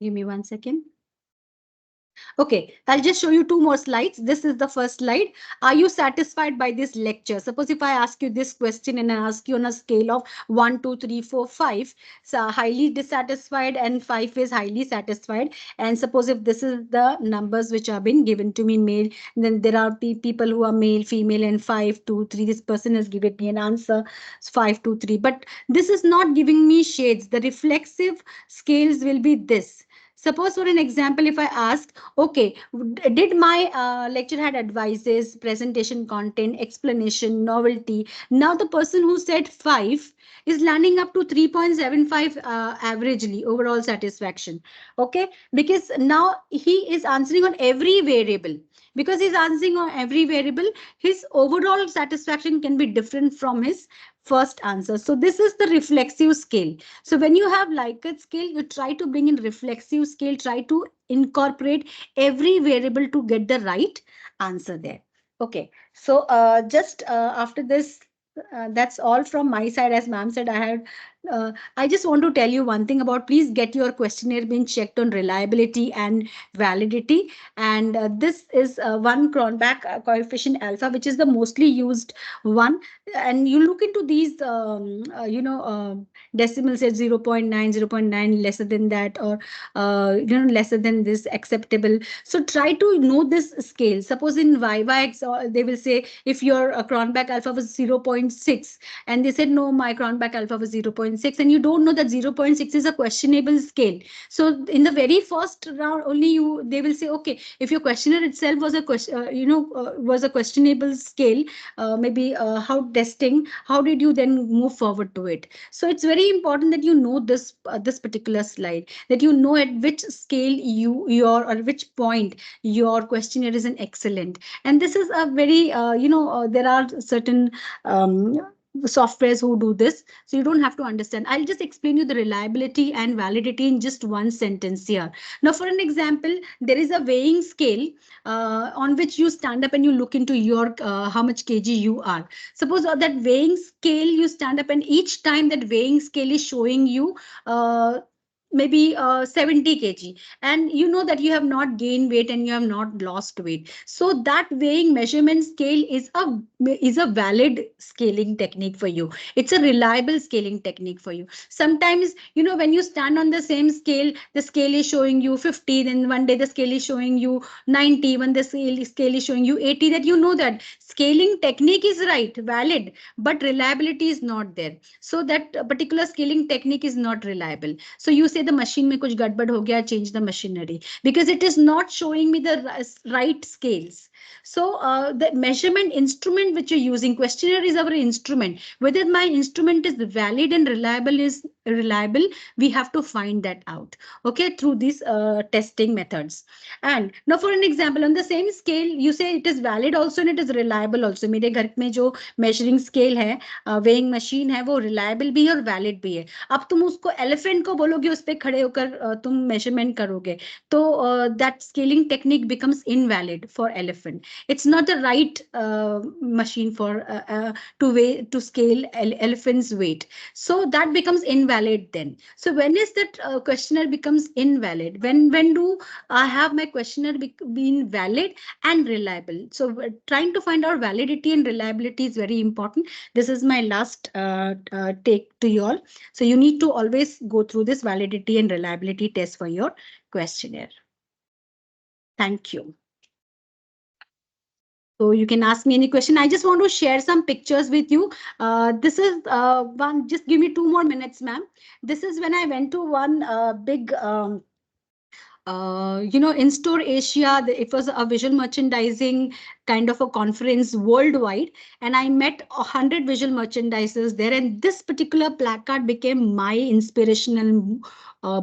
Give me 1 second. Okay, I'll just show you 2 more slides. This is the first slide. Are you satisfied by this lecture? Suppose if I ask you this question and I ask you on a scale of 1, 2, 3, 4, 5, so highly dissatisfied and 5 is highly satisfied. And suppose if this is the numbers which have been given to me, male, then there are people who are male, female, and 5, 2, 3. This person has given me an answer 5, 2, 3. But this is not giving me shades. The reflexive scales will be this. Suppose for an example, if I ask, okay, did my lecture had advices, presentation content, explanation, novelty? Now the person who said 5 is landing up to 3.75 averagely overall satisfaction. Okay, because now he is answering on every variable. Because he's answering on every variable, his overall satisfaction can be different from his first answer. So this is the reflexive scale. So when you have Likert scale, you try to bring in reflexive scale, try to incorporate every variable to get the right answer there. Okay, so just after this, that's all from my side. As ma'am said, I just want to tell you one thing about, please get your questionnaire being checked on reliability and validity. And this is one Cronbach coefficient alpha, which is the mostly used one. And you look into these, decimals at 0.9, 0.9, lesser than that, or lesser than this, acceptable. So try to know this scale. Suppose in YYX, they will say if your Cronbach alpha was 0.6, and they said no, my Cronbach alpha was 0.6, and you don't know that 0.6 is a questionable scale. So in the very first round only, they will say, okay, if your questionnaire itself was a was a questionable scale, maybe how testing, how did you then move forward to it? So it's very important that you know this this particular slide, that you know at which scale your or which point your questionnaire is an excellent. And this is a very there are certain softwares who do this, so you don't have to understand. I'll just explain you the reliability and validity in just one sentence here. Now, for an example, there is a weighing scale on which you stand up and you look into your how much kg you are. Suppose that weighing scale, you stand up and each time that weighing scale is showing you maybe 70 kg, and you know that you have not gained weight and you have not lost weight. So that weighing measurement scale is a valid scaling technique for you. It's a reliable scaling technique for you. Sometimes, when you stand on the same scale, the scale is showing you 50, then one day the scale is showing you 90, when the scale is showing you 80, that you know that scaling technique is right, valid, but reliability is not there. So that particular scaling technique is not reliable. So you say the machine mein kuch gadbad ho gaya, change the machinery, because it is not showing me the right scales. So the measurement instrument which you're using, questionnaire is our instrument. Whether my instrument is valid and reliable is reliable, we have to find that out, okay, through these testing methods. And now for an example, on the same scale, you say it is valid also and it is reliable also. मेरे घर में जो measuring scale है, weighing machine है, वो reliable भी है और valid भी है. अब तुम उसको elephant को बोलोगे उस पे खड़े होकर तुम measurement करोगे, तो that scaling technique becomes invalid for elephant. It's not the right machine for to scale elephant's weight. So that becomes invalid then. So when is that questionnaire becomes invalid? When do I have my questionnaire being valid and reliable? So trying to find out validity and reliability is very important. This is my last take to you all. So you need to always go through this validity and reliability test for your questionnaire. Thank you. So you can ask me any question. I just want to share some pictures with you. This is one, just give me 2 more minutes, ma'am. This is when I went to one big, In-Store Asia. It was a visual merchandising kind of a conference worldwide. And I met 100 visual merchandisers there. And this particular placard became my inspirational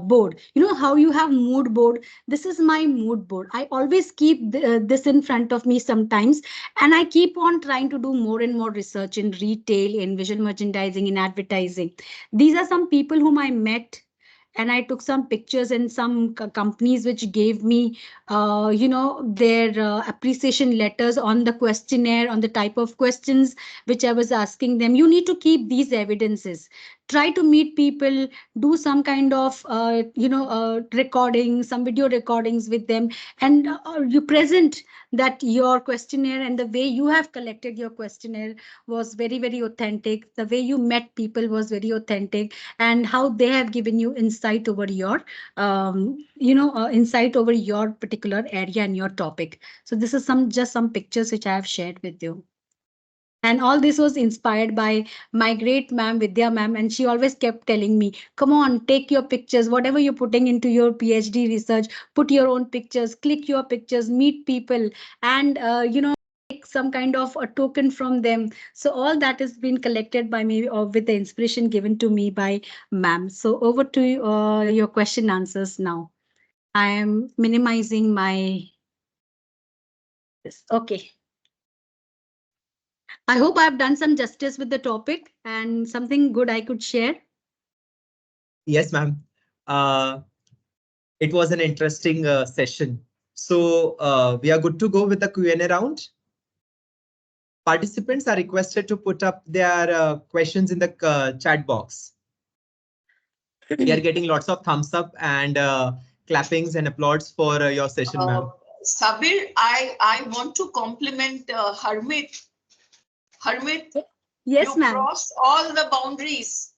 board. You know how you have mood board? This is my mood board. I always keep this in front of me sometimes, and I keep on trying to do more and more research in retail, in visual merchandising, in advertising. These are some people whom I met, and I took some pictures in some companies which gave me, their appreciation letters on the questionnaire, on the type of questions which I was asking them. You need to keep these evidences. Try to meet people, do some kind of, recording, some video recordings with them, and you present that your questionnaire and the way you have collected your questionnaire was very, very authentic. The way you met people was very authentic, and how they have given you insight over your, insight over your particular area and your topic. So this is just some pictures which I have shared with you. And all this was inspired by my great ma'am, Vidya ma'am, and she always kept telling me, come on, take your pictures, whatever you're putting into your PhD research, put your own pictures, click your pictures, meet people, and, take some kind of a token from them. So all that has been collected by me, or with the inspiration given to me by ma'am. So over to your question answers now. I am minimizing my this. Okay. I hope I've done some justice with the topic and something good I could share. Yes, ma'am. It was an interesting session. So we are good to go with the Q&A round. Participants are requested to put up their questions in the chat box. We are getting lots of thumbs up and clappings and applauds for your session, ma'am. Sabir, I want to compliment Harmeet. Harmeet, Yes, you ma'am. crossed all the boundaries.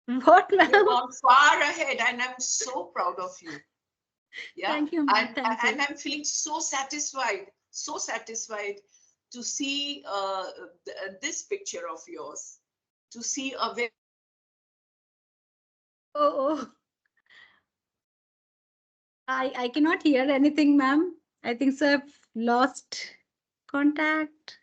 What, You've ma'am? gone far ahead, and I'm so proud of you. Yeah, Thank you, ma'am. Thank you. And I'm feeling so satisfied to see this picture of yours, to see a very Oh. I cannot hear anything, ma'am. I think so I've lost contact.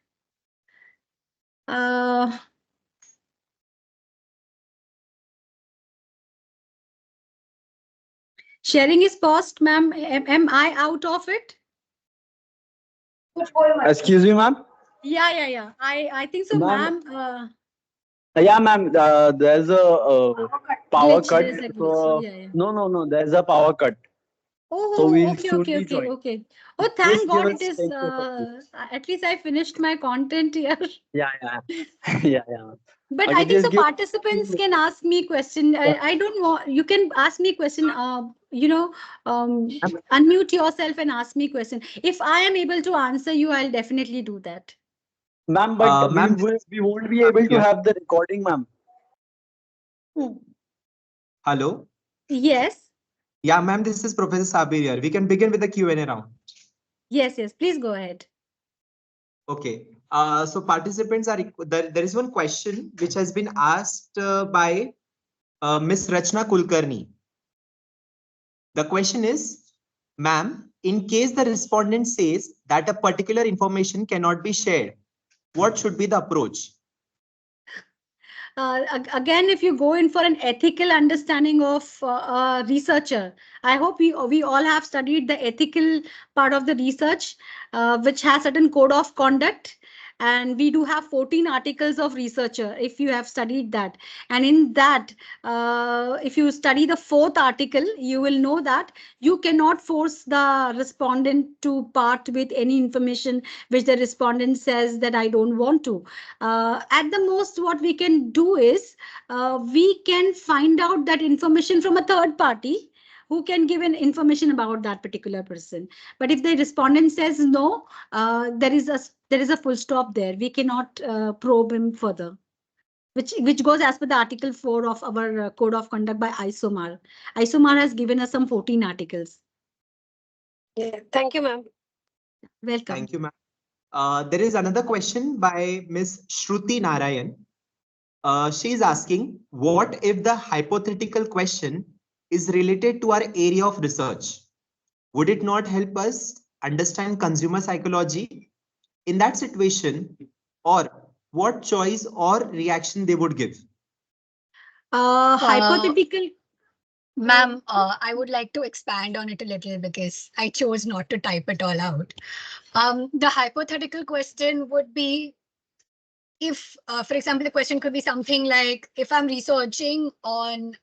Sharing is paused, ma'am. Am I out of it? Excuse me, ma'am. Yeah. I think so, Ma'am. ma'am. Yeah, ma'am. There's a power Glitch, cut. there's a glitch. So Yeah. No. There's a power cut. So Oh, we'll okay. soon be joining. Oh, thank Just give God it us is. 10 to 15. At least I finished my content here. Yeah. Yeah. But Okay, I think just so give. participants can ask me question. I don't know. You can ask me question. Unmute yourself and ask me question. If I am able to answer you, I'll definitely do that. Ma'am, but Ma'am, we won't be able to have the recording, ma'am. Hello. Yes. Yeah, ma'am, this is Professor Sabir here. We can begin with the Q&A round. Yes. Please go ahead. Okay. So participants are there is one question which has been asked by Miss Rachna Kulkarni. The question is, ma'am, in case the respondent says that a particular information cannot be shared, what should be the approach? Again, if you go in for an ethical understanding of a researcher, I hope we all have studied the ethical part of the research, which has certain code of conduct. And we do have 14 articles of researcher, if you have studied that. And in that, if you study the fourth article, you will know that you cannot force the respondent to part with any information which the respondent says that I don't want to. At the most, what we can do is we can find out that information from a third party who can give an information about that particular person. But if the respondent says no, there is a full stop there. We cannot probe him further. Which goes as per the article 4 of our code of conduct by ISOMAR. ISOMAR has given us some 14 articles. Yeah, thank you, ma'am. Welcome. Thank you, ma'am. There is another question by Ms. Shruti Narayan. She is asking, what if the hypothetical question is related to our area of research? Would it not help us understand consumer psychology in that situation, or what choice or reaction they would give? Hypothetical. Ma'am, I would like to expand on it a little because I chose not to type it all out. The hypothetical question would be if, for example, the question could be something like, if I'm researching on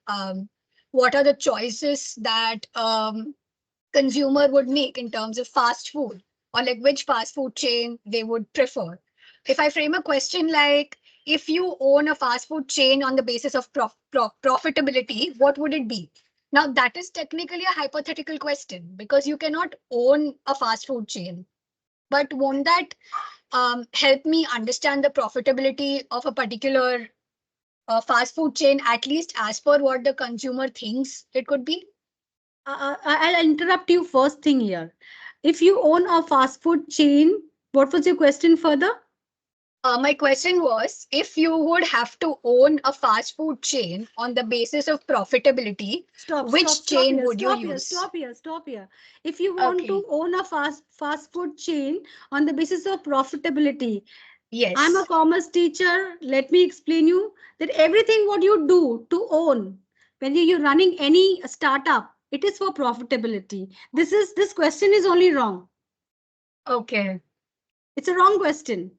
what are the choices that consumer would make in terms of fast food, or like which fast food chain they would prefer. If I frame a question like, if you own a fast food chain on the basis of profitability, what would it be? Now, that is technically a hypothetical question because you cannot own a fast food chain. But won't that help me understand the profitability of a particular fast food chain, at least as per what the consumer thinks it could be? I'll interrupt you first thing here. If you own a fast food chain, what was your question further? My question was, if you would have to own a fast food chain on the basis of profitability, which chain would you use? Stop here. If you want to own a fast food chain on the basis of profitability, yes, I'm a commerce teacher. Let me explain you that everything what you do to own, when you're running any startup, it is for profitability. This question is only wrong. Okay. It's a wrong question.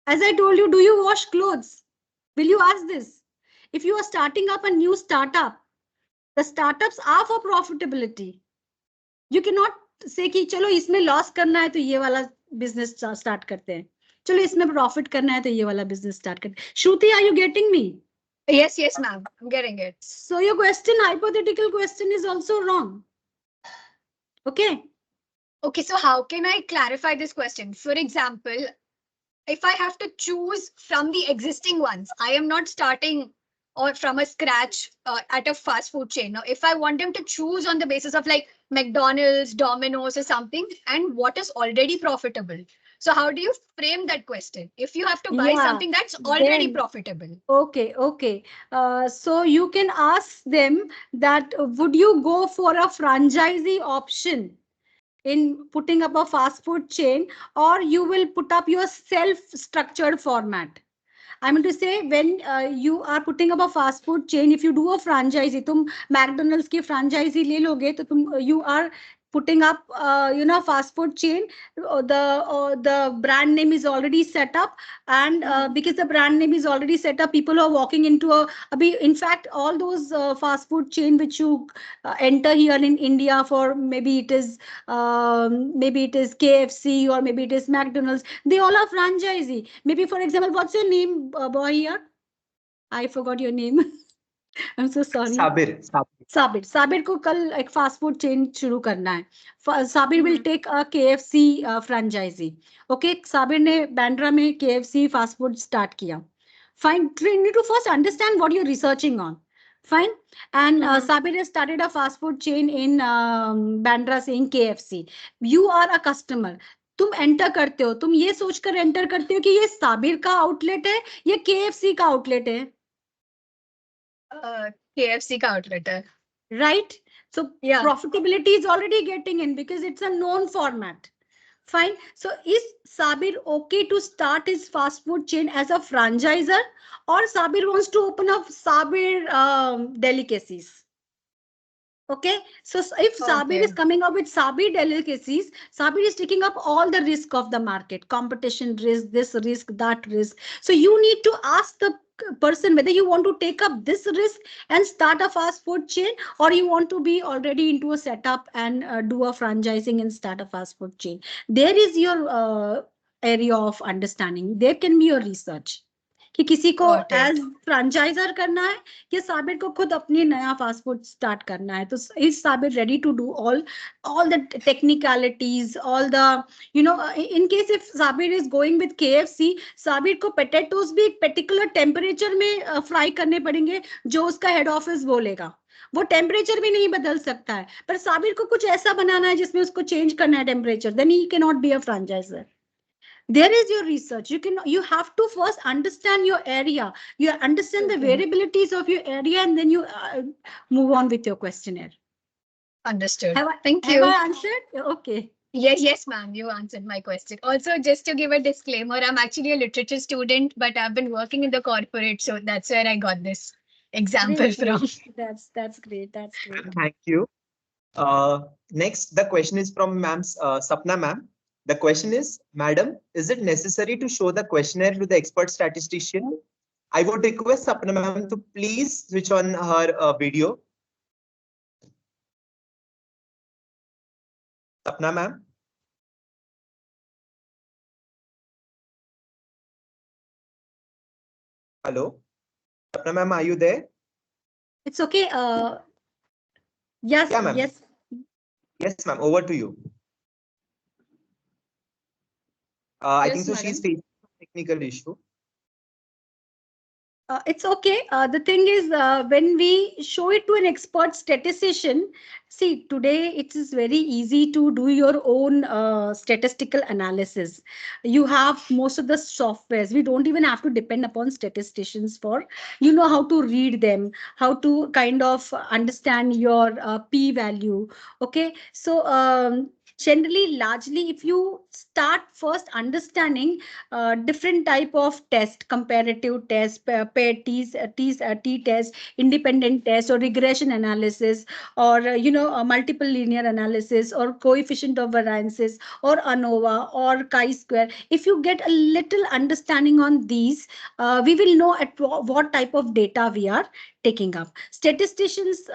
As I told you, do you wash clothes? Will you ask this? If you are starting up a new startup, the startups are for profitability. You cannot say कि चलो इसमें loss करना है तो ये वाला business start करते हैं, चलो इसमें प्रॉफिट करना है तो ये वाला बिजनेस स्टार्ट करते हैं. Shruti, are you getting me? Yes, ma'am, I'm getting it. So your question, hypothetical question, is also wrong. Okay, so how can I clarify this question? For example, if I have to choose from the existing ones, I am not starting or from a scratch at a fast food chain. Now, if I want them to choose on the basis of like McDonald's, Domino's or something, and what is already profitable. So how do you frame that question? If you have to buy something that's already profitable. Okay. So you can ask them that would you go for a franchisee option in putting up a fast food chain, or you will put up your self-structured format. I mean to say, when you are putting up a fast food chain, if you do a franchisee, तुम McDonald's की franchisee ले लोगे, तो you are putting up fast food chain. The brand name is already set up, and because the brand name is already set up, people are walking into in fact, all those fast food chain which you enter here in India for, maybe it is KFC or maybe it is McDonald's, they all are franchisee. Maybe, for example, what's your name, boy here? I forgot your name. I'm so sorry. Sabir को कल एक fast food chain शुरू करना है. Sabir will take a KFC franchisee. Okay, Sabir ने Bandra में KFC fast food start किया. Fine, you need to first understand what you're researching on. Fine. And Sabir has started a fast food chain in Bandra saying KFC. You are a customer. तुम enter करते हो, तुम ये सोचकर enter करते हो कि ये साबिर का आउटलेट है या KFC का आउटलेट है. KFC का outlet है. Right? So profitability is already getting in because it's a known format. Fine. So is Sabir okay to start his fast food chain as a franchisor, or Sabir wants to open up Sabir delicacies? Okay, so if Sabir Okay. is coming up with Sabir delicacies, Sabir is taking up all the risk of the market, competition risk, this risk, that risk. So you need to ask the person whether you want to take up this risk and start a fast food chain, or you want to be already into a setup and do a franchising and start a fast food chain. There is your area of understanding. There can be your research. कि किसी को Got it. As franchisor करना है कि साबिर को खुद अपनी नया फास्ट फूड स्टार्ट करना है तो is Sabir ready to do all the technicalities, all the in case if Sabir is going with KFC, Sabir को potatoes भी एक particular temperature में फ्राई करने पड़ेंगे जो उसका हेड ऑफिस बोलेगा. वो टेम्परेचर भी नहीं बदल सकता है पर साबिर को कुछ ऐसा बनाना है जिसमें उसको चेंज करना है temperature, then he can not be a franchiser. There is your research. You have to first understand your area, you understand the variabilities of your area, and then you move on with your questionnaire. Understood. Have Thank have you. I answered? Okay. Yes, ma'am, you answered my question. Also, just to give a disclaimer, I'm actually a literature student, but I've been working in the corporate, so that's where I got this example Great, from. great. That's great. That's great. Thank you. Next, the question is from Sapna ma'am. The question is, Madam, is it necessary to show the questionnaire to the expert statistician? I would request Sapna ma'am to please switch on her video. Sapna ma'am. Hello. Sapna ma'am, are you there? It's okay. Yes, Yeah, ma'am. yes. Yes, ma'am. Over to you. I think so. Yes, She's madam. facing a technical issue. It's okay. The thing is, when we show it to an expert statistician, see, today it is very easy to do your own statistical analysis. You have most of the softwares. We don't even have to depend upon statisticians for, how to read them, how to kind of understand your p value. Okay. So, generally, largely, if you start first understanding different type of test, comparative test, pair t test, independent test, or regression analysis, or multiple linear analysis, or coefficient of variances, or ANOVA, or chi-square. If you get a little understanding on these, we will know at what type of data we are taking up. Statisticians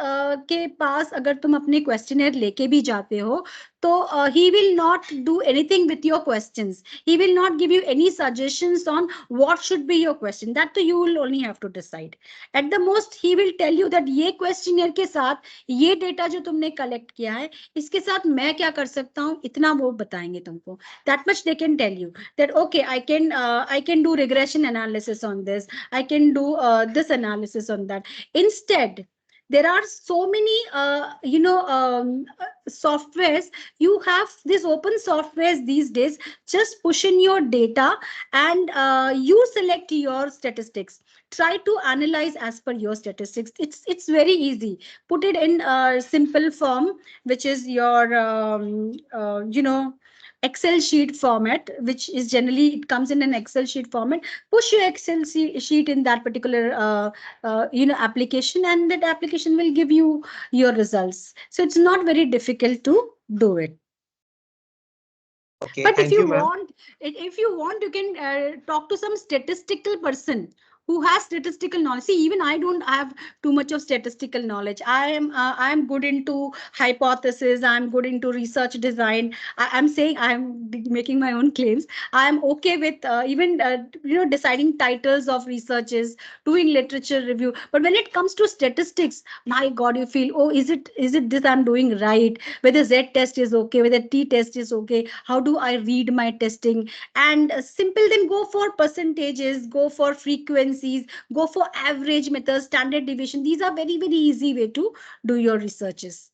के पास अगर तुम अपने questionnaire लेके भी जाते हो तो he will not do anything with your questions. He will not give you any suggestions on what should be your question. That you will only have to decide. At the most, he will tell you that ये questionnaire के साथ ये data जो तुमने collect किया है, इसके साथ मैं क्या कर सकता हूँ, इतना वो बताएंगे तुमको. That much they can tell you that okay, I can do regression analysis on this. I can do this analysis on that. Instead, there are so many softwares. You have these open softwares these days. Just push in your data and you select your statistics. Try to analyze as per your statistics. It's very easy. Put it in a simple form, which is your Excel sheet format, which is generally it comes in an Excel sheet format. Push your Excel sheet in that particular application, and that application will give you your results. So it's not very difficult to do it. Okay, But thank you, ma'am. if you want, you can talk to some statistical person who has statistical knowledge. See, even I don't have too much of statistical knowledge. I am good into hypothesis. I'm good into research design. I'm saying I'm making my own claims. I'm okay with even deciding titles of researches, doing literature review. But when it comes to statistics, my God, you feel, oh, is it this I'm doing right? Whether Z test is okay, whether T test is okay. How do I read my testing? And simple, then go for percentages, go for frequencies, go for average methods, standard deviation. These are very, very easy way to do your researches.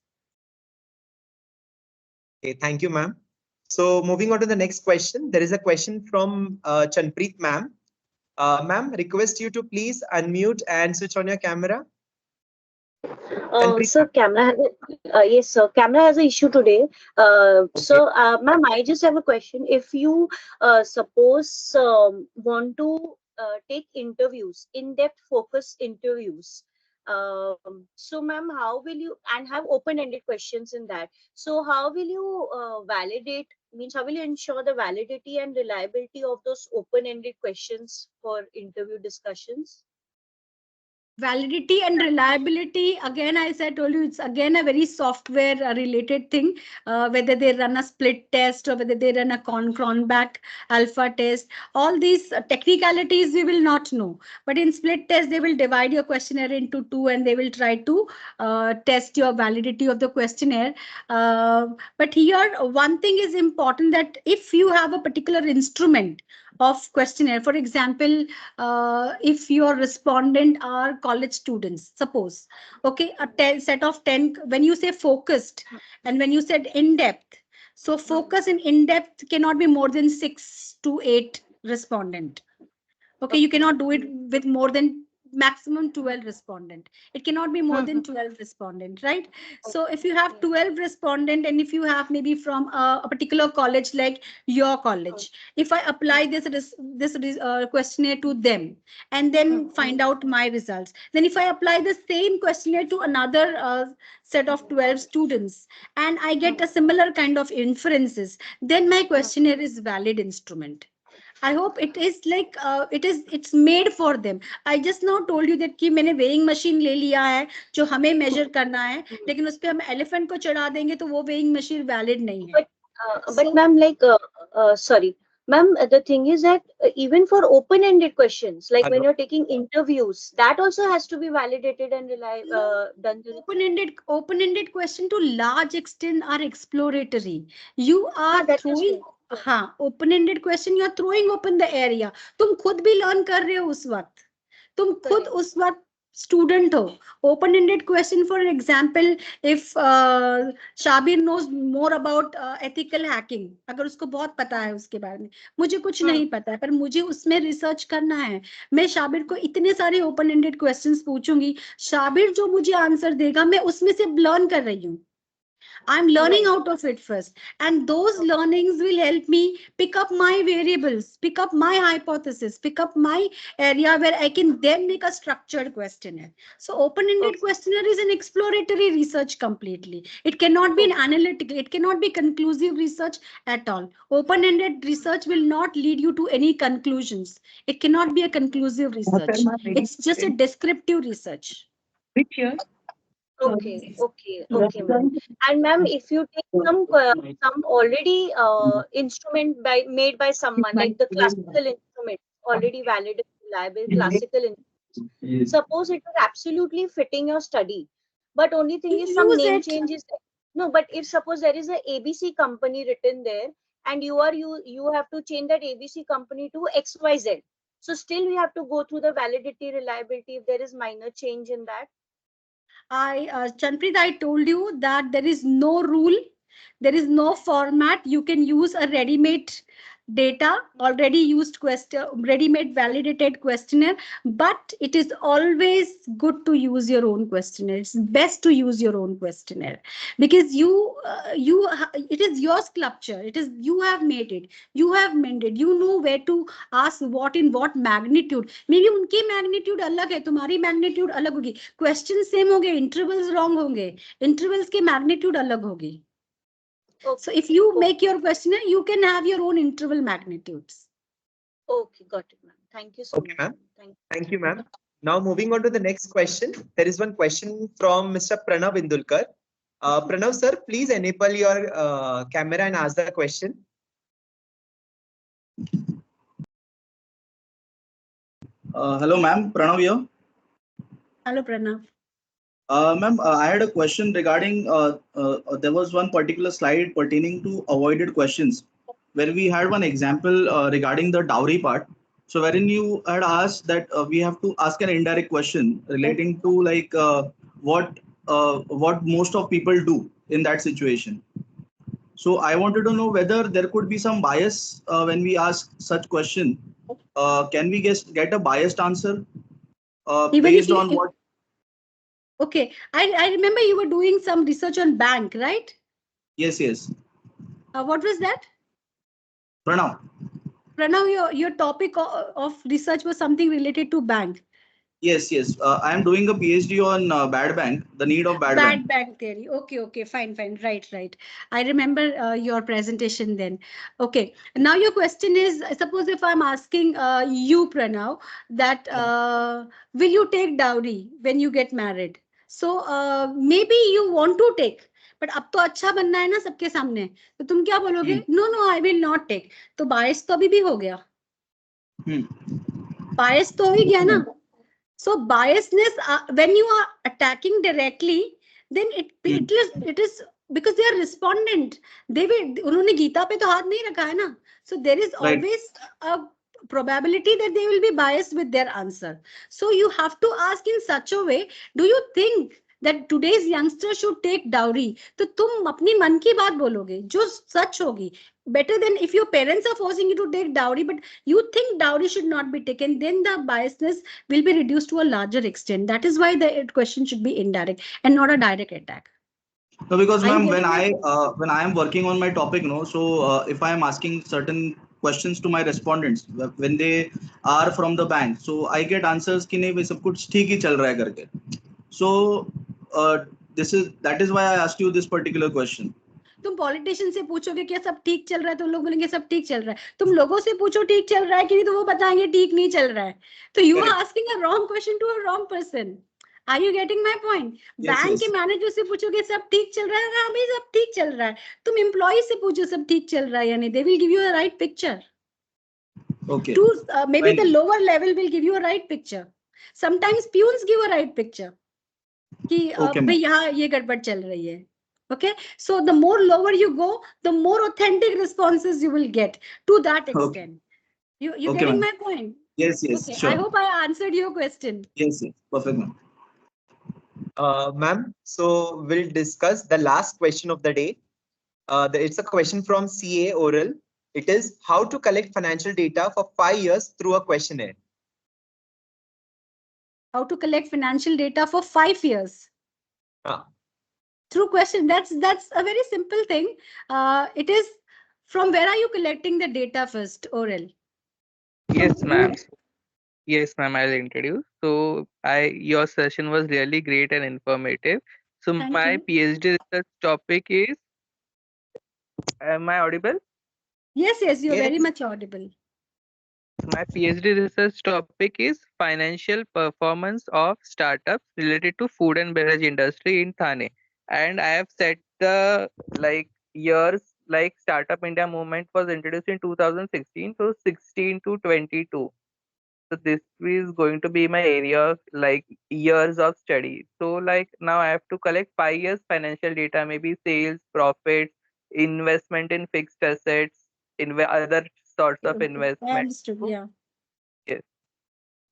Okay, thank you, ma'am. So moving on to the next question, there is a question from Chanpreet ma'am. Ma'am, request you to please unmute and switch on your camera. Tanpreet, Camera has yes, sir. Camera has an issue today. okay. Ma'am, I just have a question. If you suppose want to take interviews, in-depth focus interviews, so ma'am, how will you and have open-ended questions in that? So how will you validate? Means how will you ensure the validity and reliability of those open-ended questions for interview discussions? Validity and reliability, again, I said, told you, it's again a very software related thing. Whether they run a split test or whether they run a cronback alpha test, all these technicalities we will not know. But in split test, they will divide your questionnaire into two and they will try to test your validity of the questionnaire. But here, one thing is important, that if you have a particular instrument of questionnaire, for example, if your respondent are college students, suppose, okay, a set of 10, when you say focused and when you said in depth, so focus and in depth cannot be more than 6 to 8 respondent. Okay, you cannot do it with more than maximum 12 respondent. It cannot be more than 12 respondent, right? So if you have 12 respondent and if you have maybe from a particular college like your college, if I apply this questionnaire to them and then find out my results, then if I apply the same questionnaire to another set of 12 students and I get a similar kind of inferences, then my questionnaire is valid instrument. I hope it is like it's made for them. I just now told you that कि मैंने weighing machine ले लिया है जो हमें measure करना है, लेकिन उस पे हम elephant को चढ़ा देंगे तो वो weighing machine valid नहीं है. But ma'am, like, sorry, ma'am, the thing is that even for open-ended questions, like when Hello. you're taking interviews, that also has to be validated and done. Open-ended question to large extent are exploratory. You are That is throwing, true. हाँ, open-ended question, you are throwing open the area. तुम खुद भी learn कर रहे हो उस वक्त. तुम खुद Correct. उस वक्त student हो. Open-ended question, for example, if Shabir knows more about ethical hacking, अगर उसको बहुत पता है उसके बारे में, मुझे कुछ नहीं पता है, पर मुझे उसमें रिसर्च करना है. मैं शाबिर को इतने सारे ओपन एंडेड क्वेश्चंस पूछूंगी, शाबिर जो मुझे आंसर देगा मैं उसमें से लर्न कर रही हूँ. I'm learning Right. out of it first, and those learnings will help me pick up my variables, pick up my hypothesis, pick up my area where I can then make a structured questionnaire. So open-ended questionnaire is an exploratory research completely. It cannot be an analytical, it cannot be conclusive research at all. Open-ended research will not lead you to any conclusions. It cannot be a conclusive research. It's just a descriptive research. Which year? Okay, ma'am. And ma'am, if you take some already instrument made by someone, like the classical instrument, already valid, reliable classical instrument. Suppose it is absolutely fitting your study, but only thing is some Use name it. changes. No, but if suppose there is a ABC company written there, and you have to change that ABC company to XYZ. So still we have to go through the validity, reliability if there is minor change in that. Chanpreet, I told you that there is no rule, there is no format. You can use a ready-made data, already used question, ready-made validated questionnaire, but it is always good to use your own questionnaire. It's best to use your own questionnaire because it is your sculpture. It is you have made it, you have mended. You know where to ask what in what magnitude. Maybe उनकी magnitude अलग है, तुम्हारी magnitude अलग होगी. Questions same होंगे, intervals wrong होंगे, intervals की magnitude अलग होगी. So if you make your questionnaire, you can have your own interval magnitudes. Okay, got it, ma'am. Thank you so Okay, much. ma'am. Thank you, ma'am. Now moving on to the next question. There is one question from Mr. Pranav Indulkar. Pranav sir, please enable your camera and ask the question. Hello, ma'am. Pranav here. Hello, Pranav. Ma'am, I had a question regarding there was one particular slide pertaining to avoided questions where we had one example regarding the dowry part. So wherein you had asked that we have to ask an indirect question relating to like what most of people do in that situation. So I wanted to know whether there could be some bias when we ask such question. Can we get a biased answer Even based if on what? Okay. I remember you were doing some research on bank, right? Yes, yes. What was that? Pranav. Pranav, your topic of research was something related to bank. Yes, yes. I am doing a PhD on bad bank, the need of bad bank. Bad bank theory. Okay, okay, fine, fine. Right, right. I remember your presentation then. Okay. Now your question is, suppose if I'm asking you, Pranav, that will you take dowry when you get married? So maybe you want to take, but अब तो अच्छा बनना है ना सबके सामने, तो तुम क्या बोलोगे? No, no, I will not take. तो bias तो अभी भी हो गया. Bias तो हो ही गया ना. So biasness, when you are attacking directly, then it is because they are respondent. They will, उन्होंने गीता पे तो हाथ नहीं रखा है ना. So there is Right. always a probability that they will be biased with their answer. So you have to ask in such a way, do you think that today's youngster should take dowry? तो तुम अपनी मन की बात बोलोगे जो सच होगी. Better than if your parents are forcing you to take dowry, but you think dowry should not be taken, then the biasness will be reduced to a larger extent. That is why the question should be indirect and not a direct attack. No, because Are you ma'am, getting it? when I am working on my topic, no, so if I am asking certain questions to my respondents when they are from the bank, so I get answers कि नहीं भाई सब कुछ ठीक ही चल रहा है करके. So that is why I asked you this particular question. तुम पॉलिटिशियन से पूछोगे क्या सब ठीक चल रहा है तो लोग बोलेंगे सब ठीक चल रहा है. तुम लोगों से पूछो ठीक चल रहा है कि नहीं तो वो बताएंगे ठीक नहीं चल रहा है. तो you are asking a wrong question to a wrong person. Are you getting my point? Yes, bank के yes. मैनेजर से पूछोगे सब ठीक चल रहा है, हाँ भाई सब ठीक चल रहा है. तुम एम्प्लॉय से पूछो सब ठीक चल रहा है या नहीं, they will give you a right picture. Okay. To maybe Fine. the lower level will give you a right picture. Sometimes peons give a right picture कि Okay, भाई ma'am. यहाँ ये गड़बड़ चल रही है. Okay, so the more lower you go, the more authentic responses you will get to that Okay. extent. You Okay, getting ma'am. my point? Yes, yes, Okay, I sure. hope I answered your question. Yes, yes. Perfect, ma'am. Ma'am, so we'll discuss the last question of the day. It's a question from CA Oral. It is how to collect financial data for 5 years through a questionnaire. How to collect financial data for 5 years through question. That's a very simple thing. It is from where are you collecting the data first, Oral? Yes, ma'am. Yes, ma'am, I'll introduce. So your session was really great and informative. So Thank my you. PhD research topic is, am I audible? Yes, yes, you're very Yes. much audible. My PhD research topic is financial performance of startups related to food and beverage industry in Thane. And I have set the years Startup India movement was introduced in 2016, so 16 to 22. So this is going to be my area of years of study. So now I have to collect 5 years financial data, maybe sales, profits, investment in fixed assets, other sorts of Okay, I investment. understood. Yeah. Yes.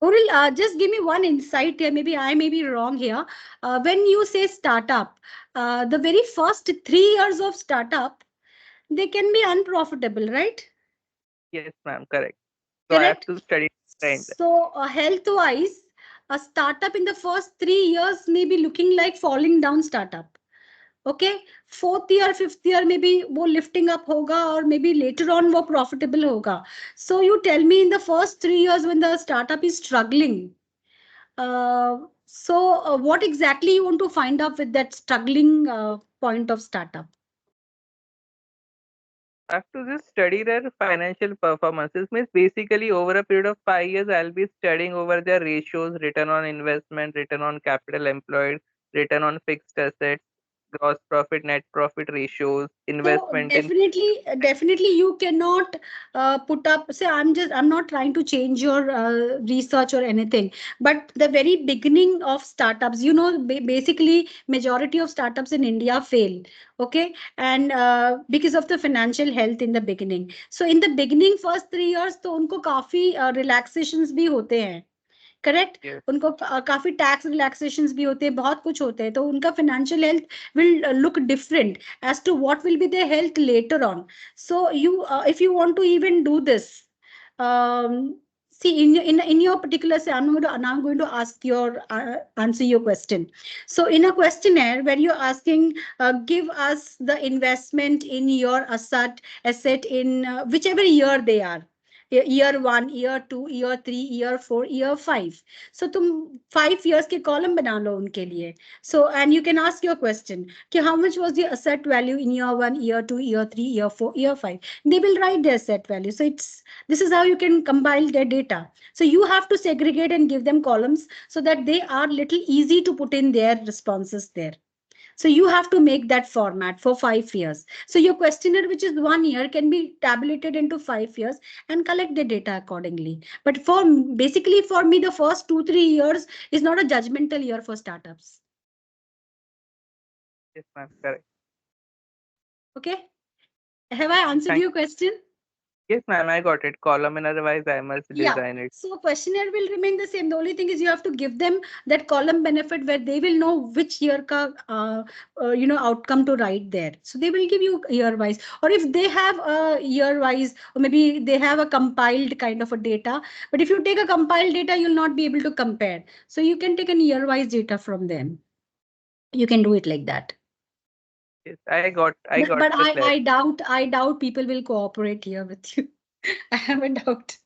Uril, just give me one insight here. Maybe I may be wrong here. When you say startup, the very first 3 years of startup, they can be unprofitable, right? Yes, ma'am. Correct. So I have Correct. to study trend. So health-wise, a startup in the first 3 years may be looking like falling down startup. Okay, fourth year, fifth year, maybe वो lifting up होगा or maybe later on वो profitable होगा. So you tell me in the first 3 years when the startup is struggling, what exactly you want to find out with that struggling point of startup? I have to just study their financial performances. Means basically over a period of 5 years, I'll be studying over their ratios, return on investment, return on capital employed, return on fixed assets, gross profit, net profit ratios, So investment in. definitely you cannot put up, say, I'm not trying to change your research or anything, but the very beginning of startups, basically majority of startups in India fail. Okay. And because of the financial health in the beginning. So in the beginning, first 3 years, तो उनको काफी relaxations भी होते हैं. Correct. Yes. उनको काफी tax relaxations भी होते हैं, बहुत कुछ होते हैं, तो उनका financial health will look different as to what will be their health later on. So you if you want to even do this, See, in your particular, say, I'm going to ask your answer your question. So in a questionnaire where you're asking, give us the investment in your asset in whichever year they are. Year 1, year 2, year 3, year 4, year 5. So तुम 5 years के column बना लो उनके लिए. So and you can ask your question कि how much was the asset value in year 1, year 2, year 3, year 4, year 5. They will write their asset value. So this is how you can compile their data. So you have to segregate and give them columns so that they are little easy to put in their responses there. So you have to make that format for 5 years. So your questionnaire, which is 1 year, can be tabulated into 5 years and collect the data accordingly. But basically for me, the first 2-3 years is not a judgmental year for startups. Yes, ma'am. Correct. Okay. Have I answered your question? Yes, ma'am, I got it. Column and otherwise I must design it. So questionnaire will remain the same. The only thing is you have to give them that column benefit where they will know which year ka outcome to write there. So they will give you year wise, or if they have a year wise, or maybe they have a compiled kind of a data. But if you take a compiled data, you'll not be able to compare. So you can take a year wise data from them. You can do it like that. Yes, I got But the I doubt people will cooperate here with you. I have a doubt.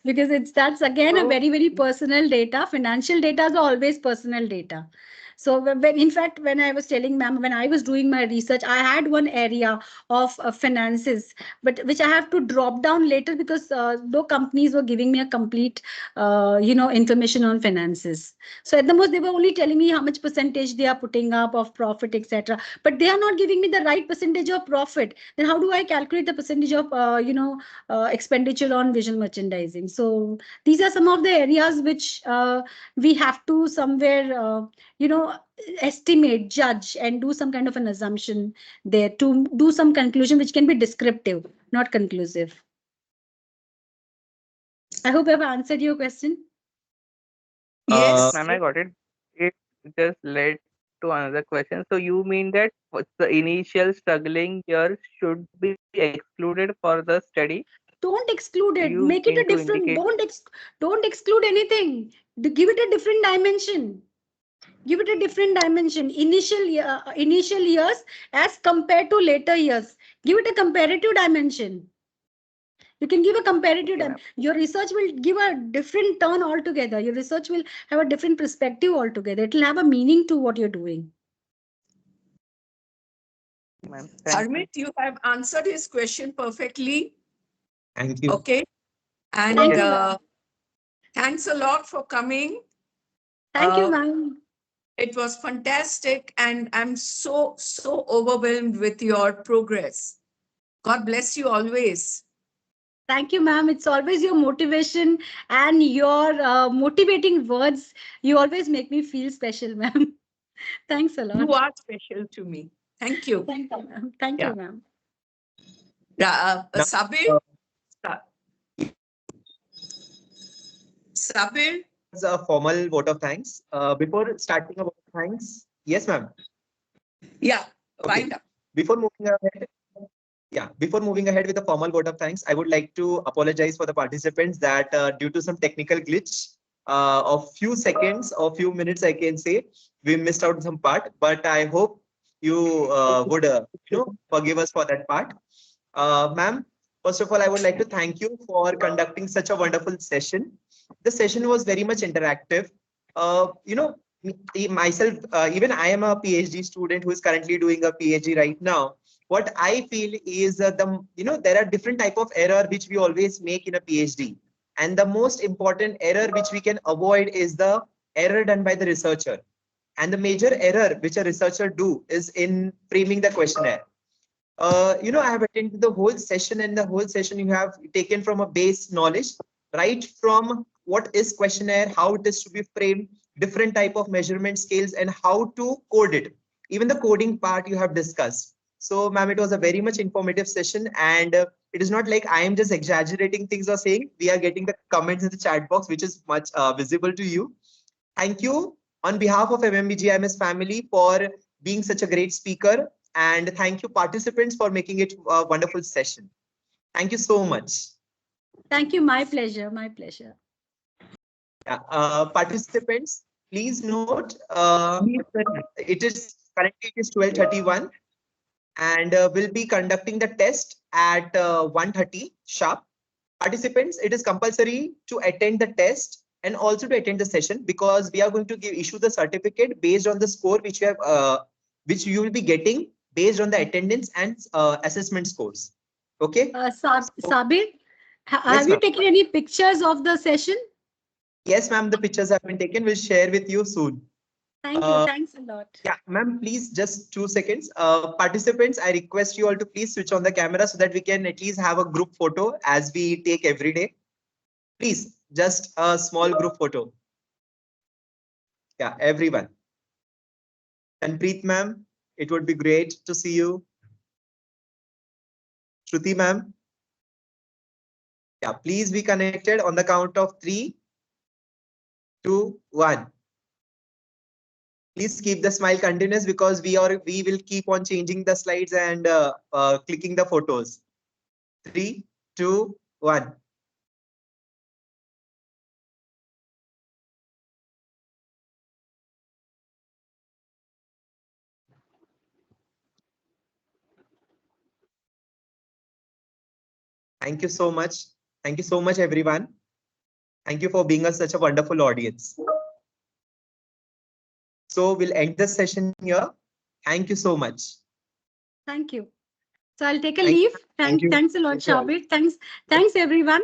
Because that's again a very, very personal data. Financial data is always personal data. So in fact, when I was telling ma'am, when I was doing my research, I had one area of finances, but which I have to drop down later because no companies were giving me a complete, information on finances. So at the most, they were only telling me how much percentage they are putting up of profit, etc. But they are not giving me the right percentage of profit. Then how do I calculate the percentage of, expenditure on visual merchandising? So these are some of the areas which we have to somewhere, estimate, judge, and do some kind of an assumption there to do some conclusion which can be descriptive, not conclusive. I hope I've answered your question. Yes. Ma'am, I got it. It just led to another question. So you mean that the initial struggling years should be excluded for the study? Don't exclude it. You Make it mean a to different. indicate? Don't exclude anything. Give it a different dimension. Give it a different dimension. Initial years as compared to later years. Give it a comparative dimension. You can give a comparative Okay, your research will give a different turn altogether. Your research will have a different perspective altogether. It will have a meaning to what you're doing. Harmeet, you have answered his question perfectly. Thank you. Okay. And Thank you. Thanks a lot for coming. Thank you, ma'am. It was fantastic, and I'm so overwhelmed with your progress. God bless you always. Thank you, ma'am. It's always your motivation and your motivating words. You always make me feel special, ma'am. Thanks a lot. You are special to me. Thank you. Thank you, ma'am. Thank you, ma'am. Sabir? Sabir? It's a formal vote of thanks. Before starting a vote of thanks, yes, ma'am. Yeah, okay. Wind up. Before moving ahead with a formal vote of thanks, I would like to apologize for the participants that due to some technical glitch of few seconds or few minutes, I can say, we missed out some part. But I hope you would forgive us for that part. Ma'am, first of all, I would like to thank you for conducting such a wonderful session. The session was very much interactive. Myself, even I am a PhD student who is currently doing a PhD right now. What I feel is there are different type of error which we always make in a PhD. And the most important error which we can avoid is the error done by the researcher. And the major error which a researcher do is in framing the questionnaire. I have attended the whole session, and the whole session you have taken from a base knowledge, right from what is questionnaire, how it is to be framed, different type of measurement scales, and how to code it. Even the coding part you have discussed. So, ma'am, it was a very much informative session, and it is not like I am just exaggerating things or saying. We are getting the comments in the chat box, which is much visible to you. Thank you on behalf of MMBGIMS family for being such a great speaker. And thank you participants for making it a wonderful session. Thank you so much. Thank you. My pleasure. My pleasure. Participants, please note, it is currently it is 12:31, and we'll be conducting the test at 1:30 sharp. Participants, it is compulsory to attend the test and also to attend the session, because we are going to issue the certificate based on the score which you have, which you will be getting based on the attendance and assessment scores. Okay. Sabir, Yes, have you ma'am. taken any pictures of the session? Yes, ma'am. The pictures have been taken. We'll share with you soon. Thank you. Thanks a lot. Yeah, ma'am, please just 2 seconds. Participants, I request you all to please switch on the camera so that we can at least have a group photo as we take every day. Please, just a small group photo. Yeah, everyone. And Preet ma'am, it would be great to see you. Shruti ma'am. Yeah, please be connected on the count of 3, 2, 1. Please keep the smile continuous, because we will keep on changing the slides and clicking the photos. 3, 2, 1. Thank you so much. Thank you so much, everyone. Thank you for being such a wonderful audience. So we'll end the session here. Thank you so much. Thank you. So I'll take a Thank you. leave. Thank you. Thanks a lot, Thank you all. Shabir. Thanks, everyone.